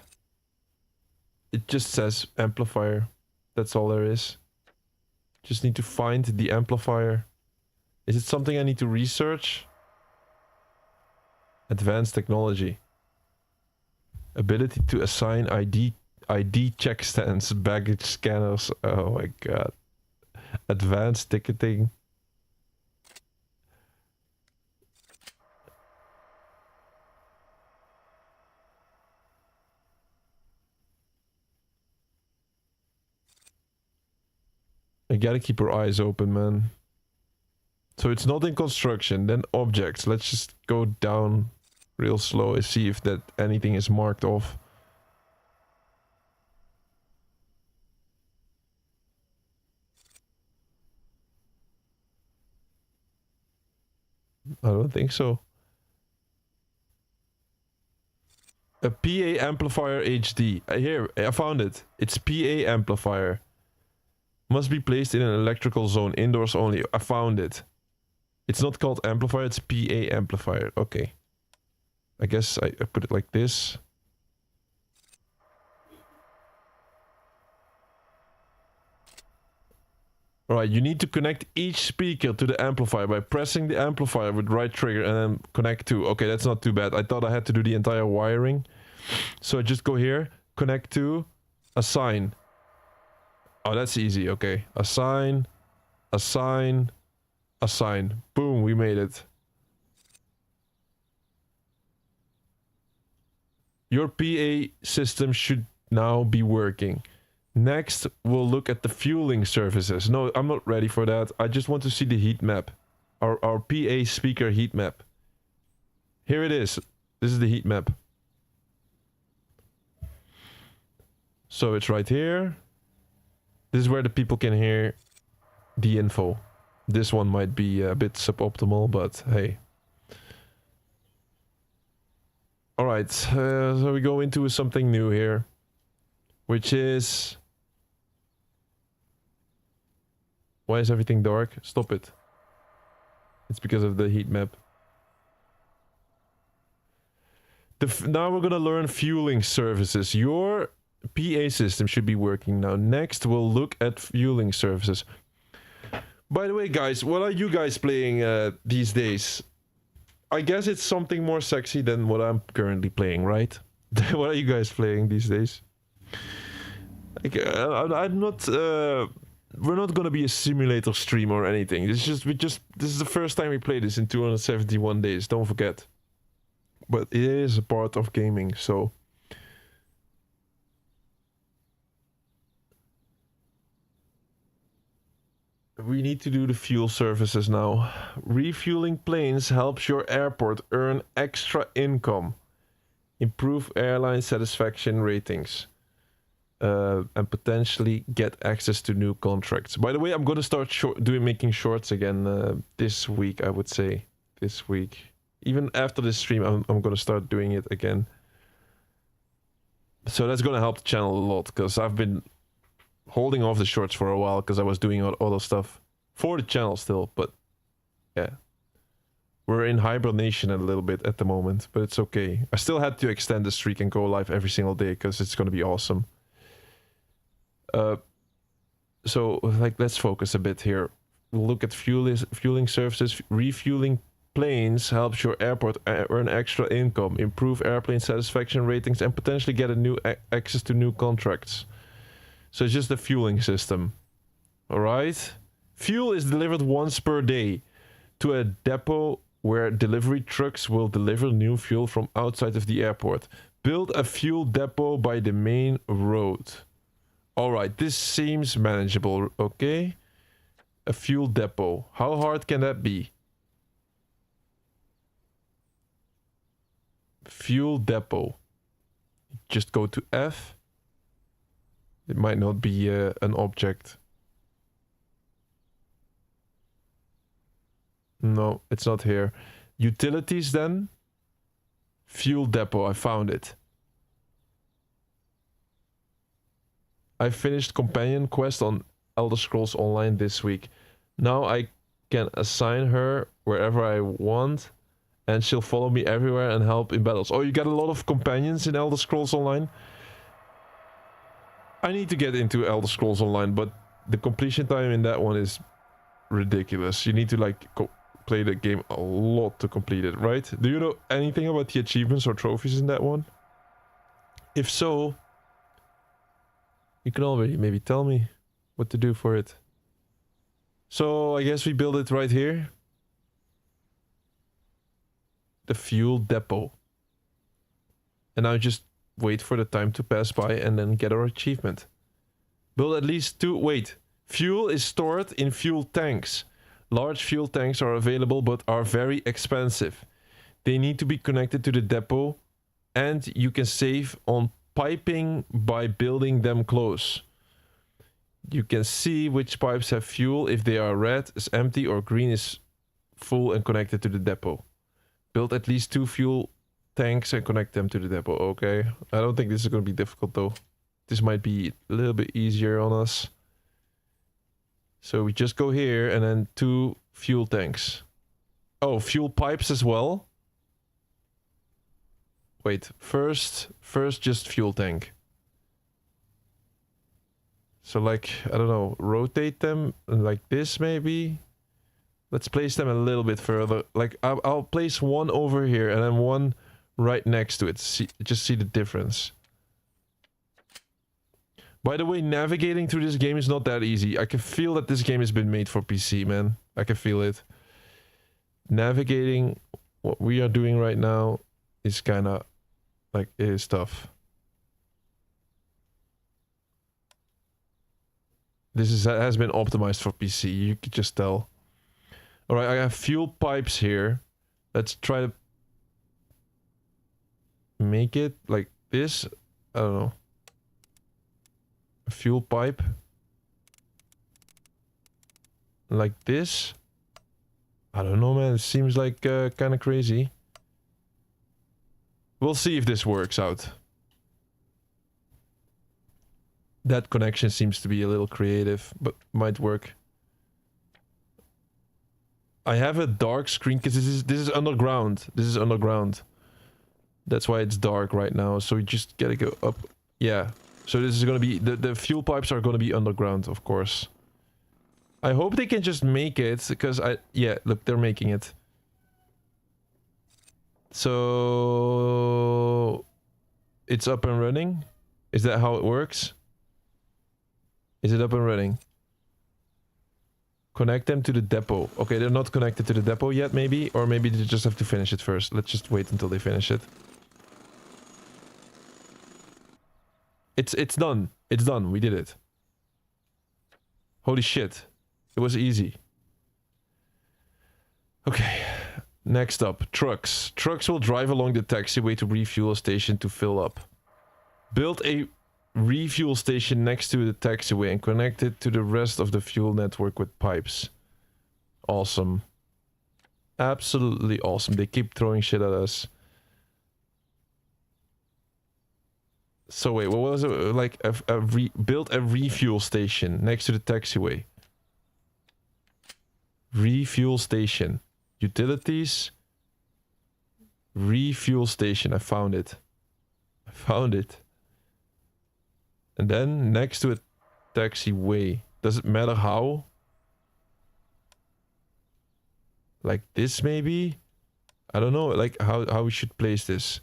It just says amplifier. That's all there is. Just need to find the amplifier. Is it something I need to research? Advanced technology. Ability to assign ID check stands, baggage scanners. Oh my god. Advanced ticketing. I gotta keep our eyes open, man. So it's not in construction, then objects. Let's just go down real slow and see if that anything is marked off. I don't think so. A PA amplifier HD. Here, I found it. It's PA amplifier. Must be placed in an electrical zone, indoors only. I found it. It's not called amplifier, it's PA amplifier. Okay. I guess I put it like this. Alright, you need to connect each speaker to the amplifier by pressing the amplifier with right trigger and then connect to. Okay, that's not too bad. I thought I had to do the entire wiring. So I just go here, connect to, assign. Oh, that's easy. Okay. Assign, assign, assign. Boom, we made it. Your PA system should now be working. Next, we'll look at the fueling surfaces. No, I'm not ready for that. I just want to see the heat map. Our PA speaker heat map. Here it is. This is the heat map. So it's right here. This is where the people can hear the info. This one might be a bit suboptimal, but hey. Alright, so we go into something new here. Which is... Why is everything dark? Stop it. It's because of the heat map. Now we're gonna learn fueling services. Your PA system should be working now. Next, we'll look at fueling services. By the way, guys, what are you guys playing these days? I guess it's something more sexy than what I'm currently playing, right? What are you guys playing these days? Like, I'm not. We're not gonna be a simulator stream or anything. This is the first time we play this in 271 days. Don't forget. But it is a part of gaming, so. We need to do the fuel services now. Refueling planes helps your airport earn extra income. Improve airline satisfaction ratings. And potentially get access to new contracts. By the way, I'm gonna start making shorts again this week, I would say. This week. Even after this stream, I'm gonna start doing it again. So that's gonna help the channel a lot, because I've been holding off the shorts for a while because I was doing other stuff for the channel still, but yeah. We're in hibernation a little bit at the moment, but it's okay. I still had to extend the streak and go live every single day because it's gonna be awesome. So like, let's focus a bit here. We'll look at fueling services. Refueling planes helps your airport earn extra income, improve airplane satisfaction ratings, and potentially get a new access to new contracts. So it's just the fueling system. Alright? Fuel is delivered once per day to a depot where delivery trucks will deliver new fuel from outside of the airport. Build a fuel depot by the main road. Alright, this seems manageable, okay? A fuel depot. How hard can that be? Fuel depot. Just go to F. It might not be an object. No, it's not here. Utilities then? Fuel depot, I found it. I finished companion quest on Elder Scrolls Online this week. Now I can assign her wherever I want, and she'll follow me everywhere and help in battles. Oh, you got a lot of companions in Elder Scrolls Online? I need to get into Elder Scrolls Online, but the completion time in that one is ridiculous. You need to like play the game a lot to complete it, right? Do you know anything about the achievements or trophies in that one? If so, you can already maybe tell me what to do for it. So I guess we build it right here. The fuel depot. And now just wait for the time to pass by and then get our achievement. Build at least 2... Wait. Fuel is stored in fuel tanks. Large fuel tanks are available but are very expensive. They need to be connected to the depot, and you can save on piping by building them close. You can see which pipes have fuel. If they are red is empty or green is full and connected to the depot. Build at least 2 fuel tanks and connect them to the depot. Okay, I don't think this is going to be difficult though. This might be a little bit easier on us. So we just go here and then 2 fuel tanks. Oh, fuel pipes as well. Wait, first just fuel tank. So like, I don't know, rotate them like this maybe. Let's place them a little bit further. Like I'll place one over here and then one right next to it. Just see the difference. By the way, navigating through this game is not that easy. I can feel that this game has been made for PC, man. I can feel it. Navigating what we are doing right now is kind of like, it is tough. This has been optimized for PC. You could just tell. All right, I have fuel pipes here. Let's try to make it like this. I don't know. A fuel pipe. Like this. I don't know, man. It seems like kind of crazy. We'll see if this works out. That connection seems to be a little creative, but might work. I have a dark screen because this is underground. This is underground. That's why it's dark right now. So we just gotta go up. Yeah. So this is gonna be the fuel pipes are gonna be underground, of course. I hope they can just make it because yeah, look, they're making it. So it's up and running. Is that how it works? Is it up and running? Connect them to the depot. Okay, they're not connected to the depot yet, maybe. Or maybe they just have to finish it first. Let's just wait until they finish it. It's done. It's done. We did it. Holy shit. It was easy. Okay. Next up, trucks. Trucks will drive along the taxiway to refuel a station to fill up. Build a refuel station next to the taxiway and connect it to the rest of the fuel network with pipes. Awesome. Absolutely awesome. They keep throwing shit at us. So wait, what was it? Like build a refuel station next to the taxiway. Refuel station. Utilities. Refuel station. I found it. I found it. And then next to a taxiway. Does it matter how? Like this maybe? I don't know, like how we should place this.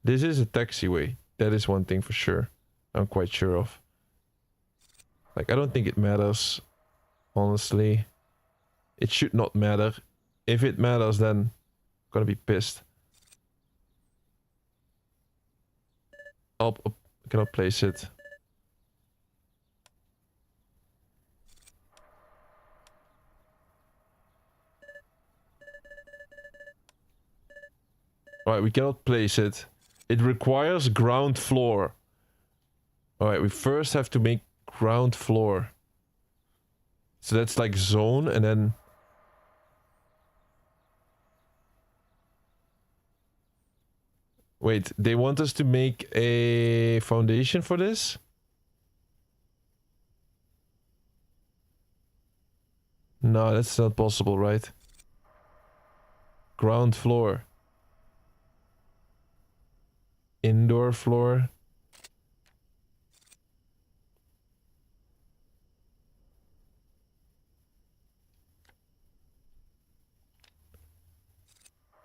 This is a taxiway. That is one thing for sure. I'm quite sure of. Like, I don't think it matters. Honestly. It should not matter. If it matters, then I'm gonna be pissed. I cannot place it. Alright, we cannot place it. It requires ground floor. Alright, we first have to make ground floor. So that's like zone and then... Wait, they want us to make a foundation for this? No, that's not possible, right? Ground floor. Indoor floor.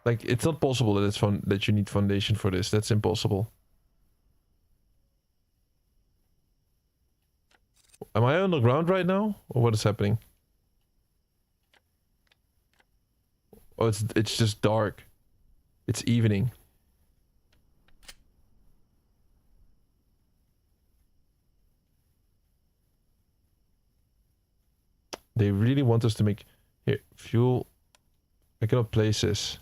Like, it's not possible that that you need foundation for this. That's impossible. Am I underground right now? Or what is happening? Oh, it's just dark. It's evening. They really want us to make... Here, fuel... I cannot place this.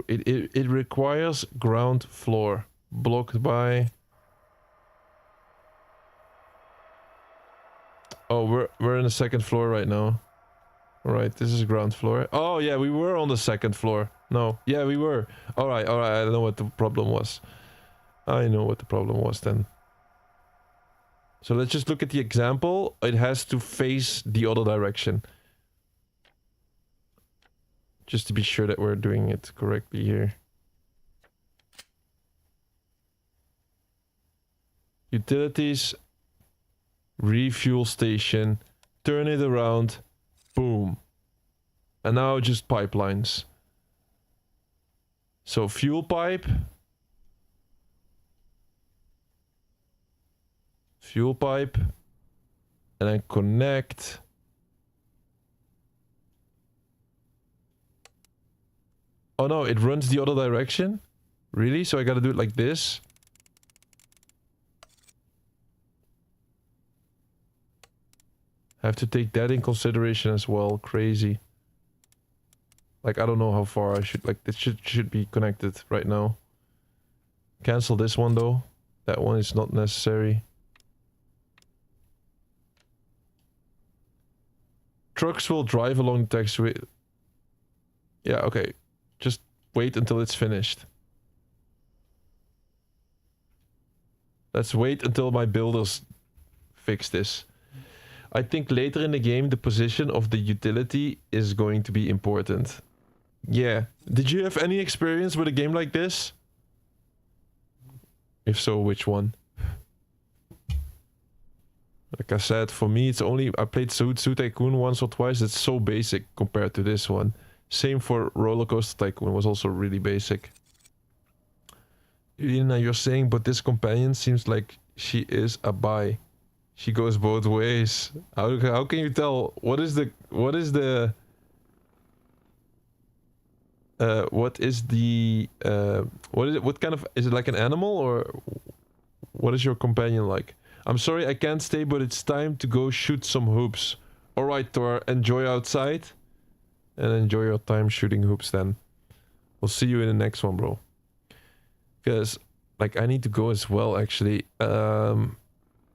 It requires ground floor. Blocked by... Oh, we're in the second floor right now. Alright, this is ground floor. Oh, yeah, we were on the second floor. No, yeah, we were. Alright, I know what the problem was. I know what the problem was then. So let's just look at the example. It has to face the other direction. Just to be sure that we're doing it correctly here. Utilities, refuel station, turn it around, boom. And now just pipelines. So fuel pipe. Fuel pipe. And then connect. Oh no, it runs the other direction? Really? So I gotta do it like this? Have to take that in consideration as well. Crazy. Like, I don't know how far I should... Like, this should be connected right now. Cancel this one, though. That one is not necessary. Trucks will drive along the taxiway. Yeah, okay. Just wait until it's finished. Let's wait until my builders fix this. I think later in the game, the position of the utility is going to be important. Yeah. Did you have any experience with a game like this? If so, which one? Like I said, for me, it's only... I played Zoo Tycoon once or twice. It's so basic compared to this one. Same for Roller Coaster Tycoon. It was also really basic. Irina, you're saying, but this companion seems like she is a bi. She goes both ways. How can you tell? What is the what is the what kind of, is it like an animal, or what is your companion like? I'm sorry I can't stay, but it's time to go shoot some hoops. Alright, Thor, enjoy outside and enjoy your time shooting hoops then. We'll see you in the next one, bro. Because like I need to go as well actually.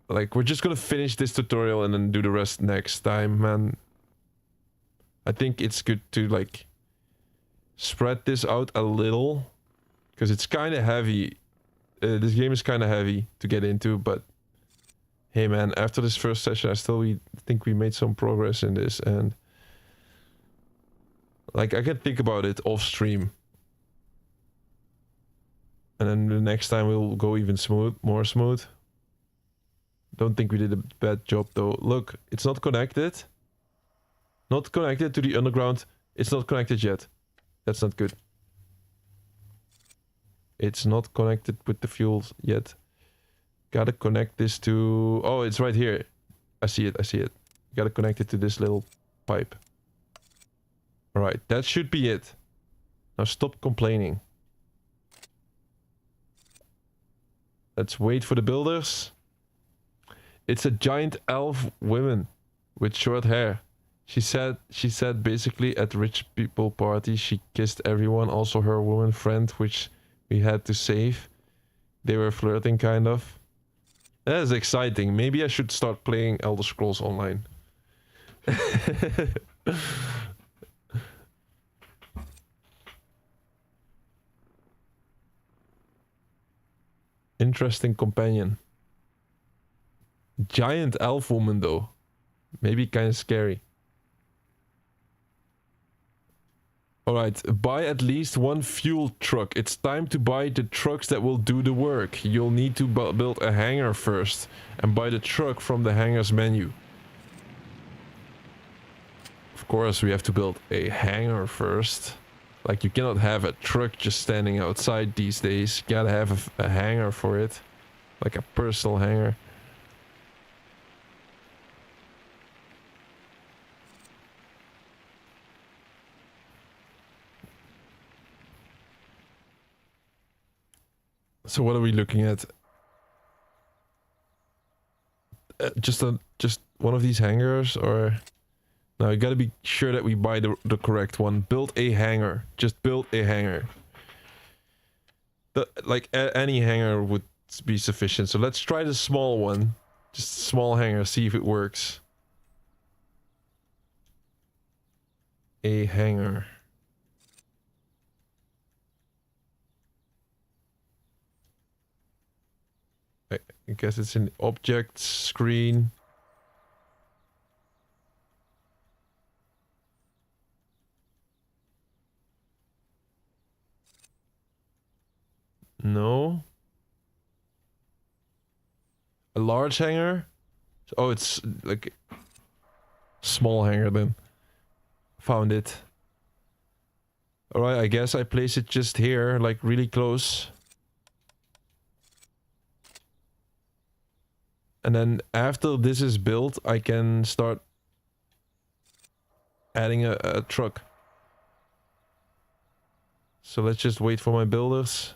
Like, we're just gonna finish this tutorial and then do the rest next time, man. I think it's good to, like, spread this out a little. Because it's kind of heavy. This game is kind of heavy to get into, but... Hey, man, after this first session, I still think we made some progress in this, and... Like, I can think about it off-stream. And then the next time we'll go even more smooth. Don't think we did a bad job though. Look, it's not connected. Not connected to the underground. It's not connected yet. That's not good. It's not connected with the fuels yet. Gotta connect this to... Oh, it's right here. I see it, I see it. Gotta connect it to this little pipe. Alright, that should be it. Now stop complaining. Let's wait for the builders. It's a giant elf woman with short hair. She said basically at rich people party she kissed everyone, also her woman friend, which we had to save. They were flirting kind of. That is exciting. Maybe I should start playing Elder Scrolls Online. Interesting companion. Giant elf woman though. Maybe kind of scary. Alright, buy at least one fuel truck. It's time to buy the trucks that will do the work. You'll need to build a hangar first. And buy the truck from the hangar's menu. Of course, we have to build a hangar first. Like, you cannot have a truck just standing outside these days. You gotta have a hangar for it. Like a personal hangar. So what are we looking at? Just one of these hangars, or... No, you gotta be sure that we buy the correct one. Build a hangar. Just build a hangar. Like, any hangar would be sufficient. So let's try the small one. Just a small hangar, see if it works. A hangar. I guess it's in the object screen. No. A large hangar? Oh, it's like small hangar then. Found it. Alright, I guess I place it just here, like really close. And then after this is built, I can start adding a truck. So let's just wait for my builders.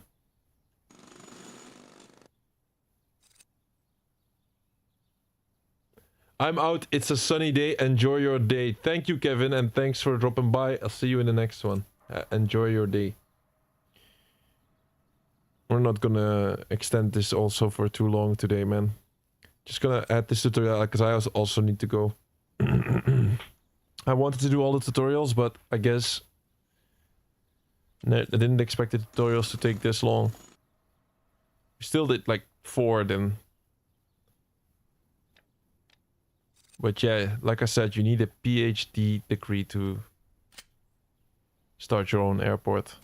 I'm out. It's a sunny day. Enjoy your day. Thank you, Kevin, and thanks for dropping by. I'll see you in the next one. Enjoy your day. We're not gonna extend this also for too long today, man. Just gonna add this tutorial because I also need to go. I wanted to do all the tutorials, but I guess I didn't expect the tutorials to take this long. We still did like 4 then. But yeah, like I said, you need a PhD degree to start your own airport.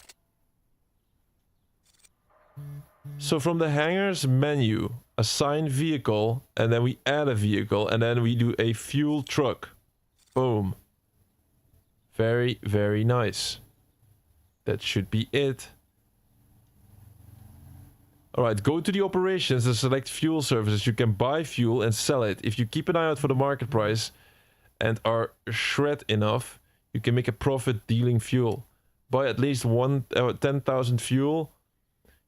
So from the hangars menu, assign vehicle, and then we add a vehicle, and then we do a fuel truck. Boom. Very, very nice. That should be it. Alright, go to the operations and select fuel services. You can buy fuel and sell it. If you keep an eye out for the market price and are shred enough, you can make a profit dealing fuel. Buy at least 10,000 fuel.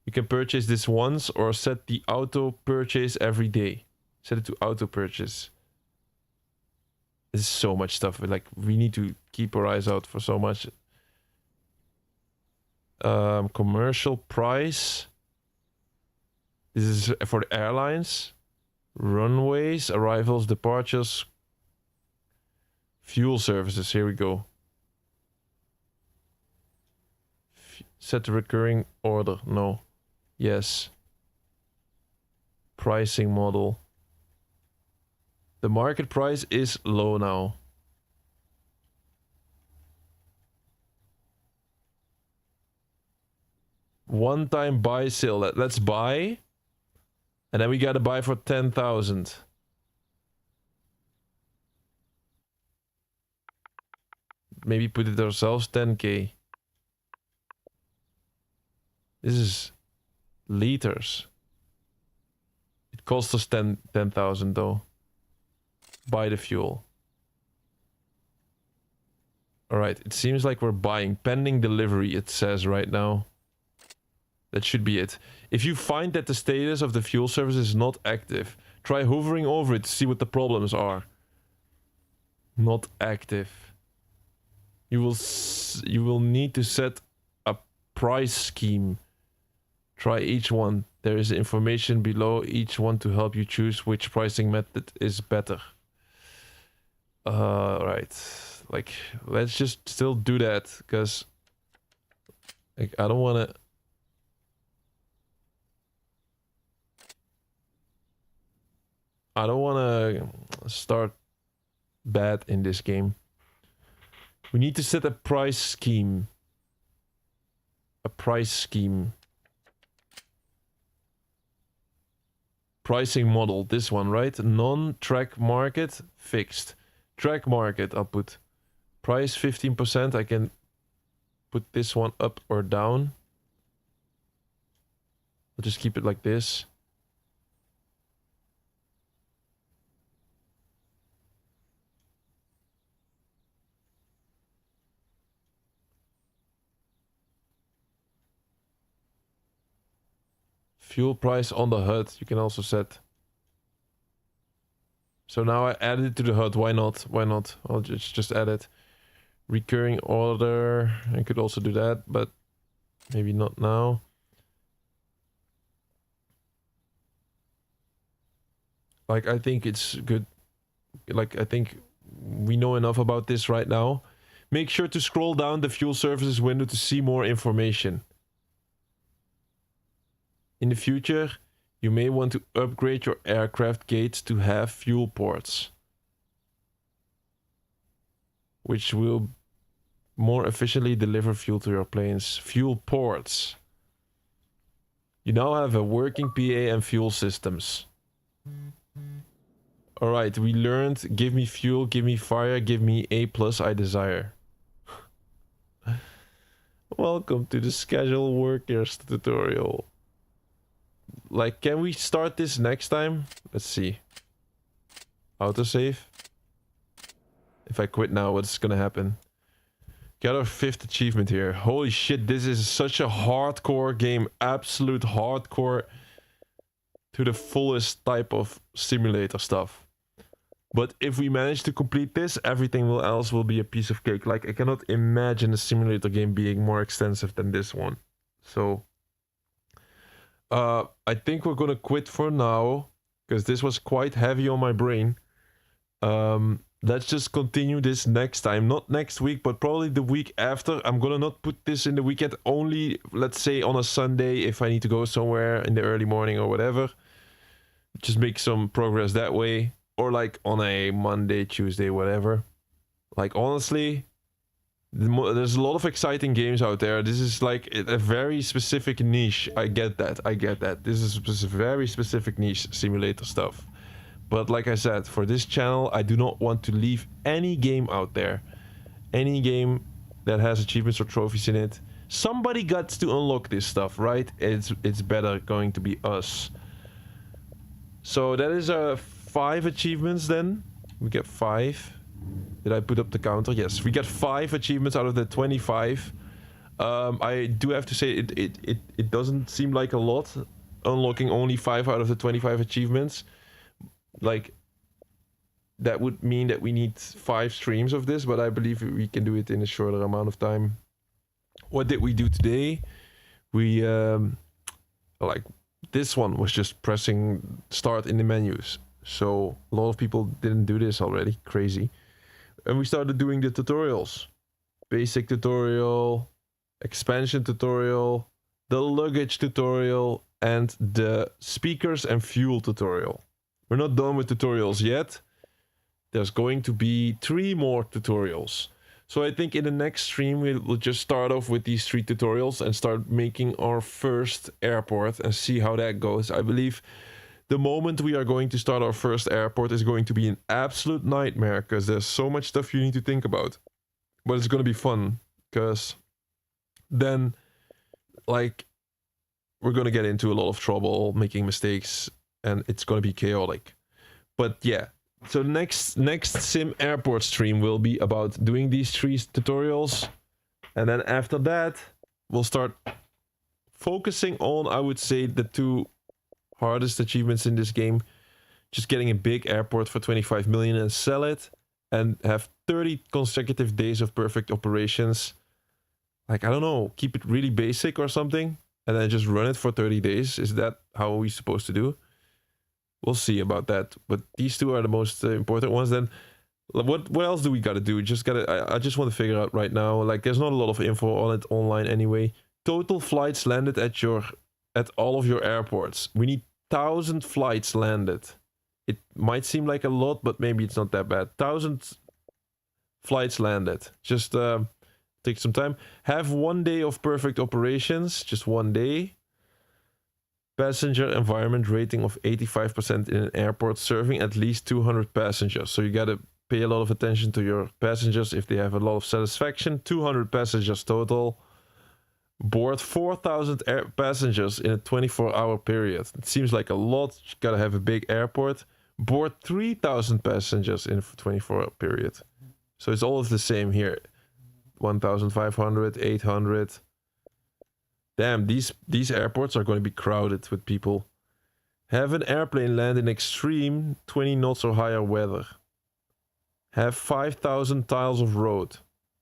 You can purchase this once or set the auto purchase every day. Set it to auto purchase. There's so much stuff. Like, we need to keep our eyes out for so much. Commercial price. This is for the airlines. Runways, arrivals, departures. Fuel services. Here we go. Set the recurring order. No. Yes. Pricing model. The market price is low now. One time buy sale. Let's buy. And then we gotta buy for 10,000. Maybe put it ourselves, 10k. This is liters. It costs us 10,000 though. Buy the fuel. Alright, it seems like we're buying. Pending delivery, it says right now. That should be it. If you find that the status of the fuel service is not active, try hovering over it to see what the problems are. Not active. You will need to set a price scheme. Try each one. There is information below each one to help you choose which pricing method is better. Right. Like, let's just still do that, because like, I don't want to... I don't want to start bad in this game. We need to set a price scheme. A price scheme. Pricing model, this one, right? Non-track market, fixed. Track market, I'll put price 15%. I can put this one up or down. I'll just keep it like this. Fuel price on the HUD, you can also set. So now I added it to the HUD, why not? Why not? I'll just add it. Recurring order, I could also do that, but maybe not now. Like, I think it's good. Like, I think we know enough about this right now. Make sure to scroll down the fuel services window to see more information. In the future, You may want to upgrade your aircraft gates to have fuel ports, which will more efficiently deliver fuel to your planes. Fuel ports. You now have a working PA and fuel systems. Alright, we learned give me fuel, give me fire, give me A+, I desire. Welcome to the schedule workers tutorial. Like, can we start this next time? Let's see. Autosave. If I quit now, what's gonna happen? Got our 5th achievement here. Holy shit, this is such a hardcore game. Absolute hardcore to the fullest type of simulator stuff. But if we manage to complete this, everything else will be a piece of cake. Like, I cannot imagine a simulator game being more extensive than this one. So, I think we're gonna quit for now, because this was quite heavy on my brain. Let's just continue this next time. Not next week, but probably the week after. I'm gonna not put this in the weekend, only, let's say, on a Sunday if I need to go somewhere in the early morning or whatever. Just make some progress that way. Or like on a Monday, Tuesday, whatever. Like, honestly, there's a lot of exciting games out there. This is like a very specific niche. I get that. I get that. This is a very specific niche simulator stuff. But like I said, for this channel, I do not want to leave any game out there. Any game that has achievements or trophies in it. Somebody got to unlock this stuff, right? It's better going to be us. So that is 5 achievements then. We get 5. Did I put up the counter? Yes, we get 5 achievements out of the 25. I do have to say it doesn't seem like a lot. Unlocking only 5 out of the 25 achievements. Like, that would mean that we need 5 streams of this, but I believe we can do it in a shorter amount of time. What did we do today? We like, this one was just pressing start in the menus. So a lot of people didn't do this already. Crazy. And we started doing the tutorials. Basic tutorial, expansion tutorial, the luggage tutorial, and the speakers and fuel tutorial. We're not done with tutorials yet. There's going to be 3 more tutorials. So I think in the next stream we'll just start off with these 3 tutorials and start making our first airport and see how that goes. I believe the moment we are going to start our first airport is going to be an absolute nightmare, because there's so much stuff you need to think about. But it's going to be fun, because then, like, we're going to get into a lot of trouble, making mistakes, and it's going to be chaotic. But yeah, so next SimAirport stream will be about doing these 3 tutorials, and then after that we'll start focusing on, I would say, the 2 hardest achievements in this game. Just getting a big airport for 25 million and sell it, and have 30 consecutive days of perfect operations. Like, I don't know, keep it really basic or something, and then just run it for 30 days. Is that how we're supposed to do? We'll see about that. But these 2 are the most important ones. Then what else do we gotta do? I just want to figure out right now. Like, there's not a lot of info on it online anyway. Total flights landed at all of your airports. We need 1,000 flights landed. It might seem like a lot, but maybe it's not that bad. 1,000 flights landed. Just take some time. Have 1 day of perfect operations. Just 1 day. Passenger environment rating of 85% in an airport serving at least 200 passengers. So you gotta pay a lot of attention to your passengers if they have a lot of satisfaction. 200 passengers total. Board 4,000 passengers in a 24-hour period. It seems like a lot. You gotta have a big airport. Board 3,000 passengers in a 24-hour period. So it's all of the same here. 1,500, 800. Damn, these airports are going to be crowded with people. Have an airplane land in extreme 20 knots or higher weather. Have 5,000 tiles of road.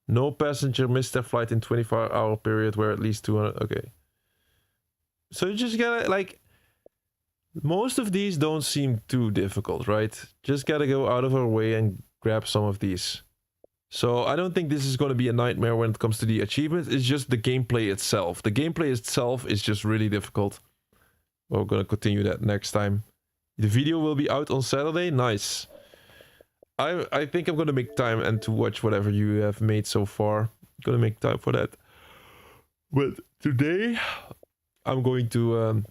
No passenger missed their flight in 24-hour period where at least 200... Okay. So you just gotta, like... Most of these don't seem too difficult, right? Just gotta go out of our way and grab some of these. So I don't think this is going to be a nightmare when it comes to the achievements. It's just the gameplay itself. The gameplay itself is just really difficult. We're gonna continue that next time. The video will be out on Saturday. Nice. I think I'm gonna make time and to watch whatever you have made so far. Gonna make time for that. But today I'm going to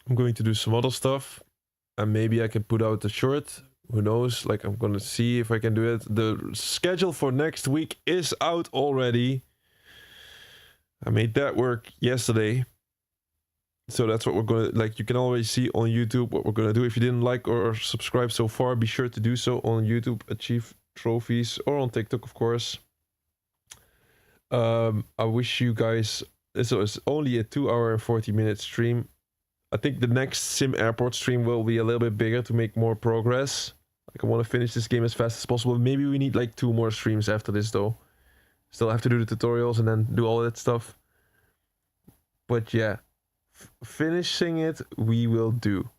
do some other stuff, and maybe I can put out a short. Who knows? Like, I'm gonna see if I can do it. The schedule for next week is out already. I made that work yesterday. So that's what we're gonna, like, you can always see on YouTube what we're gonna do. If you didn't like or subscribe so far, be sure to do so on YouTube, Achieve Trophies, or on TikTok, of course. I wish you guys, so it's only a 2-hour and 40-minute stream. I think the next SimAirport stream will be a little bit bigger to make more progress. Like, I want to finish this game as fast as possible. Maybe we need like 2 more streams after this though. Still have to do the tutorials and then do all that stuff. But yeah, finishing it we will do.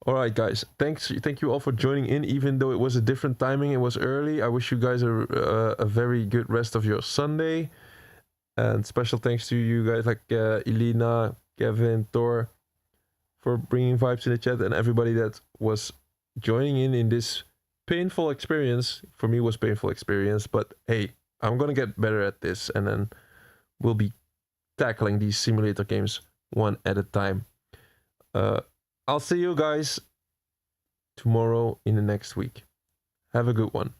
Alright guys, thank you all for joining in, even though it was a different timing, it was early. I wish you guys a very good rest of your Sunday. And special thanks to you guys like Elena, Kevin, Thor, for bringing vibes in the chat, and everybody that was joining in this painful experience. For me, it was painful experience, but hey, I'm gonna get better at this, and then we'll be tackling these simulator games one at a time. I'll see you guys tomorrow in the next week. Have a good one.